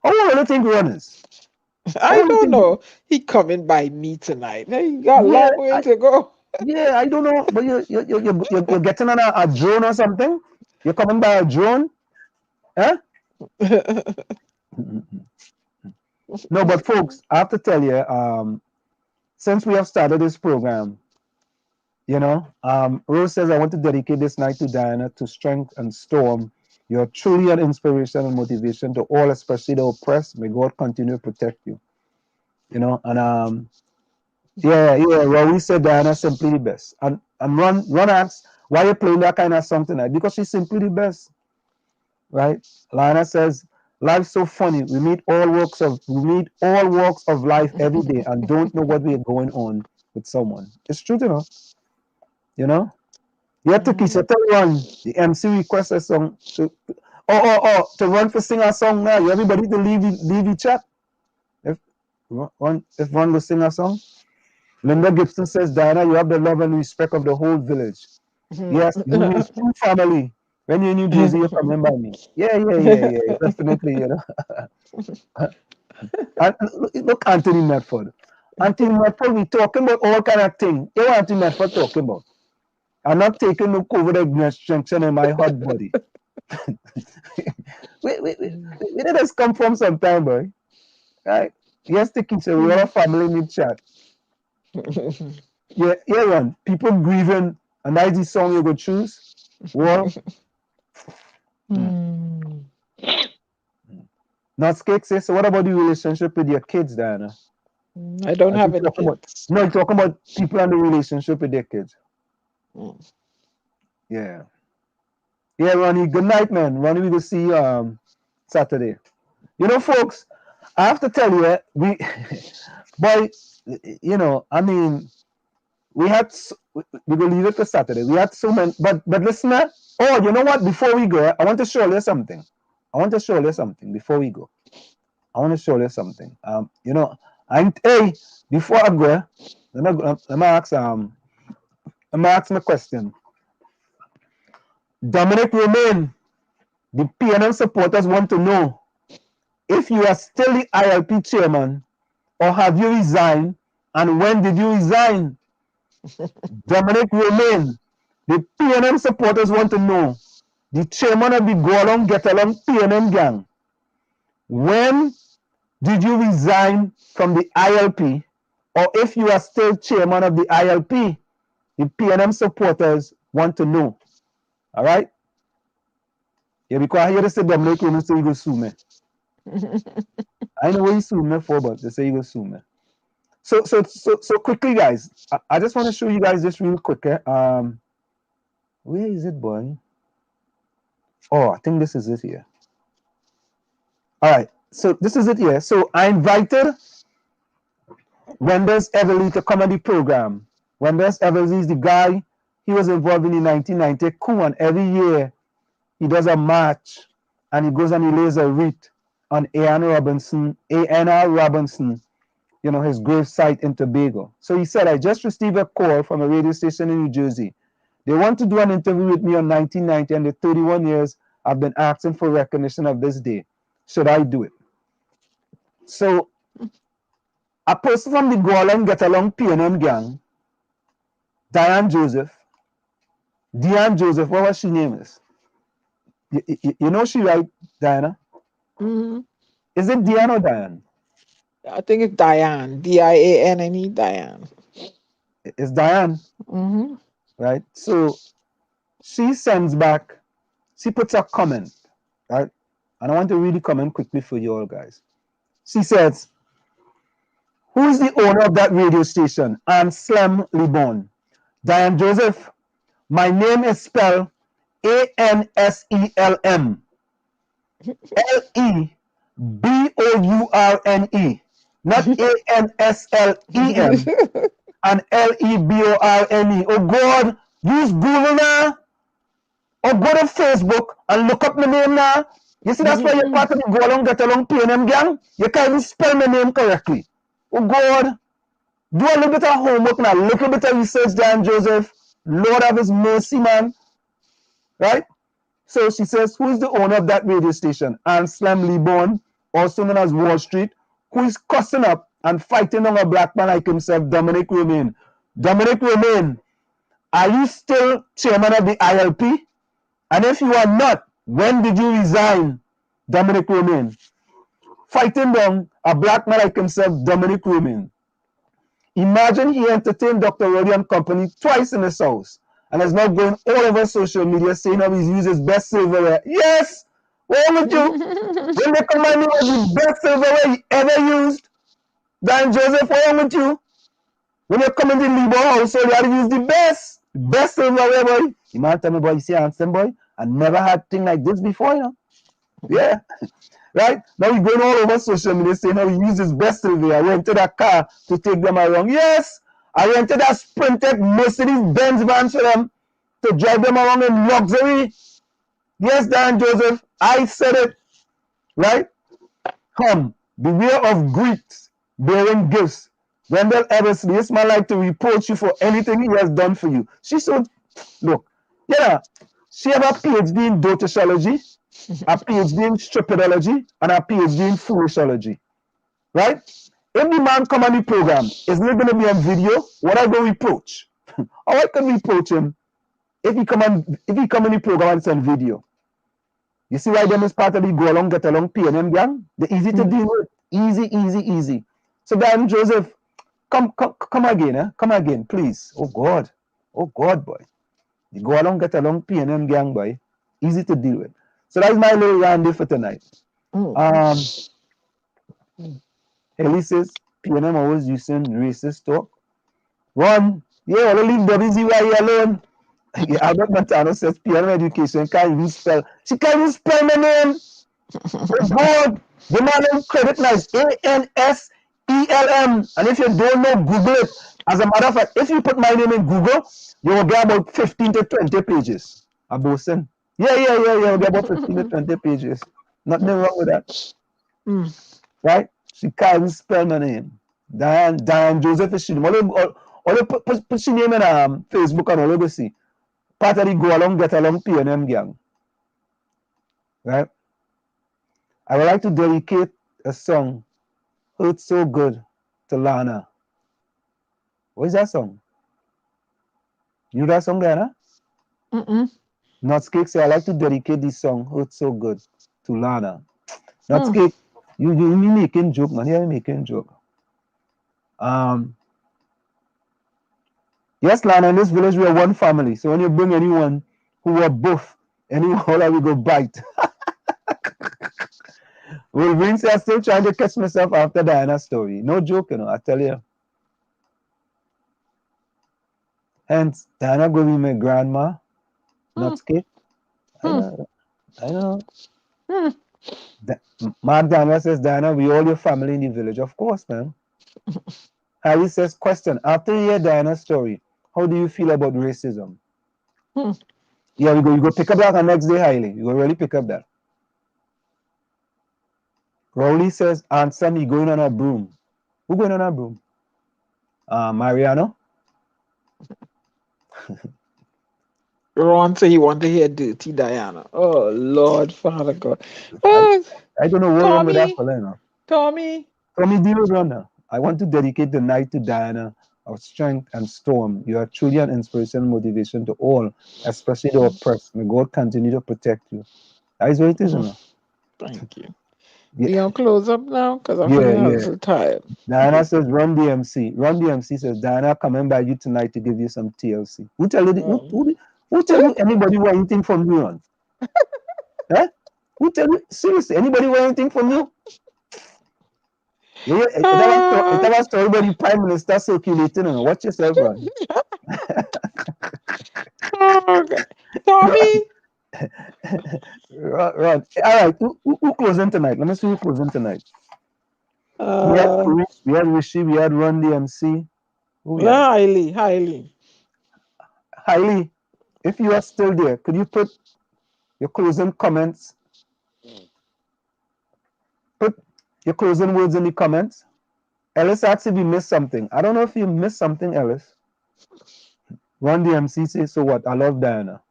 old do you think Ron is? I don't know. He coming by me tonight. He got a long way to go. Yeah, I don't know. But you're getting on a drone or something? You're coming by a drone? Huh? No, but folks, I have to tell you, since we have started this program, Rose says, I want to dedicate this night to Diana, to strength and storm. You're truly an inspiration and motivation to all, especially the oppressed. May God continue to protect you. And Rawi said Diana simply the best. And Ron asks, why are you playing that kind of song tonight? Because she's simply the best. Right? Lana says, life's so funny. We meet all walks of life every day and don't know what we're going on with someone. It's true, You have to tell Ron, the MC requests a song to Ron for sing a song now. You everybody to leave the chat. If Ron will sing a song. Linda Gibson says, Diana, you have the love and respect of the whole village. Yes, you need true family. When you're in New Jersey, you come by me. Yeah, definitely, And look, Anthony Medford. Anthony Medford, we talking about all kind of things. You know what Anthony Medford talking about? I'm not taking no COVID administration in my hot body. Where did this come from sometime, boy? Right? Yes, the kids, we all a family need chat. Yeah, Ron, people grieving, and that's the song you go choose. Well, Nutscake says, so what about the relationship with your kids, Diana? I don't have any kids. No, you're talking about people and the relationship with their kids. Yeah. Yeah, Ronnie, good night, man. Ronnie, we will see you Saturday. Folks, I have to tell you, we're going to leave it for Saturday. We had so many, but listener, you know what? Before we go, I want to show you something. Before we go. I want to show you something. Before I go, let me ask my question. Dominic Romain, the PNM supporters want to know if you are still the ILP chairman or have you resigned, and when did you resign? Dominic Romain, the PNM supporters want to know, the chairman of the Go Along Get Along PNM gang, when did you resign from the ILP, or if you are still chairman of the ILP? The PNM supporters want to know. All right? Yeah, because I hear they say Dominic Romain say you go sue me. I know what you sue me for, but they say you go sue me. So quickly, guys. I just want to show you guys this real quick. Where is it, boy? Oh, I think this is it here. All right. So this is it here. So I invited 𝗪𝗪𝘀𝗃𝗍𝘆 to come on the program. 𝗪𝗪𝘀𝗍𝘆 is the guy. He was involved in the 1990 coup, and every year he does a march and he goes and he lays a wreath on A.N.R. Robinson, his grave site in Tobago. So he said, I just received a call from a radio station in New Jersey. They want to do an interview with me on 1990, and the 31 years I've been asking for recognition of this day. Should I do it? So a person from the Go Along Get Along PNM gang, Deanne Joseph, what was she name is? You know she right, Diana? Is it Diane or Diane? I think it's Diane. D-I-A-N-N-E, Diane. It's Diane. Right? So she sends back, she puts a comment, right? And I want to read the comment quickly for you all guys. She says, Who is the owner of that radio station? 𝗪𝗠𝐿. Diane Joseph, my name is spelled ANSELM. LEBOURNE, not ANSLEM and LEBORNE. Oh God, use Google now or go to Facebook and look up my name now. You see, that's why you're part of the Go Along Get Along PNM gang. You can't even spell my name correctly. Oh God, do a little bit of homework now, a little bit of research, Dan Joseph. Lord have his mercy, man. Right? So she says, who is the owner of that radio station? 𝗪𝗠𝐿, also known as Wall Street, who is cussing up and fighting on a black man like himself, Dominic Romain. Dominic Romain, are you still chairman of the ILP? And if you are not, when did you resign, Dominic Romain? Fighting down a black man like himself, Dominic Romain. Imagine he entertained Dr. Roddy and company twice in his house. And is now going all over social media saying how he's used his best silverware. Yes! What would you? When they come on, was the best silverware he ever used. Dan Joseph, what would you? When you come in the Libo household, you have to use the best silverware, boy. You might tell me, boy, you see, handsome boy, I never had thing like this before, you know. Yeah. Right? Now he's going all over social media saying how he used his best silverware. I rented a car to take them around. Yes! I rented a Sprinter Mercedes-Benz van for them to drive them around in luxury. Yes, Dan Joseph, I said it. Right? Beware of Greeks bearing gifts. Wendell Eversley, this man like to reproach you for anything he has done for you. She said, look, yeah, she have a PhD in dotishology, a PhD in stupidology, and a PhD in foolishology. Right? If the man come on the program, isn't it going to be on video? What I go reproach? Or I can reproach him if he come in the program and it's on video. You see why them is part of the Go Along Get Along PNM gang? They're easy to deal with. Easy. So Dan Joseph, come again, eh? Come again, please. Oh God, boy. The Go Along Get Along PNM gang, boy. Easy to deal with. So that's my little randy for tonight. Haley says, PNM always using racist talk. One, yeah, I'll leave WZYE alone. Albert Montano says, PNM education can't even spell. She can't even spell my name. Oh God, the man name credit nice. ANSELM. And if you don't know, Google it. As a matter of fact, if you put my name in Google, you will get about 15 to 20 pages. Abosen. Yeah. You'll get about 15 to 20 pages. Nothing wrong with that. Right? She can't even spell my name. Diane Joseph is she. All put she name in Facebook and all you see. Part of the Go Along Get Along PNM gang. Right? I would like to dedicate a song, Hurt So Good, to Lana. What is that song? You know that song, Diana? Nutscake say, I like to dedicate this song, Hurt So Good, to Lana. Nutscake, you making joke, man. You're making joke. Yes, Lana, in this village we are one family. So when you bring anyone who are both, anyone we go bite. Well, Vince, I'm still trying to catch myself after Diana's story. No joke, you know, I tell you. Hence, Diana go be my grandma. Nutscake. I know. Mark Daniel says, Diana, we all your family in the village. Of course, man. Harry says, question. After you hear Diana's story, how do you feel about racism? Yeah, you go pick up that the next day, Hailey. You go really pick up that. Rowley says, Aunt Sammy going on a broom. Who going on a broom? Mariano? Ron said he want to hear Dirty Diana. Oh, Lord, Father God. Oh, I don't know what wrong with that fella, you know. Tommy, deal with Rhonda. I want to dedicate the night to Diana, of strength and storm. You are truly an inspiration and motivation to all, especially the oppressed. May God continue to protect you. That is what it is, you know. Thank you. Yeah. You gonna close up now? Because I'm a little tired. Diana says, Run DMC. Run DMC says, Diana coming by you tonight to give you some TLC. Who tell you who tell you anybody want anything from you on? Huh? Who tell you? Seriously, anybody want anything from you? It was told by the Prime Minister circulating. Watch yourself, Ron. Tommy. Ron. All right. Who closing tonight? Let me see who closing tonight. We had Rishi. We had Ron DMC. Highly. If you are still there, could you put your closing comments? Put your closing words in the comments. Ellis asks if you missed something. I don't know if you missed something, Ellis. Ron DMC says, so what? I love Diana.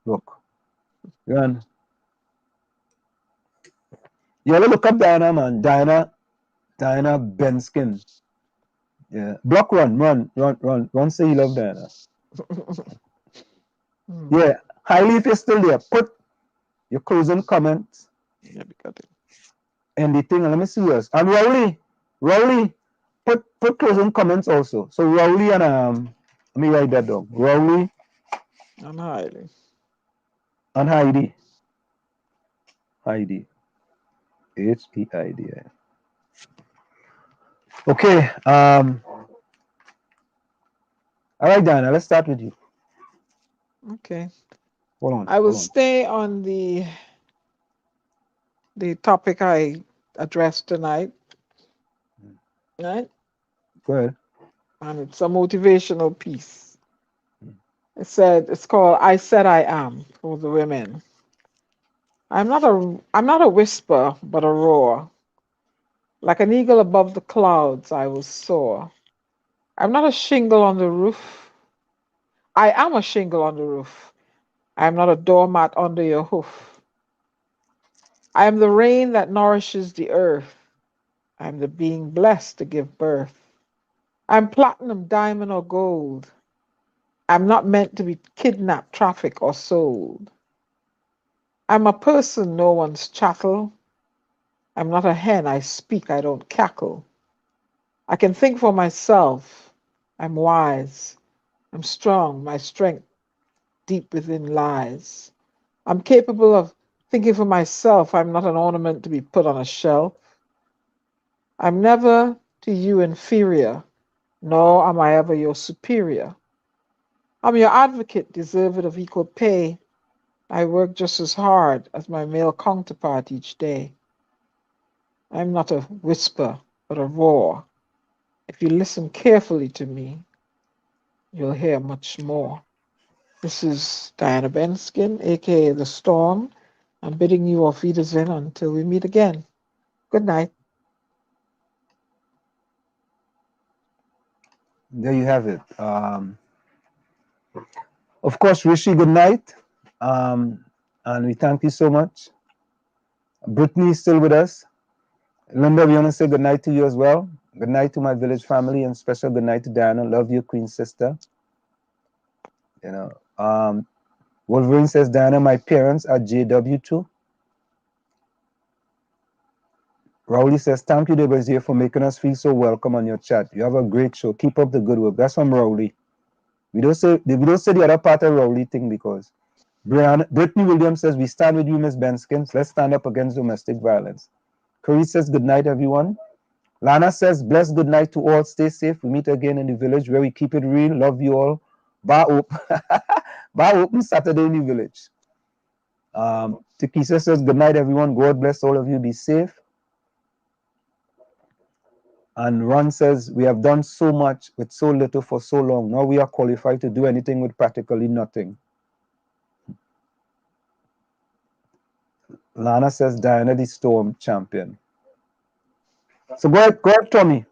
Look. Ron. You ever look up Diana, man? Diana Benskin. Yeah. Block Ron say you love Diana. Yeah. Highly, if you're still there, put your closing comments. Yeah, because and the thing, let me see who else. And Rowley, put closing comments also. So Rowley and let me write that down. Rowley and Heidi. And Heidi. HEIDI. Okay. All right, Diana, let's start with you. Okay. Hold on. I will stay on the topic I addressed tonight. Right? Go ahead. And it's a motivational piece. It's called I Said I Am for the women. I'm not a whisper, but a roar. Like an eagle above the clouds, I will soar. I'm not a shingle on the roof. I am a shingle on the roof. I am not a doormat under your hoof. I am the rain that nourishes the earth. I am the being blessed to give birth. I'm platinum, diamond, or gold. I'm not meant to be kidnapped, trafficked, or sold. I'm a person, no one's chattel. I'm not a hen, I speak, I don't cackle. I can think for myself. I'm wise. I'm strong, my strength deep within lies. I'm capable of thinking for myself. I'm not an ornament to be put on a shelf. I'm never to you inferior, nor am I ever your superior. I'm your advocate, deserving of equal pay. I work just as hard as my male counterpart each day. I'm not a whisper, but a roar. If you listen carefully to me, you'll hear much more. This is Diana Benskin, aka The Storm. I'm bidding you auf Wiedersehen until we meet again. Good night. There you have it. Of course, Rishi, good night. And we thank you so much. Brittany is still with us. Linda, we want to say good night to you as well. Good night to my village family, and special good night to Diana. Love you, Queen Sister. You know, Wolverine says, Diana, my parents are JW too. Rowley says, thank you, WZYE, for making us feel so welcome on your chat. You have a great show. Keep up the good work. That's from Rowley. We don't say the other part of Rowley thing because Brittany Williams says, we stand with you, Miss Benskins. Let's stand up against domestic violence. Curry says, good night, everyone. Lana says, bless good night to all. Stay safe. We meet again in the village where we keep it real. Love you all. Bar open. Bar open Saturday in the village. Tikisa says, good night, everyone. God bless all of you. Be safe. And Ron says, we have done so much with so little for so long. Now we are qualified to do anything with practically nothing. Lana says, Diana the Storm champion. So go ahead, Tommy.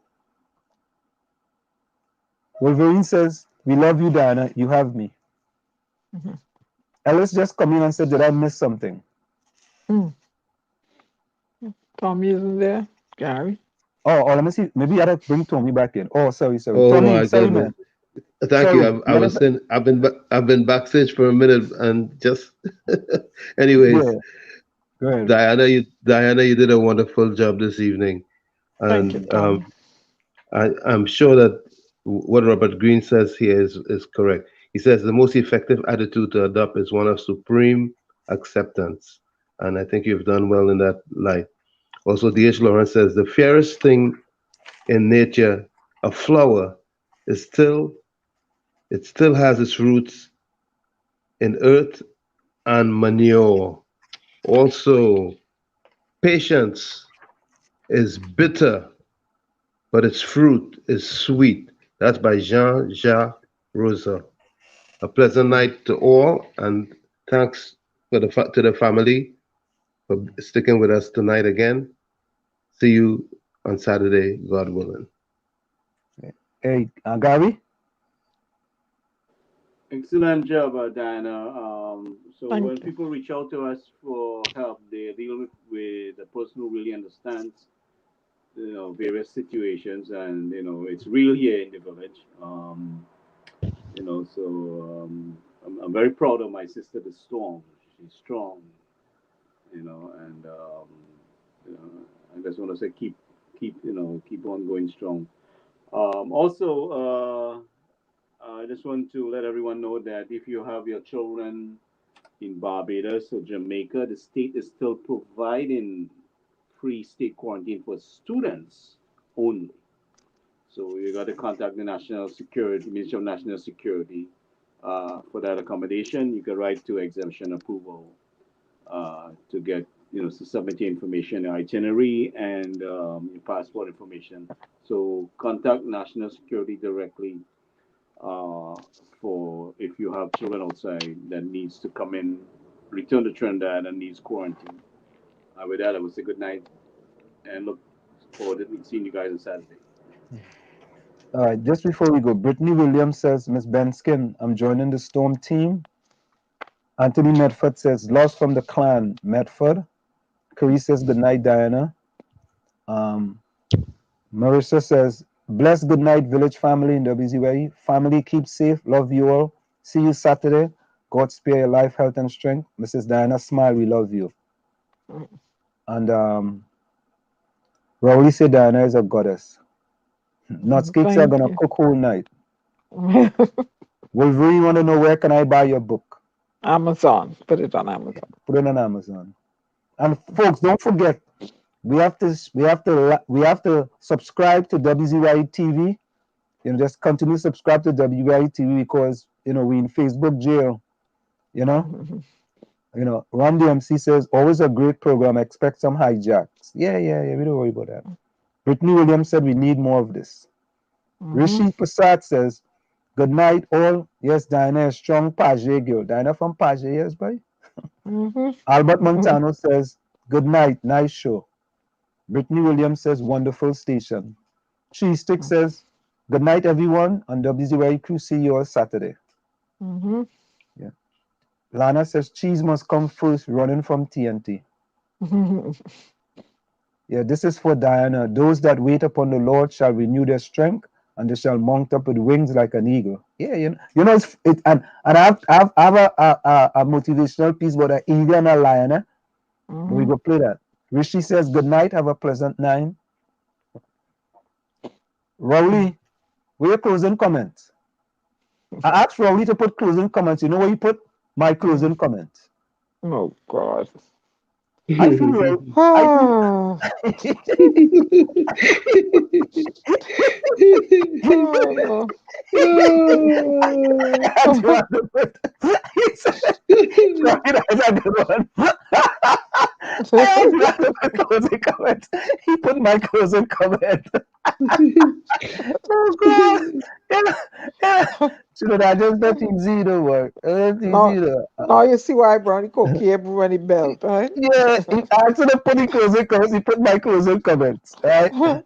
Wolverine says, we love you, Diana. You have me. Mm-hmm. Ellis just come in and said, did I miss something? Tommy isn't there. Gary. Oh, let me see. Maybe I had to bring Tommy back in. Oh, sorry. Oh, Tommy, my sorry, goodness. man. Thank Sorry. you. I was saying I've been backstage for a minute and just anyways. Yeah. Go ahead. Diana, you did a wonderful job this evening. Thank you, Tommy. I'm sure that what Robert Greene says here is correct. He says the most effective attitude to adopt is one of supreme acceptance. And I think you've done well in that light. Also, D.H. Lawrence says the fairest thing in nature, a flower, it still has its roots in earth and manure. Also, patience is bitter, but its fruit is sweet. That's by Jean-Jacques Rousseau. A pleasant night to all, and thanks to the family for sticking with us tonight again. See you on Saturday, God willing. Hey, Gary? Excellent job, Diana. So when people reach out to us for help, they deal with a person who really understands, various situations, and it's real here in the village. I'm very proud of my sister, the Storm. She's strong, and I just want to say keep on going strong. I just want to let everyone know that if you have your children in Barbados or Jamaica, the state is still providing free state quarantine for students only. So you got to contact the Ministry of National Security for that accommodation. You can write to exemption approval to get, to submit your information, your itinerary, and your passport information. So contact National Security directly for if you have children outside that needs to come in, return to Trinidad and needs quarantine. With that, I will say good night and look forward to seeing you guys on Saturday. All right, just before we go, Brittany Williams says, Miss Benskin, I'm joining the Storm team. Anthony Medford says, lost from the clan, Medford. Carrie says, good night, Diana. Marissa says, bless good night, village family in WZYE. Family, keep safe. Love you all. See you Saturday. God spare your life, health, and strength. Mrs. Diana, smile. We love you. And Rowley said Diana is a goddess. Nuts cakes are going to cook whole night. Wolverine want to know where can I buy your book? Amazon. Put it on Amazon. Put it on Amazon. And folks, don't forget, we have to subscribe to WZYE TV. Just continue to subscribe to WZYE TV because we in Facebook jail. Ron DMC says always a great program. Expect some hijacks. Yeah. We don't worry about that. Brittany Williams said we need more of this. Rishi Prasad says, good night, all. Yes, Diana is strong Page girl. Diana from Page, yes, boy. Albert Montano says, good night, nice show. Brittany Williams says, wonderful station. Cheese Stick says, good night, everyone. On WZYE Crew, see you all Saturday. Yeah. Lana says, cheese must come first, running from TNT. Yeah, this is for Diana. Those that wait upon the Lord shall renew their strength, and they shall mount up with wings like an eagle. Yeah, and I have a motivational piece about an eagle and a lion. We go play that. Rishi says, good night, have a pleasant night. Rowley, where your closing comments? I asked Rowley to put closing comments. You know where you put? My closing comments. Oh, God. I feel well. He put my closing comment. Oh God! I just let him see the work. Now you see why Brownie cook everybody belt, right? Yeah, instead of putting closing comments, he put my closing comments, right? And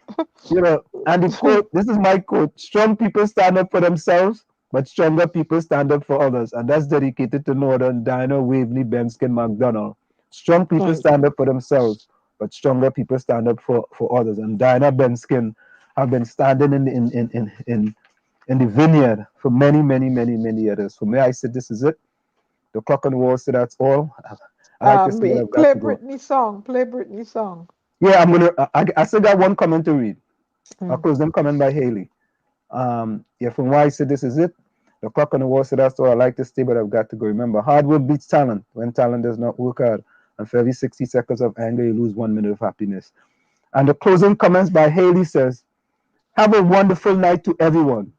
the quote, this is my quote: strong people stand up for themselves, but stronger people stand up for others. And that's dedicated to Northern, Diana, Waveney, Benskin, McDonald. Strong people stand up for themselves, but stronger people stand up for others. And Diana Benskin have been standing in the vineyard for many years. For me, I said, this is it. The clock on the wall said, that's all. Play Britney song. Play Britney song. Yeah, I still got one comment to read. A closing comment by Haley. From why I said, this is it. The clock on the wall said, that's all. I like to stay, but I've got to go. Remember, hard work beats talent when talent does not work hard. And for every 60 seconds of anger, you lose 1 minute of happiness. And the closing comments by Haley says, have a wonderful night to everyone.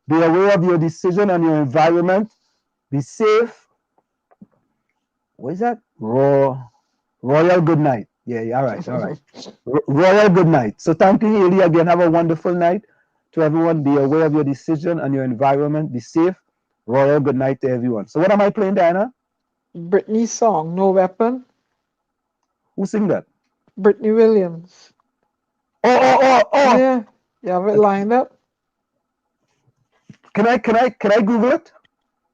Be aware of your decision and your environment. Be safe. What is that? Royal good night. Yeah, all right. Royal good night. So thank you, Haley, again. Have a wonderful night to everyone. Be aware of your decision and your environment. Be safe. Royal good night to everyone. So what am I playing, Diana? Britney's song, No Weapon. Who sing that? Brittany Williams. Oh. Yeah, you have it lined up. Can I Google it?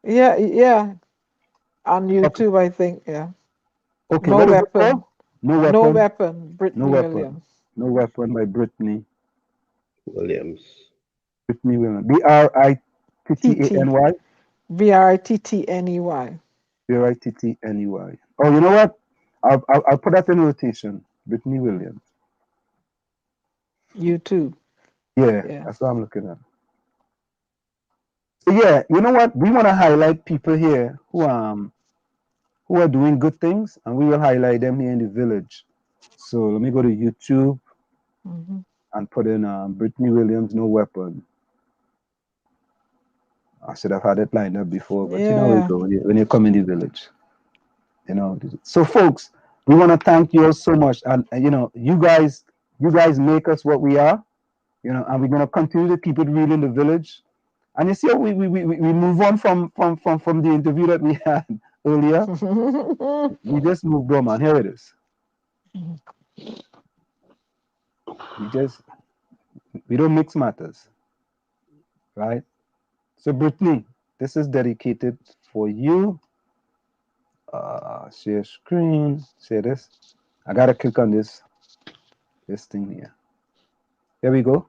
Yeah. On YouTube, I think, yeah. Okay, No Weapon. No Weapon. No Weapon, Brittany Williams. No Weapon by Brittany Williams. Brittany Williams. Brittany. Brittney. Brittney. Oh, you know what? I'll put that in rotation. Brittany Williams. YouTube. Yeah, that's what I'm looking at. So yeah, you know what? We want to highlight people here who are doing good things, and we will highlight them here in the village. So let me go to YouTube and put in Brittany Williams, No Weapon. I should have had it lined up before, but you know how it goes when you come in the village. You know. So folks, we want to thank you all so much, and you know, you guys make us what we are. You know, and we're gonna continue to keep it real in the village. And you see how we move on from the interview that we had earlier. We just moved on, man. Here it is. We don't mix matters, right? So Brittany, this is dedicated for you. Share screen. Share this. I gotta click on this thing here. There we go.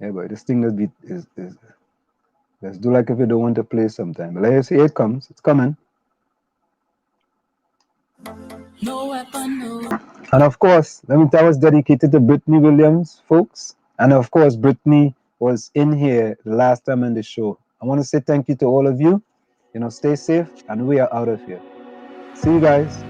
Yeah, but this thing is let's do like if you don't want to play sometime. But let's see, it comes. It's coming. No weapon, no. And of course, that was dedicated to Brittany Williams, folks. And of course, Brittany was in here the last time in the show. I want to say thank you to all of you. You know, stay safe, and we are out of here. See you guys.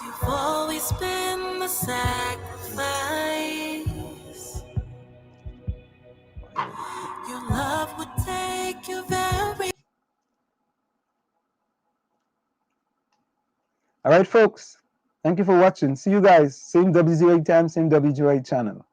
You've always been the sacrifice. Your love would take you very. All right, folks. Thank you for watching. See you guys. Same WZYE time, same WZYE channel.